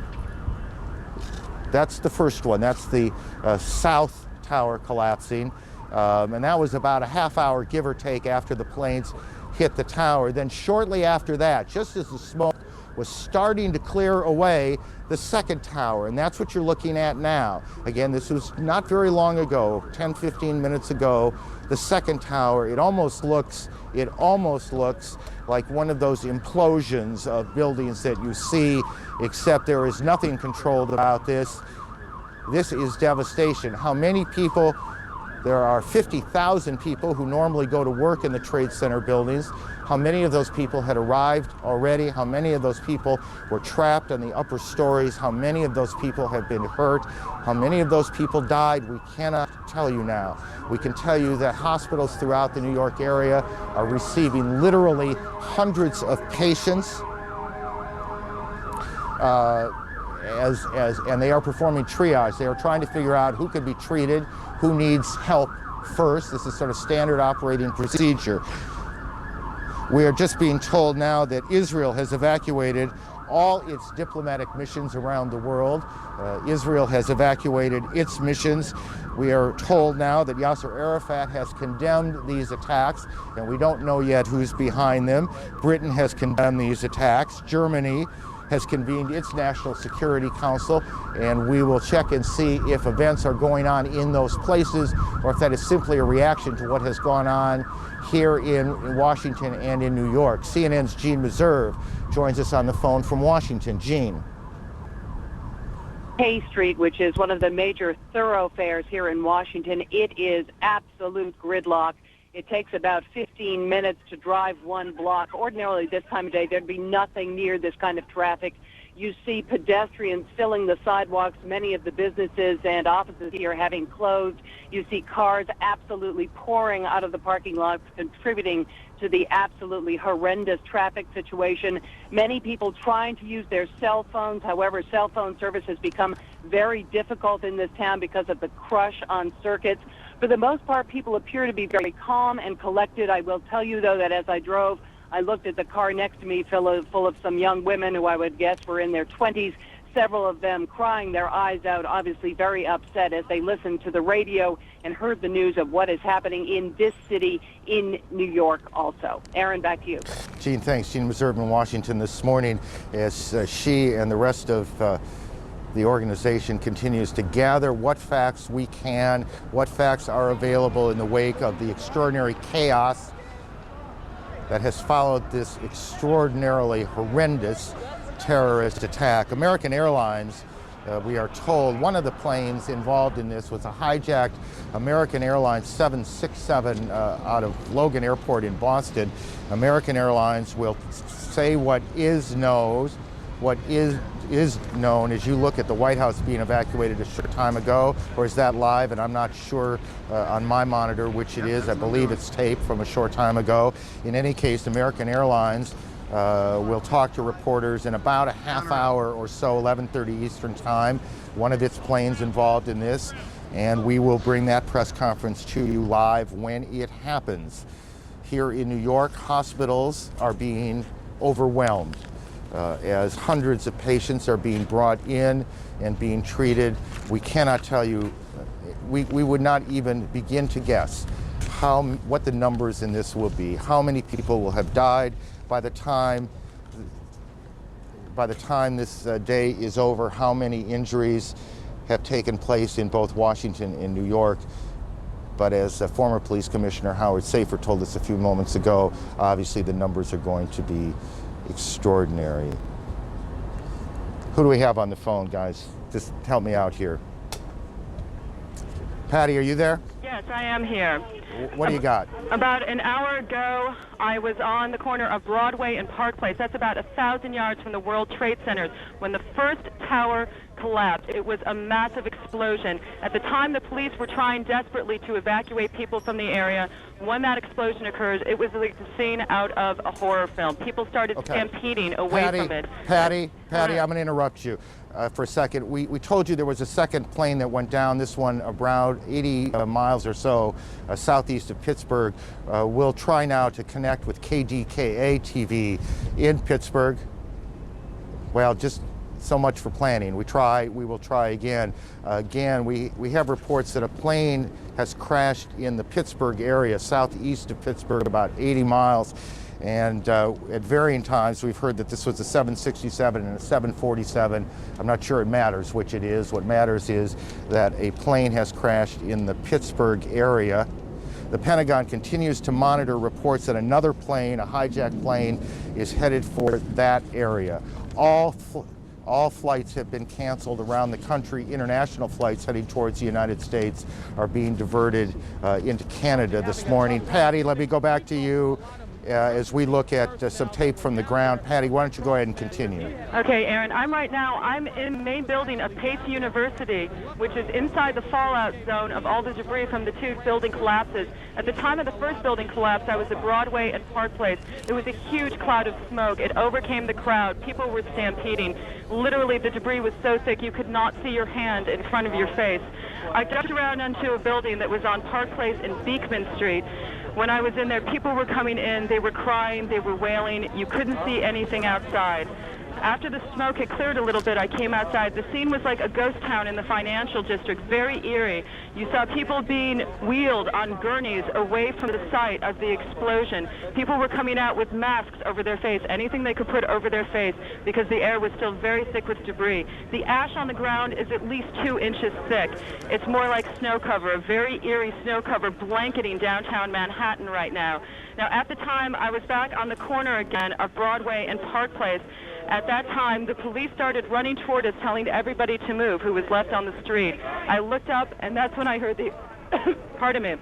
Speaker 1: that's the first one, that's the south tower collapsing, and that was about a half hour, give or take, after the planes hit the tower. Then shortly after that, just as the smoke was starting to clear away, the second tower, and that's what you're looking at now. Again, this was not very long ago, 10, 15 minutes ago. The second tower, it almost looks like one of those implosions of buildings that you see, except there is nothing controlled about this. This is devastation. How many people? There are 50,000 people who normally go to work in the Trade Center buildings. How many of those people had arrived already? How many of those people were trapped on the upper stories? How many of those people have been hurt? How many of those people died? We cannot tell you now. We can tell you that hospitals throughout the New York area are receiving literally hundreds of patients, and they are performing triage. They are trying to figure out who could be treated, who needs help first. This is sort of standard operating procedure. We are just being told now that Israel has evacuated all its diplomatic missions around the world. Israel has evacuated its missions. We are told now that Yasser Arafat has condemned these attacks, and we don't know yet who's behind them. Britain has condemned these attacks. Germany has convened its National Security Council, and we will check and see if events are going on in those places or if that is simply a reaction to what has gone on here in Washington and in New York. CNN's Gene Meserve joins us on the phone from Washington. Gene.
Speaker 2: K Street, which is one of the major thoroughfares here in Washington, it is absolute gridlock. It takes about 15 minutes to drive one block. Ordinarily, this time of day, there'd be nothing near this kind of traffic. You see pedestrians filling the sidewalks, many of the businesses and offices here having closed. You see cars absolutely pouring out of the parking lots, contributing to the absolutely horrendous traffic situation. Many people trying to use their cell phones. However, cell phone service has become very difficult in this town because of the crush on circuits. For the most part, people appear to be very calm and collected. I will tell you, though, that as I drove, I looked at the car next to me full of some young women who I would guess were in their 20s, several of them crying their eyes out, obviously very upset as they listened to the radio and heard the news of what is happening in this city in New York also. Aaron, back to you.
Speaker 1: Gene, thanks. Gene Meserve in Washington this morning as she and the rest of the organization continues to gather what facts we can, what facts are available in the wake of the extraordinary chaos that has followed this extraordinarily horrendous terrorist attack. American Airlines, we are told, one of the planes involved in this was a hijacked American Airlines 767 out of Logan Airport in Boston. American Airlines will say what is known as you look at the White House being evacuated a short time ago, or is that live? And I'm not sure on my monitor which it is. I believe it's taped from a short time ago. In any case, American Airlines will talk to reporters in about a half hour or so, 11:30 Eastern Time. One of its planes involved in this, and we will bring that press conference to you live when it happens. Here in New York, hospitals are being overwhelmed. As hundreds of patients are being brought in and being treated. We cannot tell you, we would not even begin to guess what the numbers in this will be, how many people will have died by the time this day is over, how many injuries have taken place in both Washington and New York. But as former police commissioner Howard Safer told us a few moments ago, obviously the numbers are going to be extraordinary. Who do we have on the phone, guys? Just help me out here. Patty, are you there?
Speaker 12: Yes, I am here.
Speaker 1: What do you got?
Speaker 12: About an hour ago, I was on the corner of Broadway and Park Place. That's about 1,000 yards from the World Trade Center when the first tower collapsed. It was a massive explosion. At the time, the police were trying desperately to evacuate people from the area. When that explosion occurred, it was like the scene out of a horror film. People started stampeding away from it.
Speaker 1: Patty, I'm going to interrupt you for a second. We told you there was a second plane that went down, this one around 80 miles or so southeast of Pittsburgh. We'll try now to connect with KDKA TV in Pittsburgh. Well, just so much for planning. We will try again. We have reports that a plane has crashed in the Pittsburgh area, southeast of Pittsburgh, about 80 miles. And at varying times, we've heard that this was a 767 and a 747. I'm not sure it matters which it is. What matters is that a plane has crashed in the Pittsburgh area. The Pentagon continues to monitor reports that another plane, a hijacked plane, is headed for that area. All flights have been canceled around the country. International flights heading towards the United States are being diverted into Canada this morning. Patty, let me go back to you as we look at some tape from the ground. Patty, why don't you go ahead and continue?
Speaker 12: Okay, Aaron, I'm in the main building of Pace University, which is inside the fallout zone of all the debris from the two building collapses. At the time of the first building collapse, I was at Broadway and Park Place. There was a huge cloud of smoke. It overcame the crowd. People were stampeding. Literally, the debris was so thick you could not see your hand in front of your face. I jumped around onto a building that was on Park Place and Beekman Street. When I was in there, people were coming in, they were crying, they were wailing. You couldn't see anything outside. After the smoke had cleared a little bit, I came outside. The scene was like a ghost town in the financial district, very eerie. You saw people being wheeled on gurneys away from the site of the explosion. People were coming out with masks over their face, anything they could put over their face, because the air was still very thick with debris. The ash on the ground is at least 2 inches thick. It's more like snow cover, a very eerie snow cover blanketing downtown Manhattan right now. Now, at the time, I was back on the corner again of Broadway and Park Place. At that time, the police started running toward us, telling everybody to move who was left on the street. I looked up, and that's when I heard the, pardon me,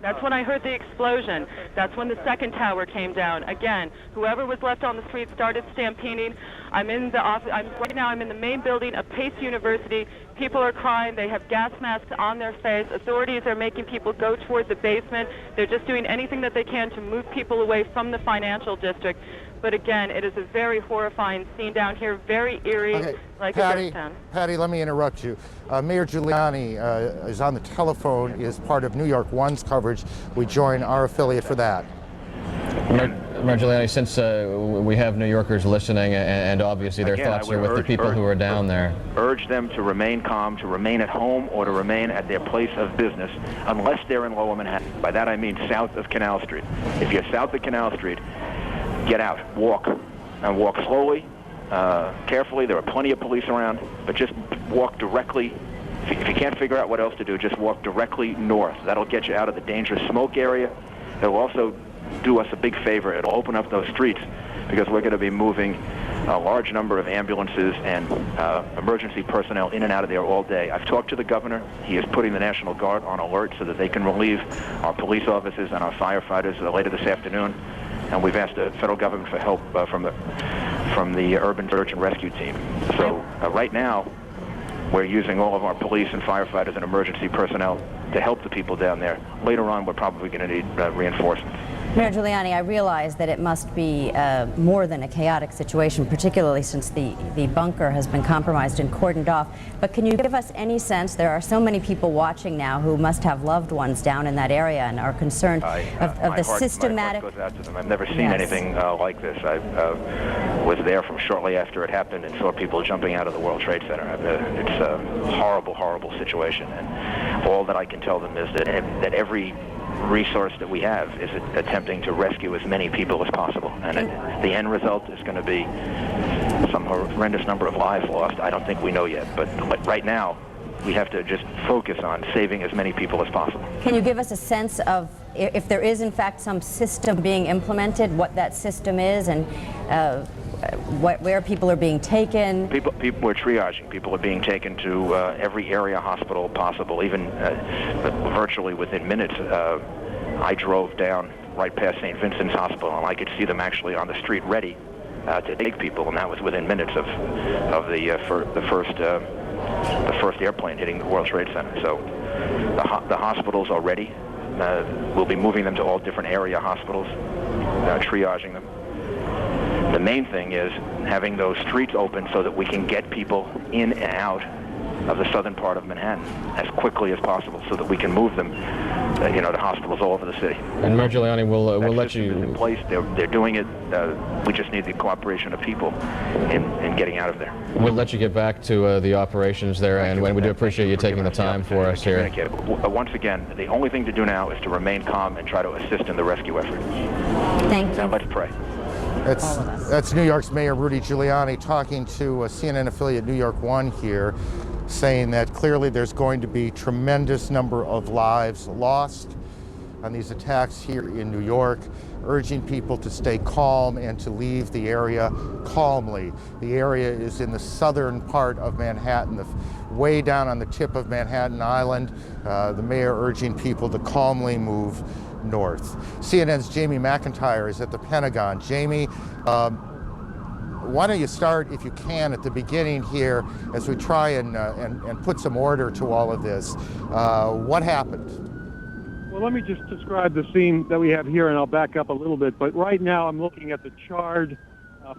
Speaker 12: that's when I heard the explosion. That's when the second tower came down. Again, whoever was left on the street started stampeding. I'm in the office. Right now, I'm in the main building of Pace University. People are crying. They have gas masks on their face. Authorities are making people go toward the basement. They're just doing anything that they can to move people away from the financial district. But again, it is a very horrifying scene down here, very eerie, like a ghost town.
Speaker 1: Patty, let me interrupt you. Mayor Giuliani is on the telephone, is part of New York One's coverage. We join our affiliate for that.
Speaker 14: Mayor Giuliani, since we have New Yorkers listening, and obviously their thoughts are with the people who are down there.
Speaker 15: Urge them to remain calm, to remain at home, or to remain at their place of business, unless they're in Lower Manhattan. By that I mean south of Canal Street. If you're south of Canal Street, get out, walk, and walk slowly, carefully. There are plenty of police around, but just walk directly. If you can't figure out what else to do, just walk directly north. That'll get you out of the dangerous smoke area. It'll also do us a big favor. It'll open up those streets, because we're going to be moving a large number of ambulances and emergency personnel in and out of there all day. I've talked to the governor. He is putting the National Guard on alert so that they can relieve our police officers and our firefighters later this afternoon. And we've asked the federal government for help from the urban search and rescue team. So right now, we're using all of our police and firefighters and emergency personnel to help the people down there. Later on, we're probably going to need reinforcements.
Speaker 24: Mayor Giuliani, I realize that it must be more than a chaotic situation, particularly since the bunker has been compromised and cordoned off. But can you give us any sense? There are so many people watching now who must have loved ones down in that area and are concerned of the systematic...
Speaker 15: My heart goes out to them. I've never seen anything like this. I was there from shortly after it happened and saw people jumping out of the World Trade Center. It's a horrible, horrible situation. And all that I can tell them is that every resource that we have is attempting to rescue as many people as possible. And the end result is going to be some horrendous number of lives lost. I don't think we know yet. But right now, We have to just focus on saving as many people as possible.
Speaker 24: Can you give us a sense of if there is in fact some system being implemented, what that system is, and where people are being taken?
Speaker 15: People are triaging. People are being taken to every area hospital possible, even virtually within minutes. I drove down right past St. Vincent's Hospital, and I could see them actually on the street ready to take people, and that was within minutes of the first airplane hitting the World Trade Center. So the hospitals are ready. We'll be moving them to all different area hospitals, triaging them. The main thing is having those streets open so that we can get people in and out of the southern part of Manhattan as quickly as possible, so that we can move them, to hospitals all over the city.
Speaker 14: And Mayor Giuliani, we'll let you.
Speaker 15: Is in place. They're doing it. We just need the cooperation of people in getting out of there.
Speaker 14: We'll let you get back to the operations there, and we do appreciate you taking the time for us here.
Speaker 15: Once again, the only thing to do now is to remain calm and try to assist in the rescue effort.
Speaker 24: Thank you.
Speaker 15: Now let's pray.
Speaker 1: That's New York's Mayor Rudy Giuliani talking to a CNN affiliate New York One here, saying that clearly there's going to be tremendous number of lives lost on these attacks here in New York, urging people to stay calm and to leave the area calmly. The area is in the southern part of Manhattan, way down on the tip of Manhattan Island. The mayor urging people to calmly move north. CNN's Jamie McIntyre is at the Pentagon. Jamie, why don't you start, if you can, at the beginning here as we try and put some order to all of this. What happened?
Speaker 22: Well, let me just describe the scene that we have here, and I'll back up a little bit. But right now I'm looking at the charred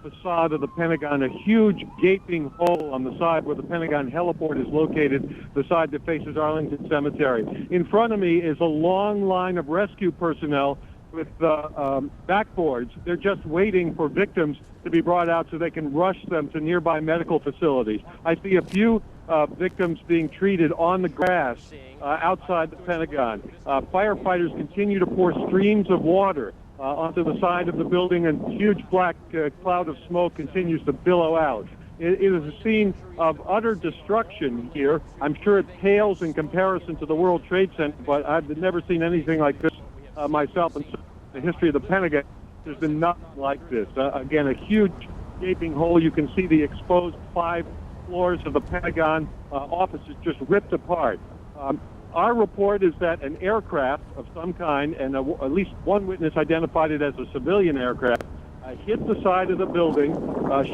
Speaker 22: facade of the Pentagon, a huge gaping hole on the side where the Pentagon heliport is located, the side that faces Arlington Cemetery. In front of me is a long line of rescue personnel with backboards. They're just waiting for victims to be brought out so they can rush them to nearby medical facilities. I see a few victims being treated on the grass outside the Pentagon. Firefighters continue to pour streams of water onto the side of the building, and a huge black cloud of smoke continues to billow out. It is a scene of utter destruction here. I'm sure it pales in comparison to the World Trade Center, but I've never seen anything like this myself in the history of the Pentagon. There's been nothing like this. Again, a huge gaping hole. You can see the exposed 5 floors of the Pentagon offices just ripped apart. Our report is that an aircraft of some kind, and at least one witness identified it as a civilian aircraft, hit the side of the building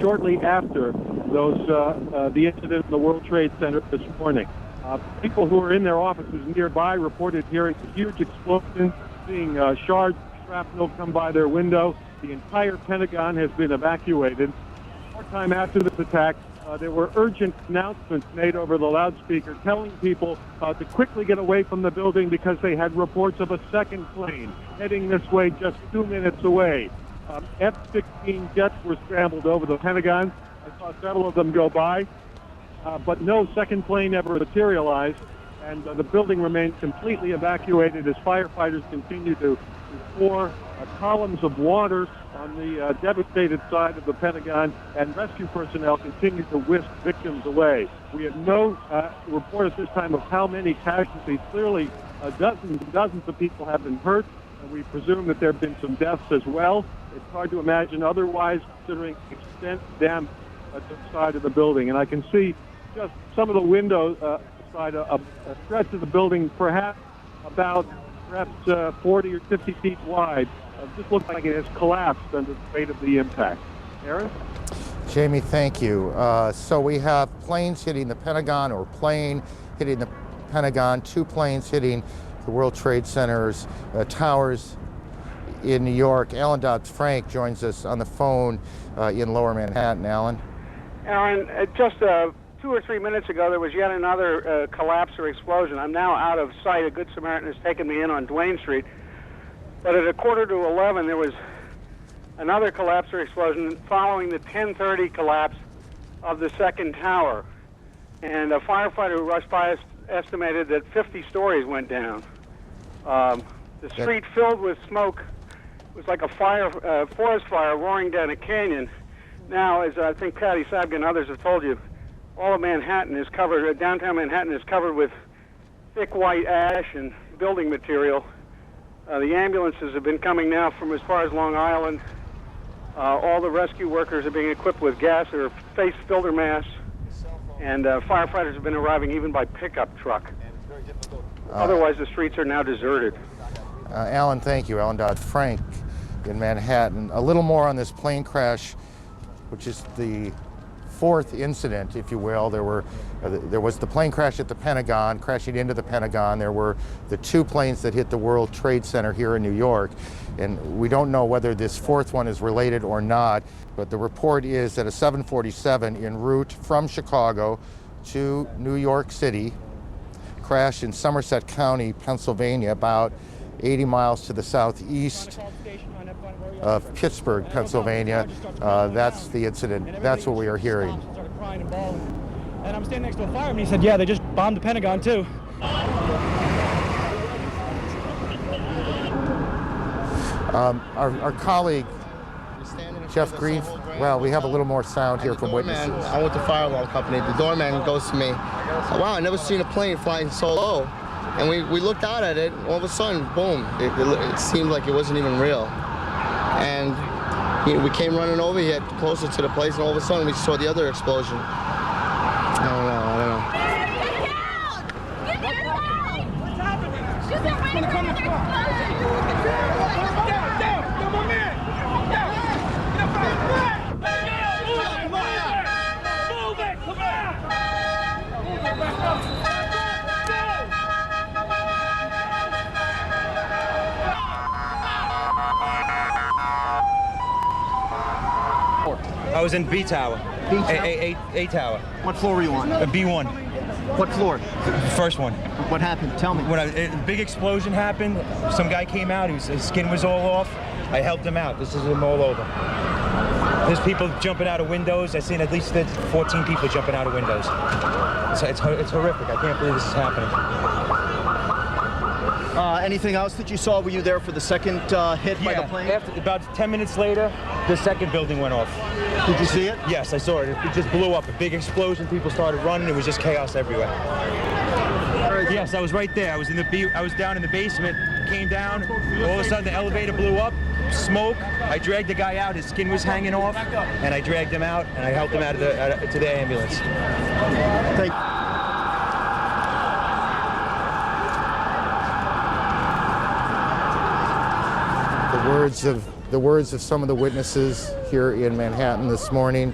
Speaker 22: shortly after the incident in the World Trade Center this morning. People who were in their offices nearby reported hearing a huge explosion, seeing shards of shrapnel come by their window. The entire Pentagon has been evacuated. Short time after this attack, there were urgent announcements made over the loudspeaker telling people to quickly get away from the building because they had reports of a second plane heading this way just 2 minutes away. F-16 jets were scrambled over the Pentagon. I saw several of them go by, but no second plane ever materialized, and the building remains completely evacuated as firefighters continue to pour columns of water on the devastated side of the Pentagon, and rescue personnel continue to whisk victims away. We have no report at this time of how many casualties. Clearly, dozens and dozens of people have been hurt, and we presume that there have been some deaths as well. It's hard to imagine otherwise, considering the extent of damage at the side of the building. And I can see just some of the windows side, a stretch of the building, perhaps 40 or 50 feet wide. Just looks like it has collapsed under the weight of the impact. Aaron?
Speaker 1: Jamie, thank you. So we have planes hitting the Pentagon, or plane hitting the Pentagon, 2 planes hitting the World Trade Center's towers in New York. Alan Dobbs-Frank joins us on the phone in Lower Manhattan. Alan?
Speaker 7: Aaron, just 2 or 3 minutes ago, there was yet another collapse or explosion. I'm now out of sight. A Good Samaritan has taken me in on Duane Street. But at 11:15, there was another collapse or explosion following the 10:30 collapse of the second tower. And a firefighter who rushed by estimated that 50 stories went down. The street filled with smoke. It was like a forest fire roaring down a canyon. Now, as I think Patty Sabga and others have told you, all of Manhattan is covered, downtown Manhattan is covered with thick white ash and building material. The ambulances have been coming now from as far as Long Island. All the rescue workers are being equipped with gas or face filter masks, and firefighters have been arriving even by pickup truck. Otherwise, the streets are now deserted.
Speaker 1: Alan, thank you. Alan Dodd-Frank in Manhattan. A little more on this plane crash, which is the fourth incident, if you will. There was the plane crash at the Pentagon, crashing into the Pentagon. There were the two planes that hit the World Trade Center here in New York. And we don't know whether this fourth one is related or not, but the report is that a 747 en route from Chicago to New York City crashed in Somerset County, Pennsylvania, about 80 miles to the southeast of Pittsburgh, Pennsylvania. That's the incident. That's what we are hearing.
Speaker 9: And I'm standing next to a fireman. He said, yeah, they just bombed the Pentagon, too.
Speaker 1: Our colleague, Jeff Green, well, we have a little more sound here from witnesses.
Speaker 10: I'm with the fire alarm company. The doorman goes to me, wow, I never seen a plane flying so low. And we looked out at it, all of a sudden, boom, it seemed like it wasn't even real. And we came running over here closer to the place, and all of a sudden we saw the other explosion. I don't know.
Speaker 9: I was in B Tower. A Tower.
Speaker 20: What floor were you on?
Speaker 9: B1.
Speaker 20: What floor?
Speaker 9: The first one.
Speaker 20: What happened? Tell me.
Speaker 9: When a big explosion happened, some guy came out, his skin was all off. I helped him out. This is him all over. There's people jumping out of windows. I've seen at least 14 people jumping out of windows. It's horrific. I can't believe this is happening.
Speaker 20: Anything else that you saw? Were you there for the second hit by the plane?
Speaker 9: About 10 minutes later, the second building went off.
Speaker 20: Did you see it?
Speaker 9: Yes, I saw it. It just blew up. A big explosion. People started running. It was just chaos everywhere. Yes, I was right there. I was down in the basement. Came down. All of a sudden, the elevator blew up. Smoke. I dragged the guy out. His skin was hanging off, and I dragged him out, and I helped him out of to the ambulance.
Speaker 20: Thank you.
Speaker 1: The words of some of the witnesses here in Manhattan this morning,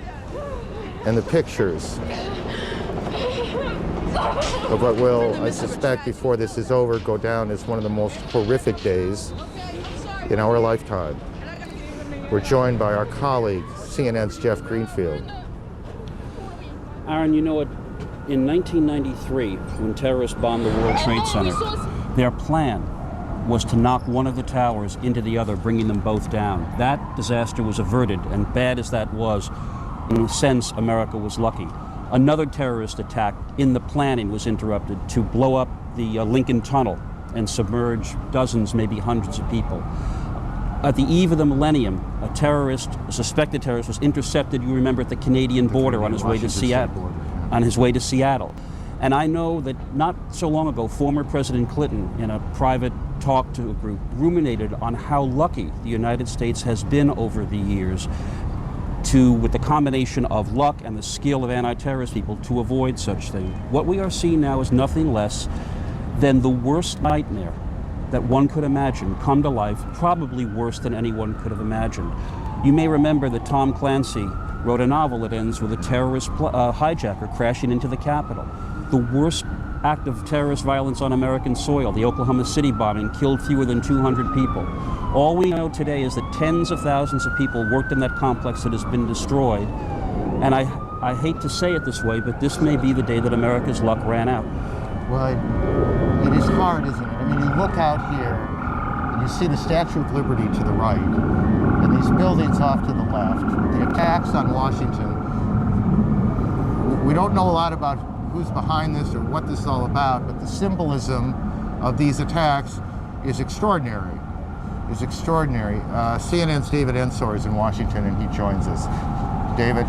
Speaker 1: and the pictures of what will, I suspect, before this is over, go down as one of the most horrific days in our lifetime. We're joined by our colleague, CNN's Jeff Greenfield.
Speaker 16: Aaron, you know what? In 1993, when terrorists bombed the World Trade Center, their plan was to knock one of the towers into the other, bringing them both down. That disaster was averted, and bad as that was, in a sense, America was lucky. Another terrorist attack in the planning was interrupted to blow up the Lincoln Tunnel and submerge dozens, maybe hundreds of people. At the eve of the millennium, a suspected terrorist, was intercepted, you remember, at the Canadian border on his way to Seattle. And I know that not so long ago, former President Clinton, in a private talk to a group, ruminated on how lucky the United States has been over the years with the combination of luck and the skill of anti-terrorist people to avoid such things. What we are seeing now is nothing less than the worst nightmare that one could imagine come to life, probably worse than anyone could have imagined. You may remember that Tom Clancy wrote a novel that ends with a terrorist hijacker crashing into the Capitol. The worst act of terrorist violence on American soil, the Oklahoma City bombing, killed fewer than 200 people. All we know today is that tens of thousands of people worked in that complex that has been destroyed. And I hate to say it this way, but this may be the day that America's luck ran out.
Speaker 1: Well, it is hard, isn't it? I mean, you look out here and you see the Statue of Liberty to the right and these buildings off to the left. The attacks on Washington. We don't know a lot about who's behind this or what this is all about, but the symbolism of these attacks is extraordinary. CNN's David Ensor is in Washington, and he joins us. David?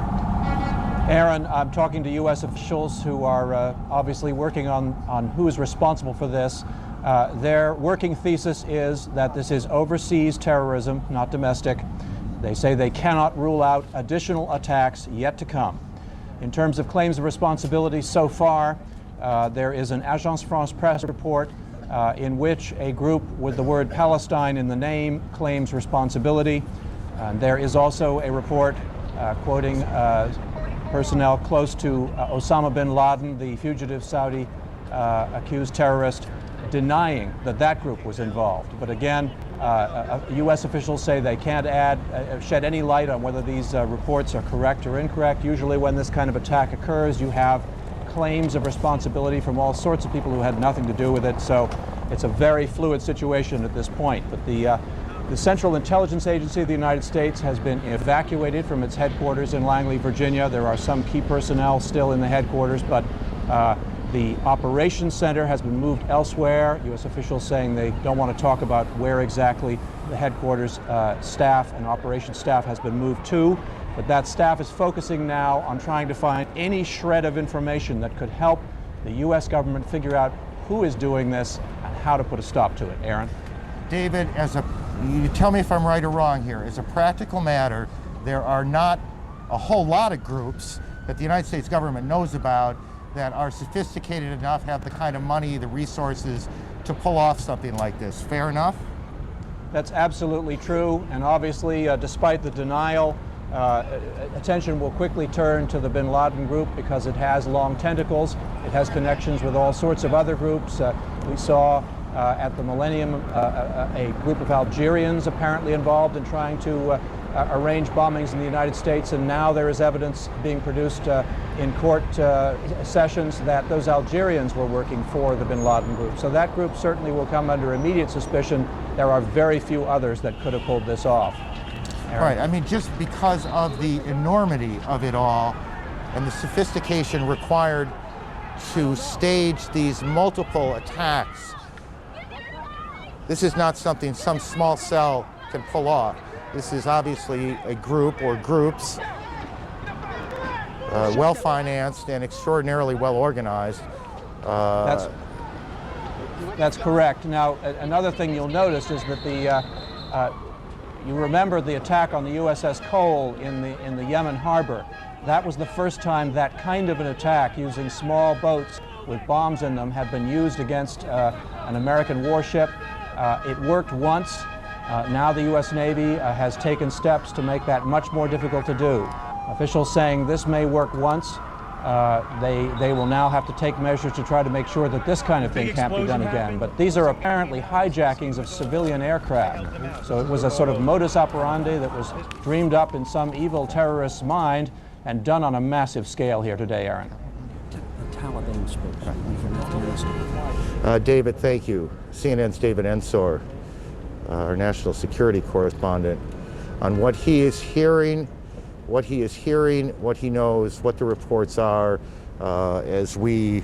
Speaker 5: Aaron, I'm talking to U.S. officials who are obviously working on who is responsible for this. Their working thesis is that this is overseas terrorism, not domestic. They say they cannot rule out additional attacks yet to come. In terms of claims of responsibility so far, there is an Agence France Presse report in which a group with the word Palestine in the name claims responsibility. There is also a report quoting personnel close to Osama bin Laden, the fugitive Saudi accused terrorist, denying that that group was involved. But again, U.S. officials say they can't shed any light on whether these reports are correct or incorrect. Usually when this kind of attack occurs, you have claims of responsibility from all sorts of people who had nothing to do with it. So it's a very fluid situation at this point. But the Central Intelligence Agency of the United States has been evacuated from its headquarters in Langley, Virginia. There are some key personnel still in the headquarters, but the operations center has been moved elsewhere. U.S. officials saying they don't want to talk about where exactly the headquarters staff and operations staff has been moved to, but that staff is focusing now on trying to find any shred of information that could help the U.S. government figure out who is doing this and how to put a stop to it. Aaron?
Speaker 1: David, you tell me if I'm right or wrong here. As a practical matter, there are not a whole lot of groups that the United States government knows about that are sophisticated enough, have the kind of money, the resources to pull off something like this. Fair enough?
Speaker 5: That's absolutely true, and obviously, despite the denial, attention will quickly turn to the bin Laden group because it has long tentacles. It has connections with all sorts of other groups. We saw at the Millennium a group of Algerians apparently involved in trying to arrange bombings in the United States, and now there is evidence being produced in court sessions that those Algerians were working for the bin Laden group. So that group certainly will come under immediate suspicion. There are very few others that could have pulled this off. Aaron?
Speaker 1: Right, I mean, just because of the enormity of it all and the sophistication required to stage these multiple attacks, this is not something some small cell can pull off. This is obviously a group or groups, well-financed and extraordinarily well-organized.
Speaker 5: That's correct. Now, another thing you'll notice is that you remember the attack on the USS Cole in the Yemen harbor. That was the first time that kind of an attack using small boats with bombs in them had been used against an American warship. It worked once. Now the U.S. Navy has taken steps to make that much more difficult to do. Officials saying this may work once. They will now have to take measures to try to make sure that this kind of thing can't be done again. But these are apparently hijackings of civilian aircraft. So it was a sort of modus operandi that was dreamed up in some evil terrorist's mind and done on a massive scale here today, Aaron.
Speaker 16: The Taliban spokesman from Afghanistan.
Speaker 1: David, thank you. CNN's David Ensor, our national security correspondent, on what he is hearing, what he knows, what the reports are as we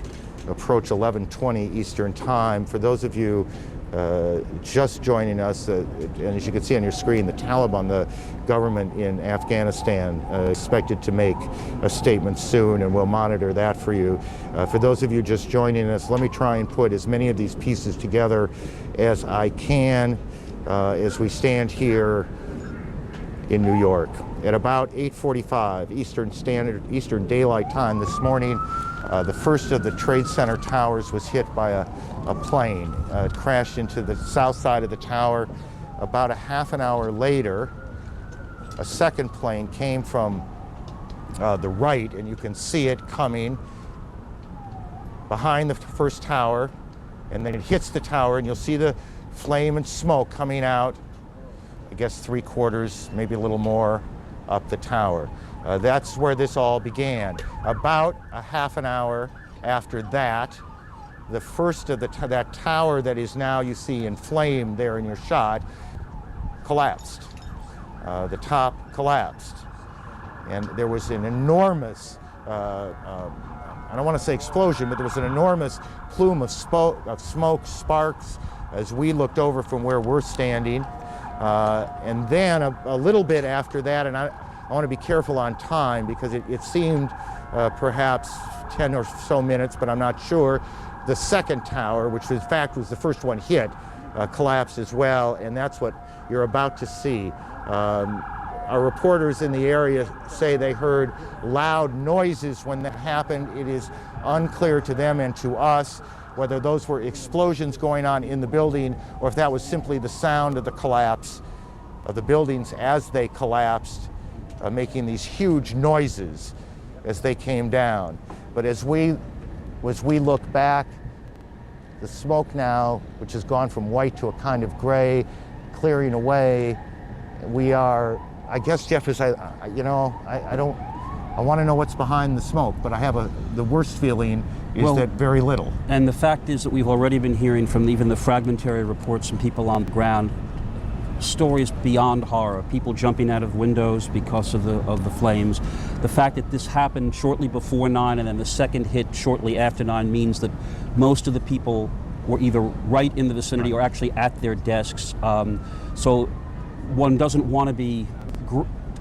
Speaker 1: approach 11:20 Eastern Time. For those of you just joining us, and as you can see on your screen, the Taliban, the government in Afghanistan, expected to make a statement soon, and we'll monitor that for you. For those of you just joining us, let me try and put as many of these pieces together as I can as we stand here in New York. At about 8:45 Eastern Daylight Time this morning, the first of the Trade Center towers was hit by a plane. It crashed into the south side of the tower. About a half an hour later, a second plane came from the right, and you can see it coming behind the first tower, and then it hits the tower, and you'll see the flame and smoke coming out, I guess 3/4, maybe a little more, up the tower. That's where this all began. About a half an hour after that, the first of that tower that is now, you see, in flame there in your shot, collapsed. The top collapsed. And there was an enormous, I don't want to say explosion, but there was an enormous plume of smoke, sparks, as we looked over from where we're standing. And then a little bit after that, and I want to be careful on time because it seemed perhaps 10 or so minutes, but I'm not sure. The second tower, which in fact was the first one hit, collapsed as well, and that's what you're about to see. Our reporters in the area say they heard loud noises when that happened. It is unclear to them and to us whether those were explosions going on in the building or if that was simply the sound of the collapse of the buildings as they collapsed, making these huge noises as they came down. But as we look back, the smoke now, which has gone from white to a kind of gray, clearing away, we are, I guess, Jeff, I want to know what's behind the smoke, but I have the worst feeling is that very little.
Speaker 16: And the fact is that we've already been hearing from even the fragmentary reports from people on the ground, stories beyond horror, people jumping out of windows because of the flames. The fact that this happened shortly before 9 and then the second hit shortly after 9 means that most of the people were either right in the vicinity or actually at their desks. So one doesn't want to be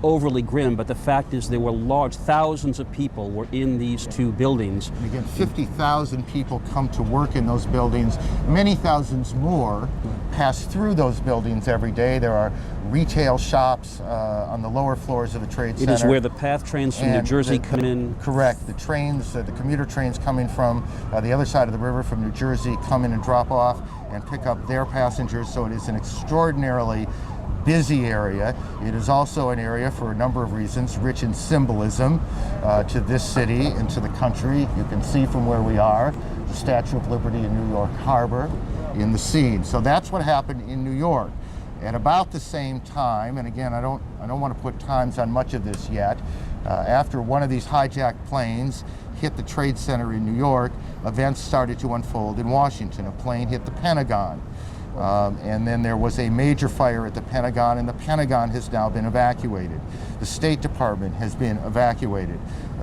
Speaker 16: overly grim, but the fact is there were large, thousands of people were in these two buildings.
Speaker 1: And again, 50,000 people come to work in those buildings. Many thousands more pass through those buildings every day. There are retail shops on the lower floors of the Trade Center.
Speaker 16: It is where the PATH trains from New Jersey come in.
Speaker 1: Correct. The trains, the commuter trains coming from the other side of the river from New Jersey come in and drop off and pick up their passengers. So it is an extraordinarily busy area. It is also an area, for a number of reasons, rich in symbolism to this city and to the country. You can see from where we are the Statue of Liberty in New York Harbor in the scene. So that's what happened in New York. At about the same time, and again, I don't want to put times on much of this yet, after one of these hijacked planes hit the Trade Center in New York, events started to unfold in Washington. A plane hit the Pentagon. And then there was a major fire at the Pentagon, and the Pentagon has now been evacuated. The State Department has been evacuated.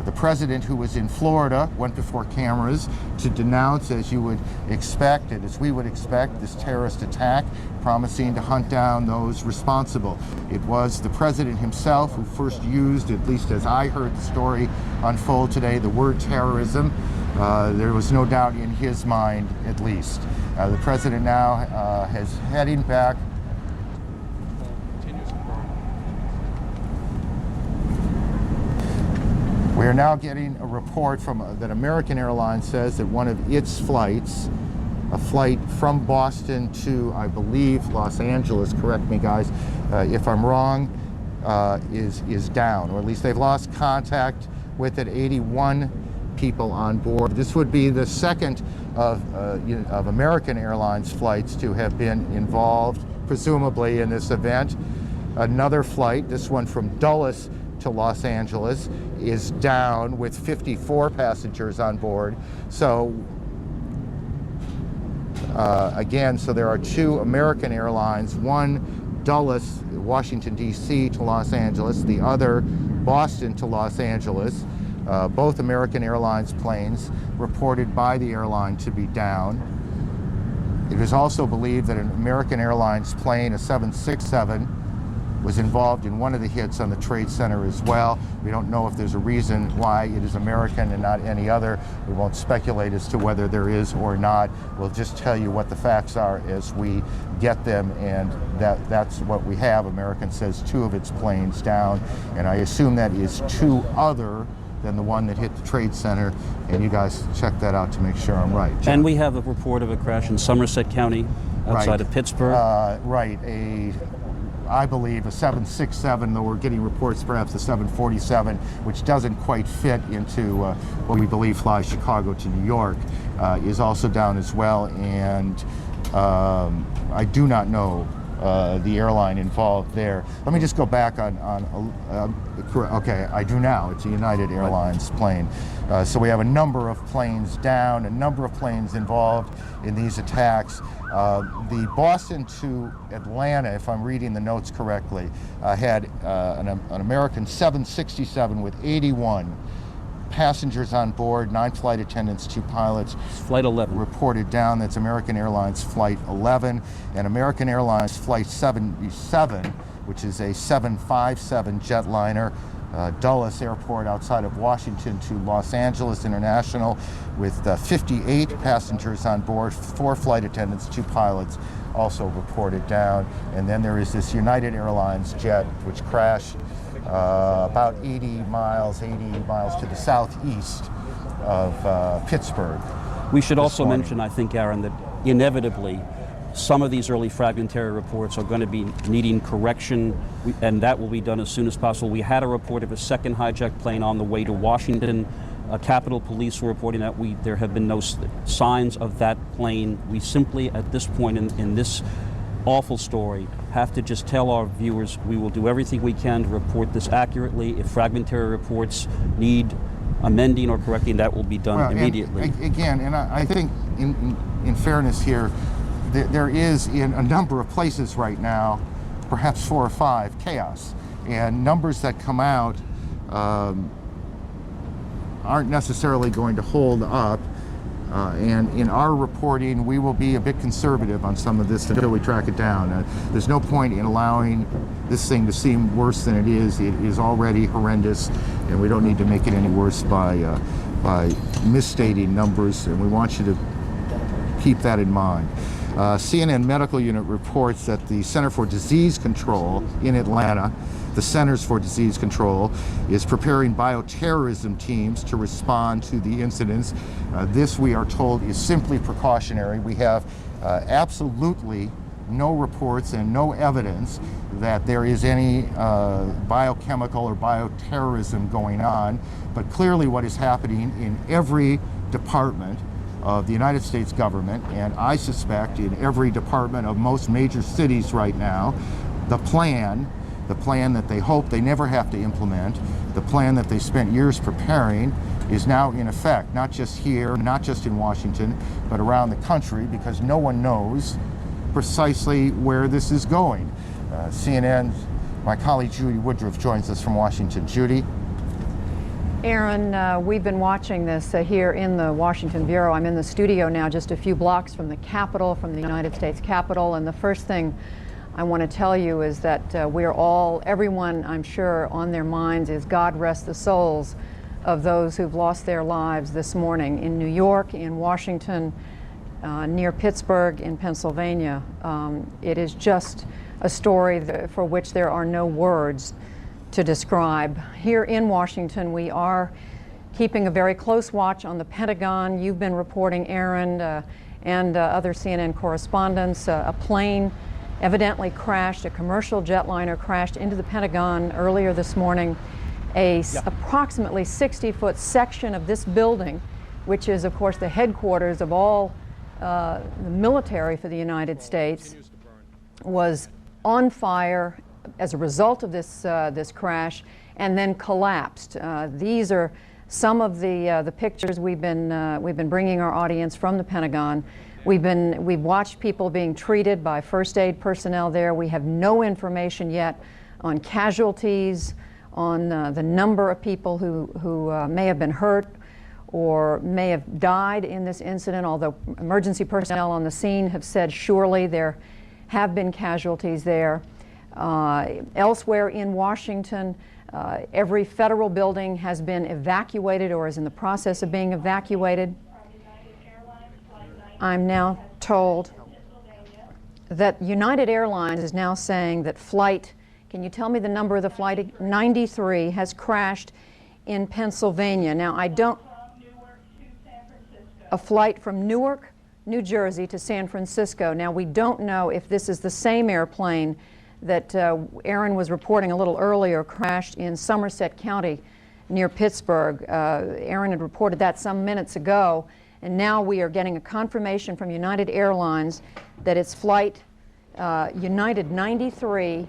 Speaker 1: The president, who was in Florida, went before cameras to denounce, as you would expect, and as we would expect, this terrorist attack, promising to hunt down those responsible. It was the president himself who first used, at least as I heard the story unfold today, the word terrorism. There was no doubt in his mind, at least. The president now is heading back. We are now getting a report from that American Airlines says that one of its flights, a flight from Boston to, I believe, Los Angeles, correct me guys if I'm wrong, is down, or at least they've lost contact with it. 81 people on board. This would be the second of American Airlines flights to have been involved, presumably, in this event. Another flight, this one from Dulles to Los Angeles, is down with 54 passengers on board. So again, so there are two American Airlines, one Dulles, Washington, D.C. to Los Angeles, the other Boston to Los Angeles. Both American Airlines planes reported by the airline to be down. It is also believed that an American Airlines plane, a 767, was involved in one of the hits on the Trade Center as well. We don't know if there's a reason why it is American and not any other. We won't speculate as to whether there is or not. We'll just tell you what the facts are as we get them, and that's what we have. American says two of its planes down, and I assume that is two other than the one that hit the Trade Center, and you guys check that out to make sure I'm right.
Speaker 16: And we have a report of a crash in Somerset County, outside of Pittsburgh.
Speaker 1: Right, I believe a 767, though we're getting reports perhaps a 747, which doesn't quite fit into what we believe flies Chicago to New York, is also down as well, and I do not know the airline involved there. Let me just go back okay, I do now. It's a United Airlines plane. So we have a number of planes down, a number of planes involved in these attacks. The Boston to Atlanta, if I'm reading the notes correctly, had an American 767 with 81 passengers on board, 9 flight attendants, 2 pilots.
Speaker 16: Flight 11.
Speaker 1: Reported down. That's American Airlines Flight 11. And American Airlines Flight 77 which is a 757 jetliner, Dulles Airport outside of Washington to Los Angeles International, with 58 passengers on board, 4 flight attendants, 2 pilots also reported down. And then there is this United Airlines jet which crashed about 80 miles to the southeast of Pittsburgh.
Speaker 16: We should also mention, I think, Aaron, that inevitably some of these early fragmentary reports are going to be needing correction, and that will be done as soon as possible. We had a report of a second hijacked plane on the way to Washington. Capitol Police were reporting that there have been no signs of that plane. We simply, at this point in this awful story, have to just tell our viewers we will do everything we can to report this accurately. If fragmentary reports need amending or correcting, that will be done immediately.
Speaker 1: And I think in fairness here, there is in a number of places right now, perhaps 4 or 5, chaos. And numbers that come out aren't necessarily going to hold up. And in our reporting, we will be a bit conservative on some of this until we track it down. There's no point in allowing this thing to seem worse than it is. It is already horrendous, and we don't need to make it any worse by misstating numbers, and we want you to keep that in mind. CNN Medical Unit reports that the Center for Disease Control in Atlanta, the Centers for Disease Control, is preparing bioterrorism teams to respond to the incidents. This, we are told, is simply precautionary. We have absolutely no reports and no evidence that there is any biochemical or bioterrorism going on, but clearly what is happening in every department of the United States government, and I suspect in every department of most major cities right now, the plan that they hope they never have to implement, the plan that they spent years preparing, is now in effect, not just here, not just in Washington, but around the country, because no one knows precisely where this is going. CNN, my colleague Judy Woodruff joins us from Washington. Judy?
Speaker 11: Aaron, we've been watching this here in the Washington Bureau. I'm in the studio now, just a few blocks from the Capitol, from the United States Capitol, and the first thing I want to tell you is that everyone, I'm sure, on their minds is God rest the souls of those who've lost their lives this morning in New York, in Washington, near Pittsburgh, in Pennsylvania. It is just a story for which there are no words to describe. Here in Washington, we are keeping a very close watch on the Pentagon. You've been reporting, Aaron, and other CNN correspondents. A plane evidently crashed, a commercial jetliner crashed into the Pentagon earlier this morning. Approximately 60-foot section of this building, which is, of course, the headquarters of all the military for the United States, was on fire as a result of this crash, and then collapsed. These are some of the pictures we've been bringing our audience from the Pentagon. We've watched people being treated by first aid personnel there. We have no information yet on casualties, on the number of people who may have been hurt or may have died in this incident, although emergency personnel on the scene have said surely there have been casualties there. Elsewhere in Washington, every federal building has been evacuated or is in the process of being evacuated. I'm now told that United Airlines is now saying that flight, can you tell me the number of the flight? 93 has crashed in Pennsylvania. Now, a flight from Newark, New Jersey to San Francisco. Now, we don't know if this is the same airplane that Aaron was reporting a little earlier crashed in Somerset County near Pittsburgh. Aaron had reported that some minutes ago, and now we are getting a confirmation from United Airlines that its flight United 93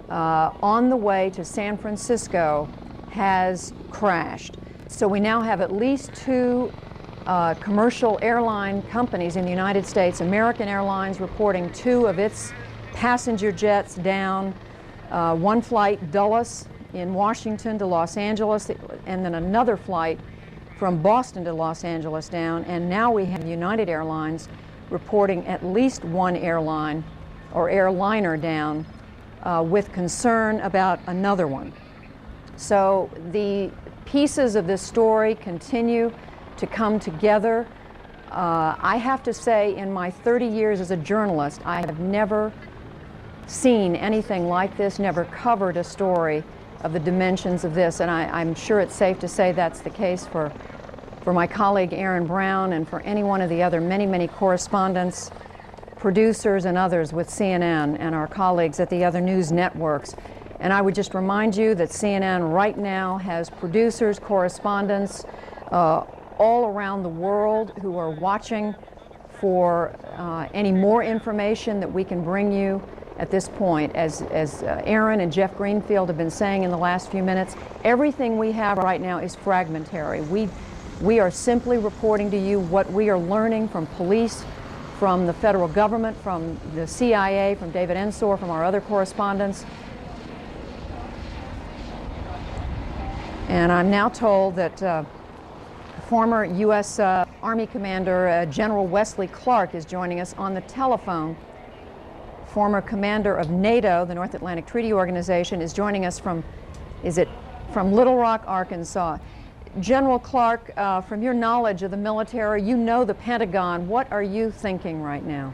Speaker 11: on the way to San Francisco has crashed. So we now have at least 2 commercial airline companies in the United States. American Airlines reporting 2 of its passenger jets down, one flight Dulles in Washington to Los Angeles, and then another flight from Boston to Los Angeles down, and now we have United Airlines reporting at least 1 airline or airliner down with concern about another one. So the pieces of this story continue to come together. I have to say, in my 30 years as a journalist, I have never seen anything like this, never covered a story of the dimensions of this, and I'm sure it's safe to say that's the case for my colleague Aaron Brown and for any one of the other many correspondents, producers and others with CNN and our colleagues at the other news networks. And I would just remind you that CNN right now has producers, correspondents all around the world who are watching for any more information that we can bring you at this point. As Aaron and Jeff Greenfield have been saying in the last few minutes, everything we have right now is fragmentary. We are simply reporting to you what we are learning from police, from the federal government, from the CIA, from David Ensor, from our other correspondents. And I'm now told that former U.S. Army Commander General Wesley Clark is joining us on the telephone. Former commander of NATO, the North Atlantic Treaty Organization, is joining us from Little Rock, Arkansas. General Clark, from your knowledge of the military, you know the Pentagon. What are you thinking right now?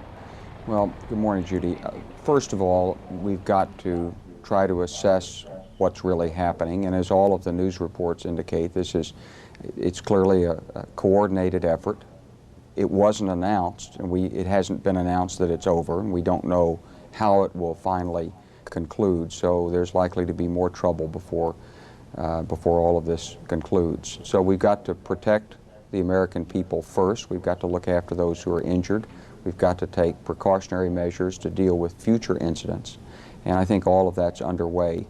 Speaker 13: Well, good morning, Judy. First of all, we've got to try to assess what's really happening, and as all of the news reports indicate, it's clearly a coordinated effort. It wasn't announced, and it hasn't been announced that it's over, and we don't know how it will finally conclude, so there's likely to be more trouble before all of this concludes. So we've got to protect the American people first. We've got to look after those who are injured. We've got to take precautionary measures to deal with future incidents, and I think all of that's underway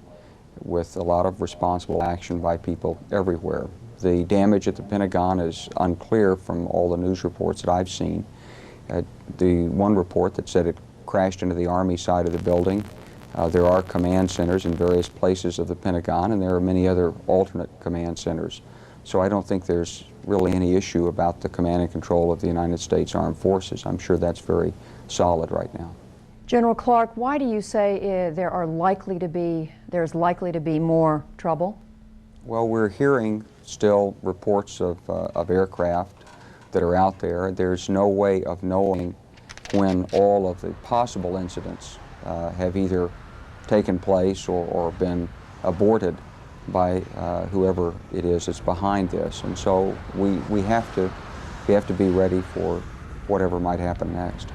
Speaker 13: with a lot of responsible action by people everywhere. The damage at the Pentagon is unclear from all the news reports that I've seen. The one report that said it crashed into the Army side of the building. There are command centers in various places of the Pentagon, and there are many other alternate command centers. So I don't think there's really any issue about the command and control of the United States Armed Forces. I'm sure that's very solid right now.
Speaker 11: General Clark, why do you say there's likely to be more trouble?
Speaker 13: Well, we're hearing still reports of aircraft that are out there. There's no way of knowing when all of the possible incidents have either taken place or been aborted by whoever it is that's behind this. And so we have to be ready for whatever might happen next.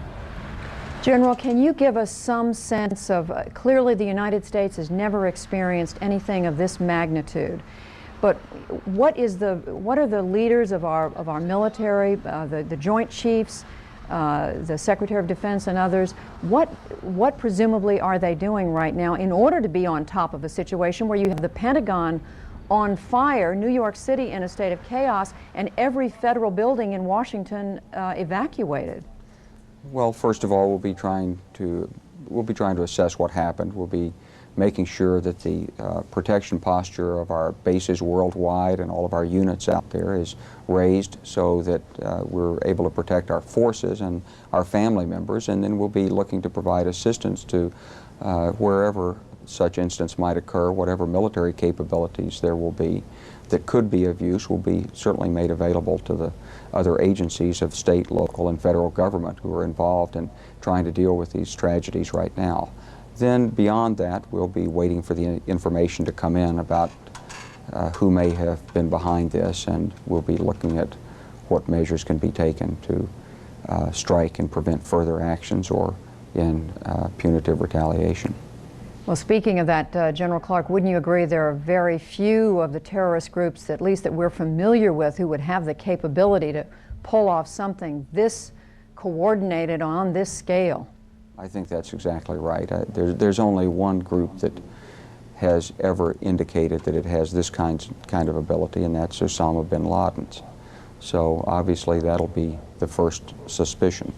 Speaker 11: General, can you give us some sense of, clearly the United States has never experienced anything of this magnitude, but what are the leaders of our military, the Joint Chiefs, the Secretary of Defense and others, what presumably are they doing right now in order to be on top of a situation where you have the Pentagon on fire, New York City in a state of chaos, and every federal building in Washington evacuated?
Speaker 13: Well, first of all, we'll be trying to assess what happened. We'll be making sure that the protection posture of our bases worldwide and all of our units out there is raised so that we're able to protect our forces and our family members, and then we'll be looking to provide assistance to wherever such incidents might occur. Whatever military capabilities there will be that could be of use will be certainly made available to the other agencies of state, local, and federal government who are involved in trying to deal with these tragedies right now. Then beyond that, we'll be waiting for the information to come in about who may have been behind this, and we'll be looking at what measures can be taken to strike and prevent further actions or in punitive retaliation.
Speaker 11: Well, speaking of that, General Clark, wouldn't you agree there are very few of the terrorist groups, at least that we're familiar with, who would have the capability to pull off something this coordinated on this scale?
Speaker 13: I think that's exactly right. There's only one group that has ever indicated that it has this kind of ability, and that's Osama bin Laden's. So obviously that'll be the first suspicion.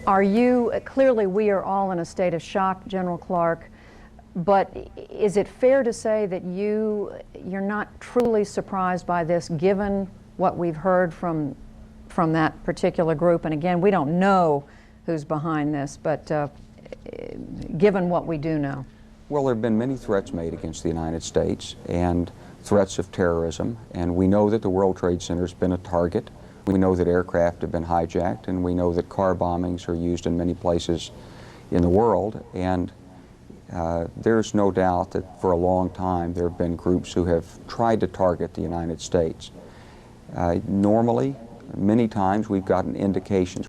Speaker 11: Clearly we are all in a state of shock, General Clark, but is it fair to say that you're not truly surprised by this, given what we've heard from that particular group? And again, we don't know who's behind this, but given what we do know?
Speaker 13: Well, there have been many threats made against the United States and threats of terrorism, and we know that the World Trade Center has been a target. We know that aircraft have been hijacked, and we know that car bombings are used in many places in the world, and there's no doubt that for a long time there have been groups who have tried to target the United States. Normally, many times we've gotten indications